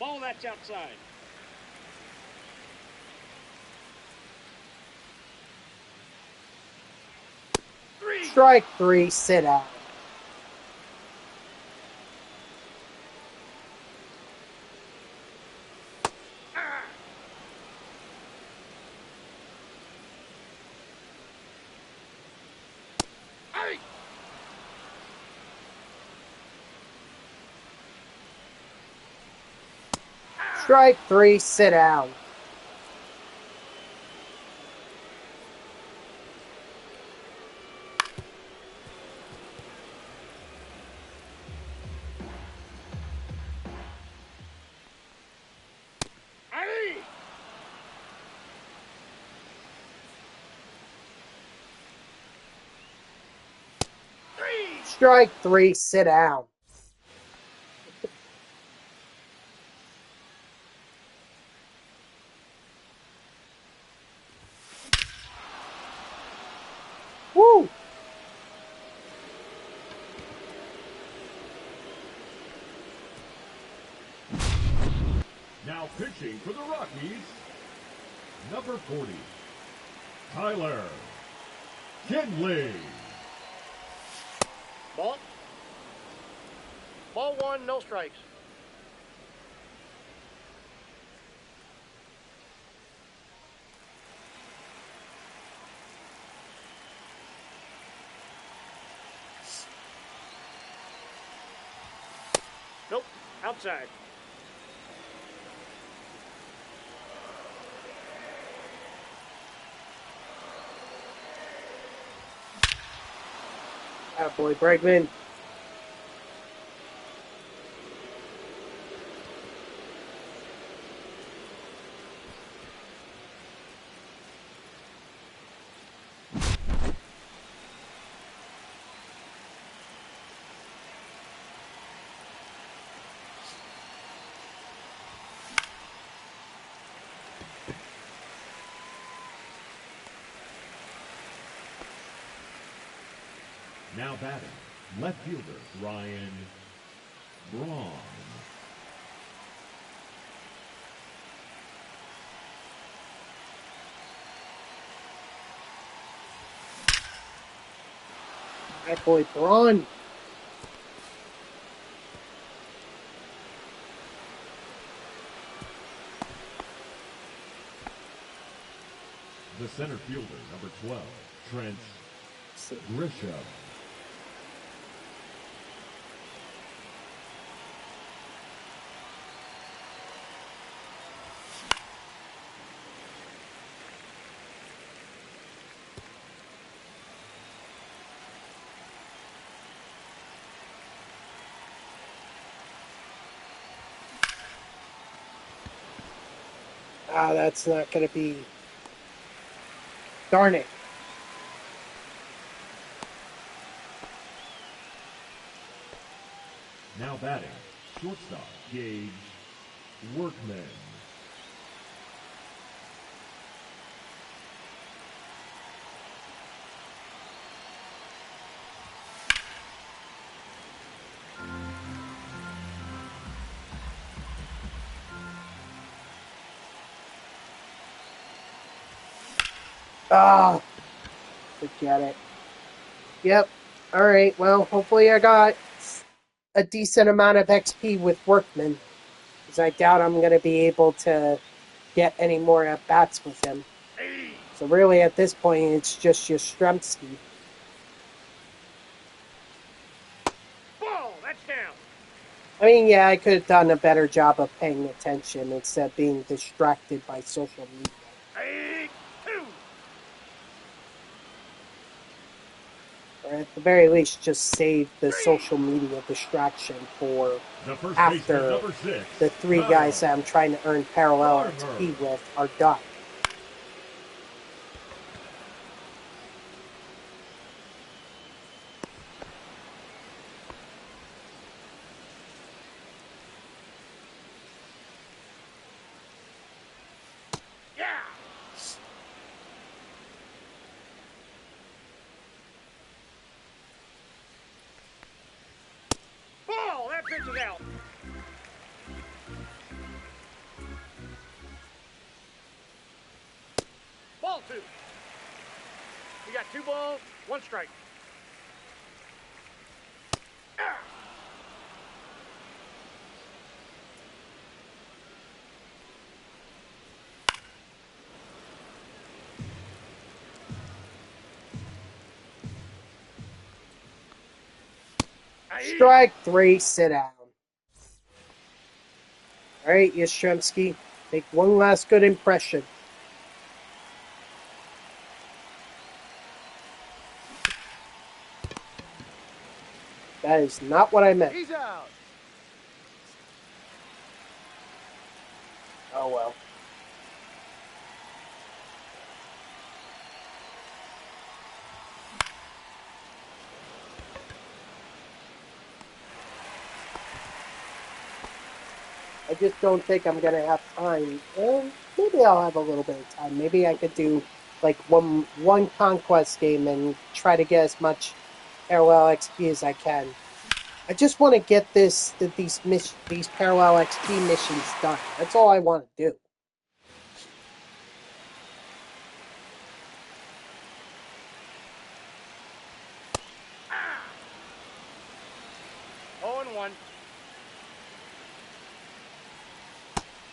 Ball that's outside. Strike 3, sit out. Strike 3, sit down. Strike 3, sit down. Woo! Now pitching for the Rockies, number 40, Tyler Kinley. Ball. Ball 1, no strikes. Nope, outside. Attaboy, Bregman. Now batting, left fielder Ryan Braun. Attaboy, Braun. The center fielder, number 12, Trent Grisham. Ah, that's not going to be... Darn it. Now batting, shortstop Gage Workman. Ah, forget it. Yep. All right. Well, hopefully I got a decent amount of XP with Workman, because I doubt I'm going to be able to get any more at-bats with him. So really, at this point, it's just Yastrzemski. Ball, that's down. I mean, yeah, I could have done a better job of paying attention instead of being distracted by social media. 2. Or at the very least, just save the social media distraction for The first baseman, after number 6, the 3 guys that I'm trying to earn parallel XP with are done. Yeah. Ball, that pitch is out. got 2 balls, 1 strike. Strike 3, sit down. All right, Yastrzemski, make one last good impression. That is not what I meant. He's out. Oh well. I just don't think I'm gonna have time. Maybe I'll have a little bit of time. Maybe I could do like one conquest game and try to get as much parallel XP as I can. I just want to get these parallel XP missions done. That's all I want to do. Oh, and 1.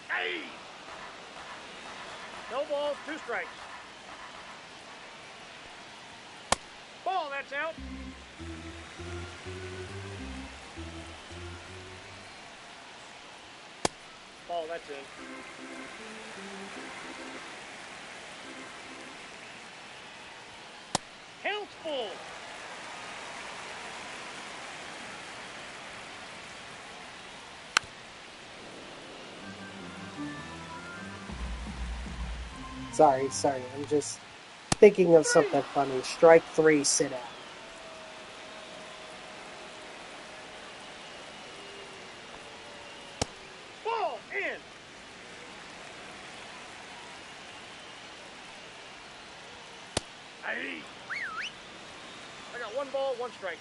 Hey! No balls, 2 strikes. Ball, that's out. Ball, that's in. Count's full. Sorry. I'm just thinking of something funny. Strike 3, sit down. Ball, in. Hey! I got 1 ball, 1 strike.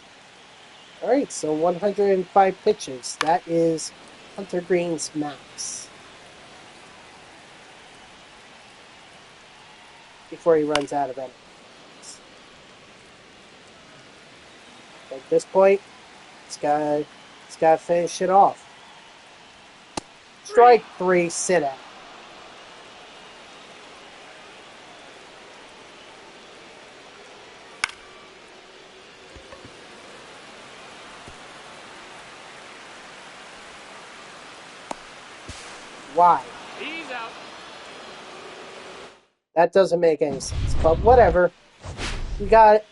All right, so 105 pitches. That is Hunter Green's max. Before he runs out of energy. At this point, he's got to finish it off. Strike 3, sit out. Why? He's out. That doesn't make any sense, but whatever. We got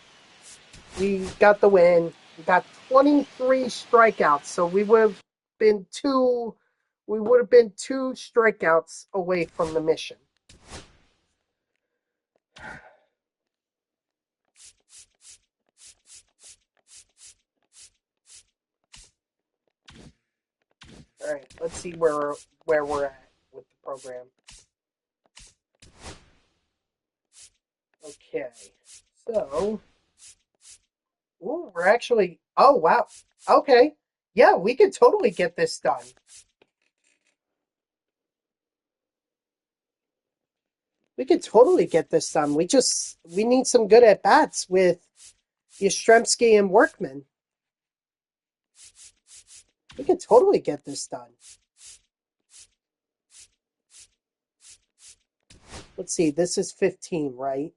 the win. We got 23 strikeouts, so we would have been two strikeouts away from the mission. All right, let's see where we're at with the program. Okay, so, we're actually. Oh wow. Okay, yeah, we could totally get this done. We could totally get this done. We need some good at bats with Yastrzemski and Workman. We could totally get this done. Let's see, this is 15, right?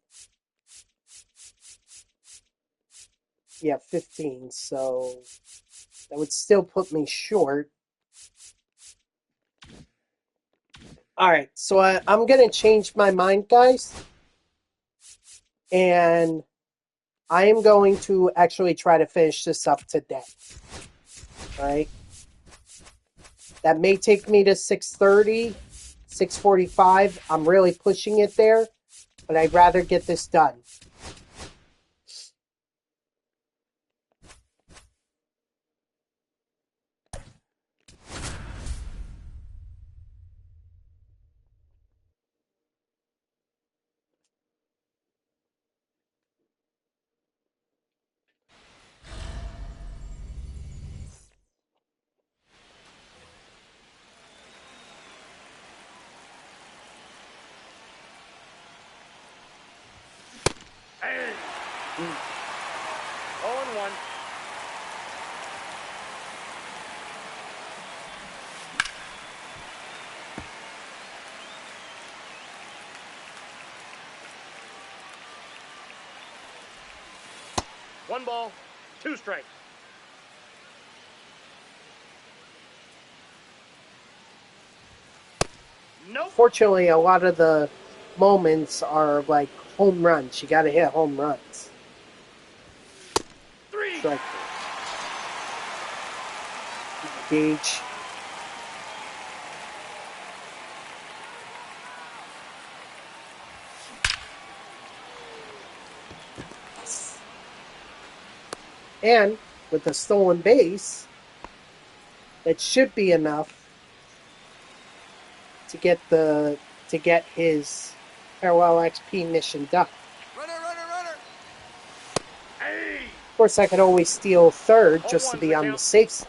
Yeah, 15, so that would still put me short. Alright, so I'm going to change my mind, guys. And I am going to actually try to finish this up today. Alright? That may take me to 6:30, 6:45. I'm really pushing it there, but I'd rather get this done. 1 ball, 2 strikes. Nope. Fortunately, a lot of the moments are like home runs. You got to hit home runs. 3. Strike three. Gauge. And with a stolen base, that should be enough to get his parallel XP mission done. Runner, runner, runner. Hey. Of course, I could always steal third just to 0-1's be the on the count. safe side.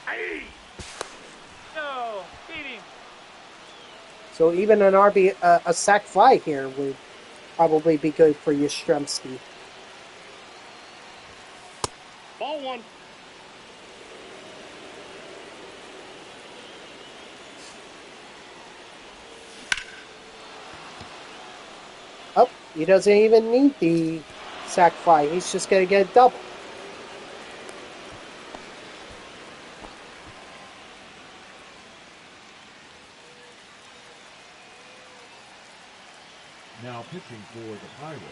Hey. No, beat him. So even an a sac fly here would probably be good for Yastrzemski. Ball 1. Oh, he doesn't even need the sac fly. He's just going to get a double. Now pitching for the Pirates,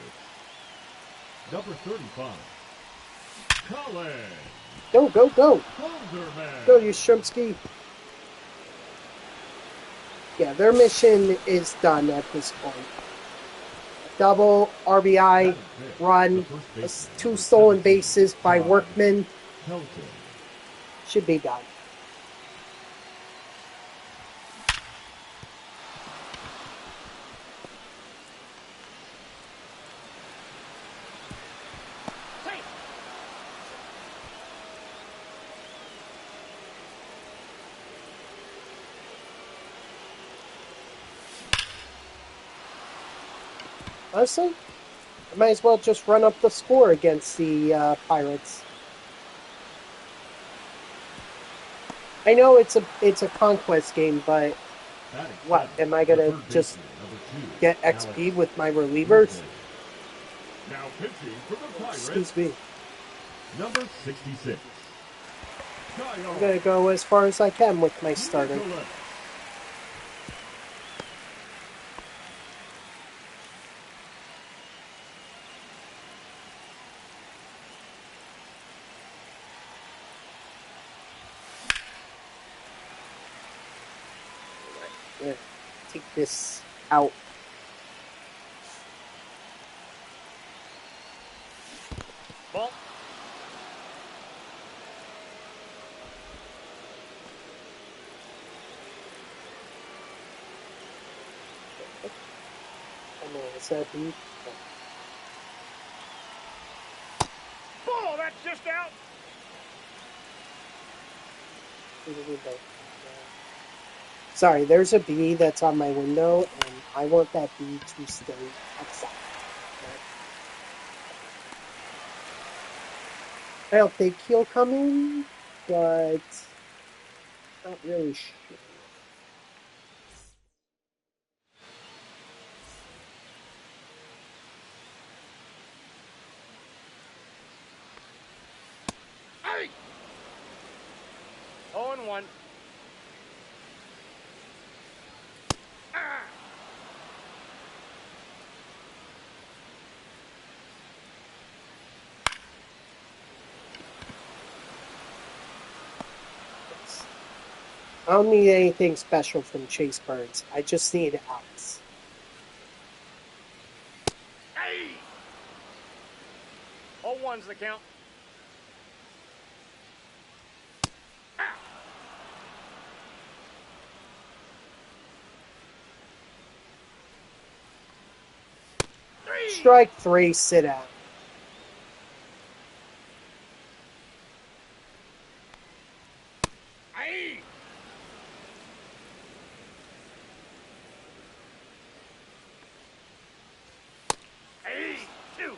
number 35, Colin Go, go, go. Holderman. Go, Yastrzemski. Yeah, their mission is done at this point. Double, RBI, run, 2 stolen bases by Workman. Hilton. Should be done. Safe. Honestly, I might as well just run up the score against the Pirates. I know it's a conquest game, but what, am I gonna just get XP with my relievers? Now pitching for the Pirates, Excuse me. number 66, I'm gonna go as far as I can with my starter. Nicholas. Yeah, take this out. Ball. Is that B? Ball. That's just out. Sorry, there's a bee that's on my window, and I want that bee to stay outside. I don't think he'll come in, but not really sure. Hey. 0-1. Ah. I don't need anything special from Chase Burns. I just need outs. Hey. 0-1's the count. Ah. Strike 3, sit out. Hey. Hey. 2.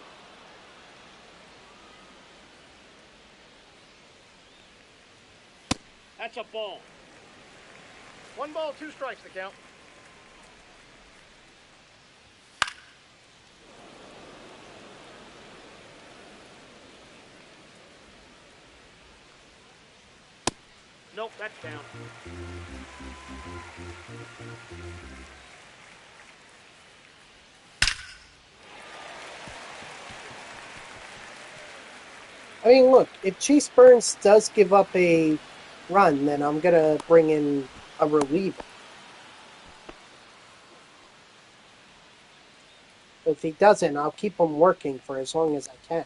That's a ball. 1 ball, 2 strikes to count. Nope, that's down. I mean, look, if Chase Burns does give up a run, then I'm going to bring in a reliever. If he doesn't, I'll keep him working for as long as I can.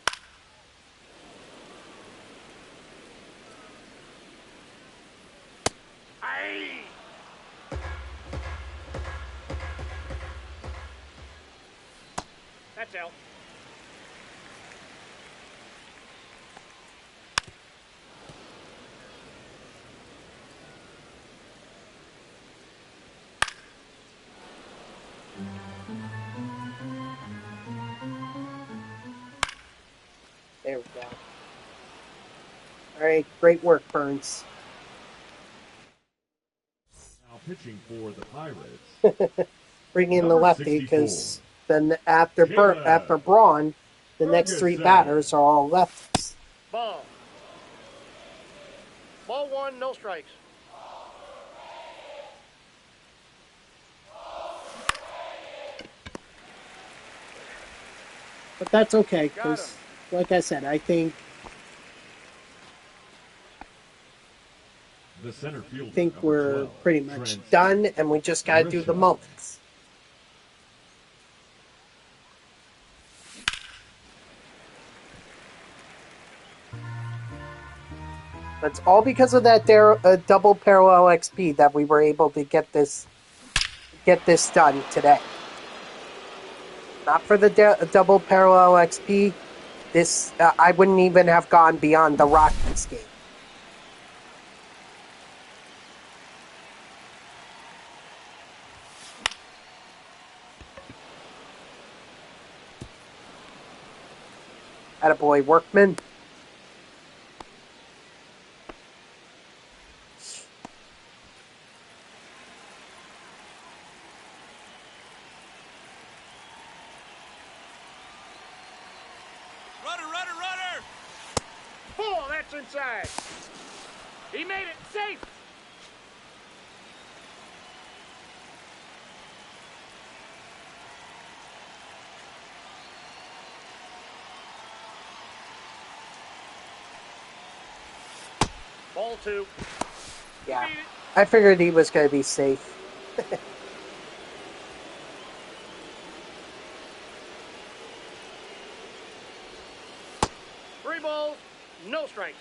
Aye. That's out. There we go. All right, great work, Burns. Now pitching for the Pirates. Bring in the Number lefty 64. because then after Caleb Braun, the next 3 Ferguson. batters are all lefties. Ball. Ball 1, no strikes. But that's okay Got him. because, like I said, I think The center fielder, number we're 12, pretty much Trent done, and we just got to do the Grisham. moments. It's all because of that double parallel XP that we were able to get this done today. Not for the double parallel XP, this I wouldn't even have gone beyond the Rockies game. Attaboy, Workman. Runner! Ball, that's inside. He made it safe. Ball 2. Yeah, I figured he was going to be safe. 3 balls, no strikes.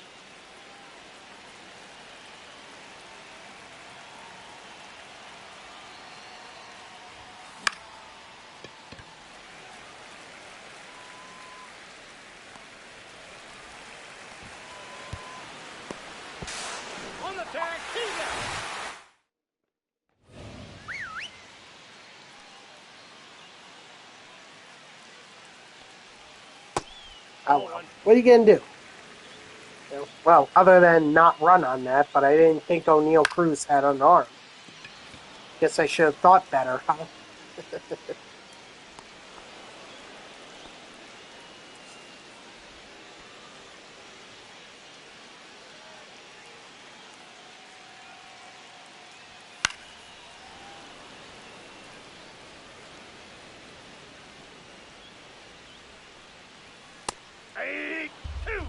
On the tag, he's out. Oh well. What are you going to do? Well, other than not run on that, but I didn't think O'Neal Cruz had an arm. Guess I should have thought better, huh? Hey, 2.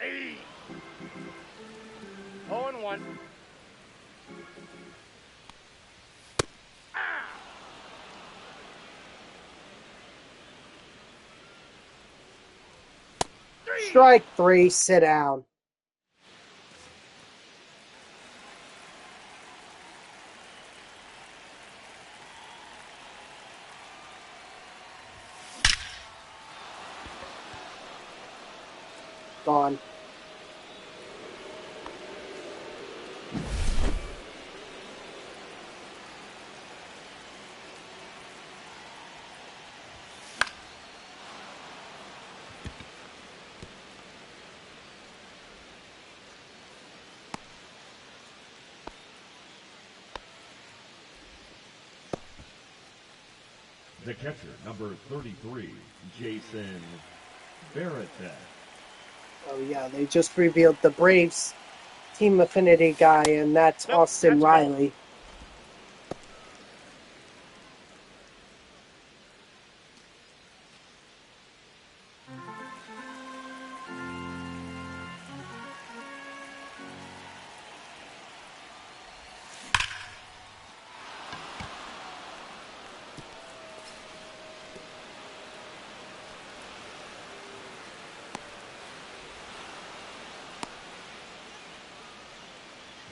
Hey. 0-1. Strike 3, sit down. Gone. The catcher, number 33, Jason Barrett. Oh yeah, they just revealed the Braves team affinity guy, and that's Nope, Austin that's Riley.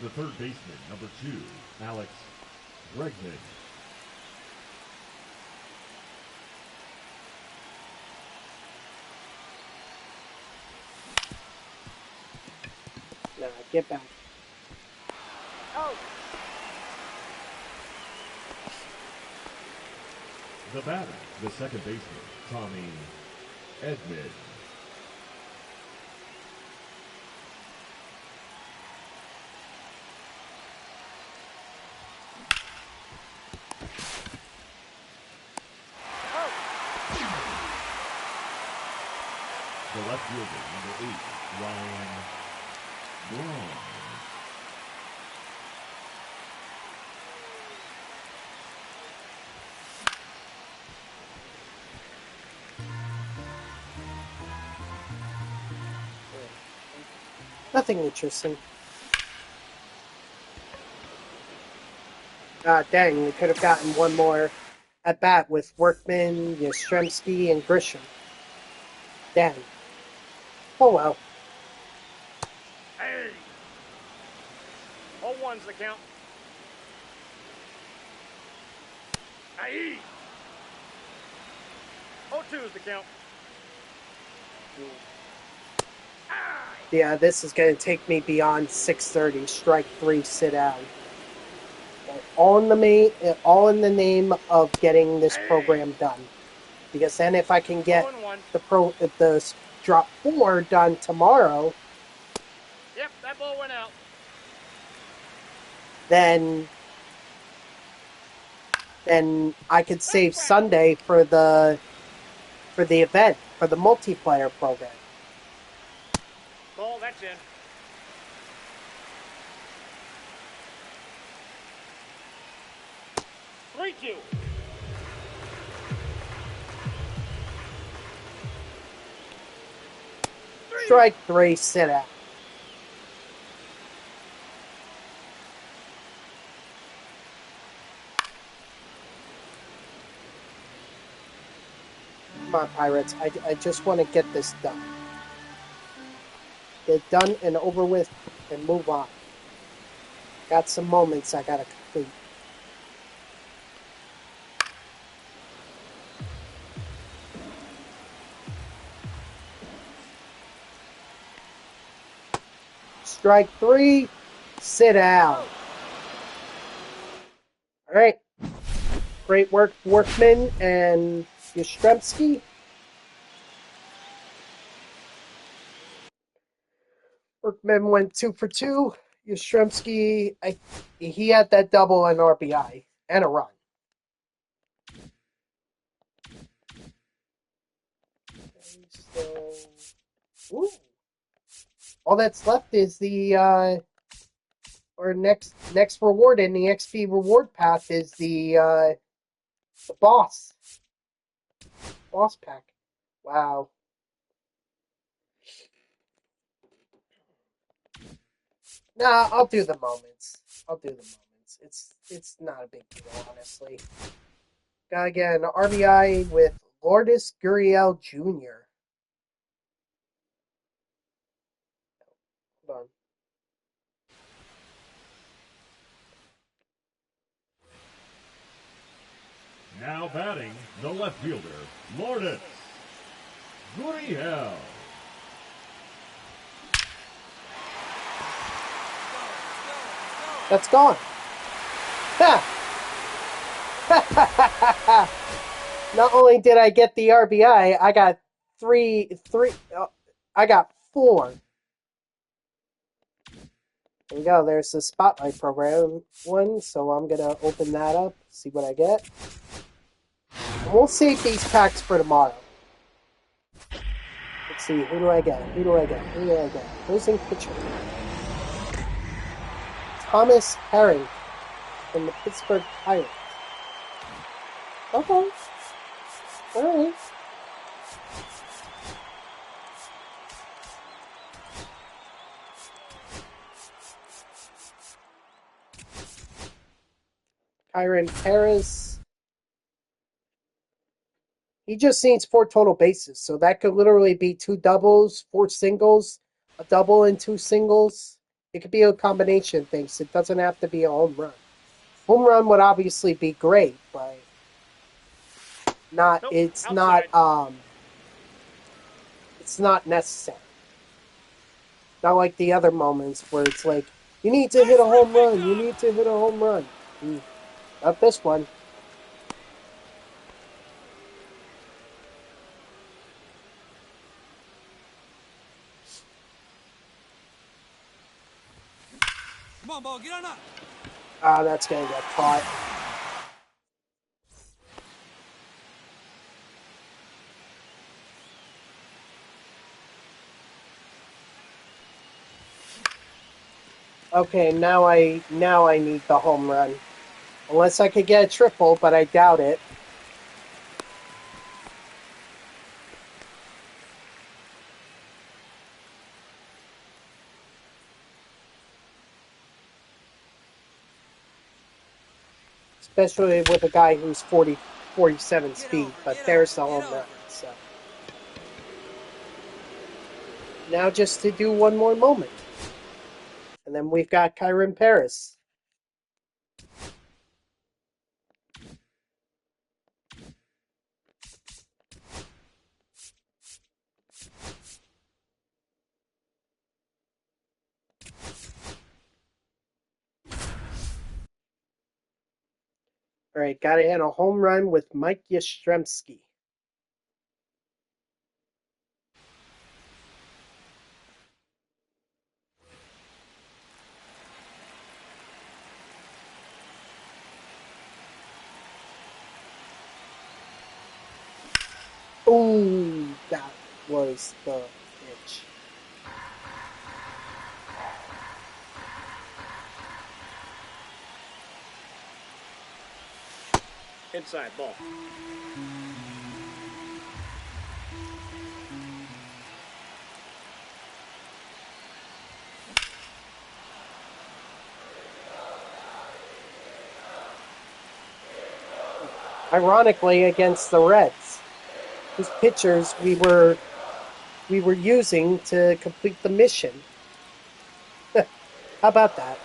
The third baseman, number 2, Alex Bregman. Nah, get back. Oh, The batter, the second baseman, Tommy Edman. The left fielder, number 8, Ryan Braun. Nothing interesting. Ah, dang, we could have gotten one more at bat with Workman, Yastrzemski, and Grisham. Dang. Oh well. hey. 0-1's the count. Aye. 0-2's the count. Yeah, this is going to take me beyond 6:30. Strike 3, sit down. All in the name of getting this program done. Because then, if I can get 0-1. the drop 4 done tomorrow, Yep, that ball went out. then I could save Sunday for the event, for the multiplayer program. Ball, that's in. Three, 2. Strike 3, sit out. Come on, Pirates. I just want to get this done. Get done and over with and move on. Got some moments I gotta complete. Strike 3, sit down. All right. Great work, Workman and Yastrzemski. Workman went 2 for 2. Yastrzemski, he had that double and RBI and a run. Okay, so, ooh. All that's left is the next reward in the XP reward path is the boss pack. Wow. Nah, I'll do the moments. It's not a big deal, honestly. Gotta get an RBI with Lourdes Gurriel Jr. Hold on. Now batting, the left fielder, Lourdes Gurriel. That's gone. Ha! Not only did I get the RBI, I got I got 4. There we go. There's the Spotlight program one, so I'm going to open that up, see what I get. And we'll save these packs for tomorrow. Let's see, who do I get? Who do I get? Who do I get? Closing pitcher. Thomas Herring from the Pittsburgh Pirates. Okay. Alright. Kyron Harris. He just needs 4 total bases, so that could literally be 2 doubles, 4 singles, a double and 2 singles. It could be a combination of things. It doesn't have to be a home run. Home run would obviously be great, but not. Nope, It's outside. not. It's not necessary. Not like the other moments where it's like you need to hit a home run. You need to hit a home run. Not this one. Come on, ball, get on up. Ah, that's gonna get caught. Okay, now I need the home run. Unless I could get a triple, but I doubt it. Especially with a guy who's 47 speed, but there's the home run. So now just to do one more moment. And then we've got Kyron Paris. All right, got to hit a home run with Mike Yastrzemski. Ooh, that was the pitch. Inside ball. Ironically, against the Reds, whose pitchers we were using to complete the mission. How about that?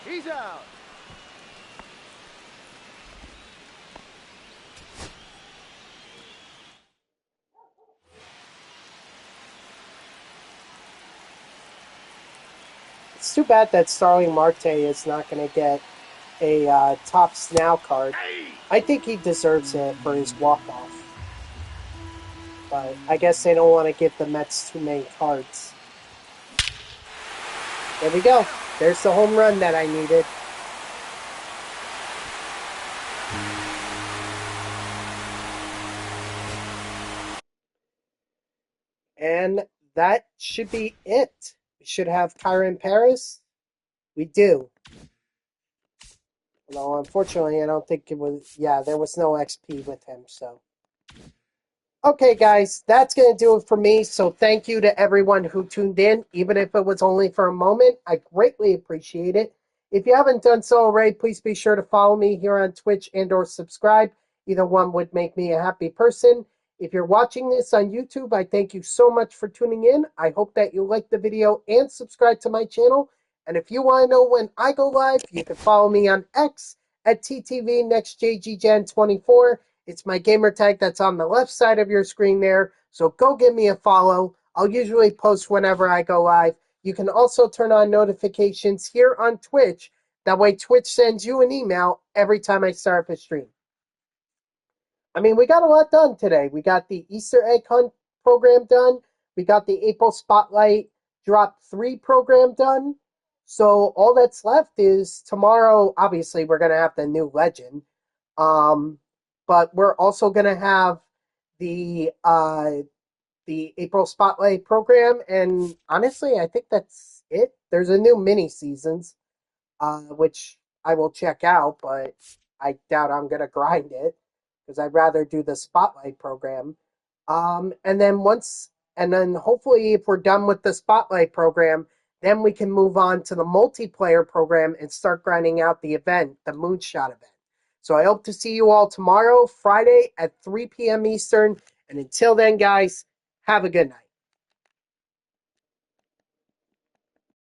He's out. It's too bad that Starling Marte is not going to get a top Snell card. I think he deserves it for his walk-off. But I guess they don't want to give the Mets too many cards. There we go. There's the home run that I needed. And that should be it. We should have Kyron Paris. We do. Although, unfortunately, I don't think it was... Yeah, there was no XP with him, so... Okay, guys, that's going to do it for me. So thank you to everyone who tuned in, even if it was only for a moment. I greatly appreciate it. If you haven't done so already, please be sure to follow me here on Twitch and or subscribe. Either one would make me a happy person. If you're watching this on YouTube, I thank you so much for tuning in. I hope that you like the video and subscribe to my channel. And if you want to know when I go live, you can follow me on X at TTVNextJGGen24. It's my gamer tag that's on the left side of your screen there. So go give me a follow. I'll usually post whenever I go live. You can also turn on notifications here on Twitch. That way Twitch sends you an email every time I start up a stream. I mean, we got a lot done today. We got the Easter egg hunt program done. We got the April Spotlight Drop 3 program done. So all that's left is tomorrow. Obviously, we're going to have the new legend. But we're also going to have the April Spotlight program, and honestly, I think that's it. There's a new mini seasons, which I will check out, but I doubt I'm gonna grind it because I'd rather do the Spotlight program. And then hopefully, if we're done with the Spotlight program, then we can move on to the multiplayer program and start grinding out the event, the Moonshot event. So I hope to see you all tomorrow, Friday at 3 p.m. Eastern. And until then, guys, have a good night.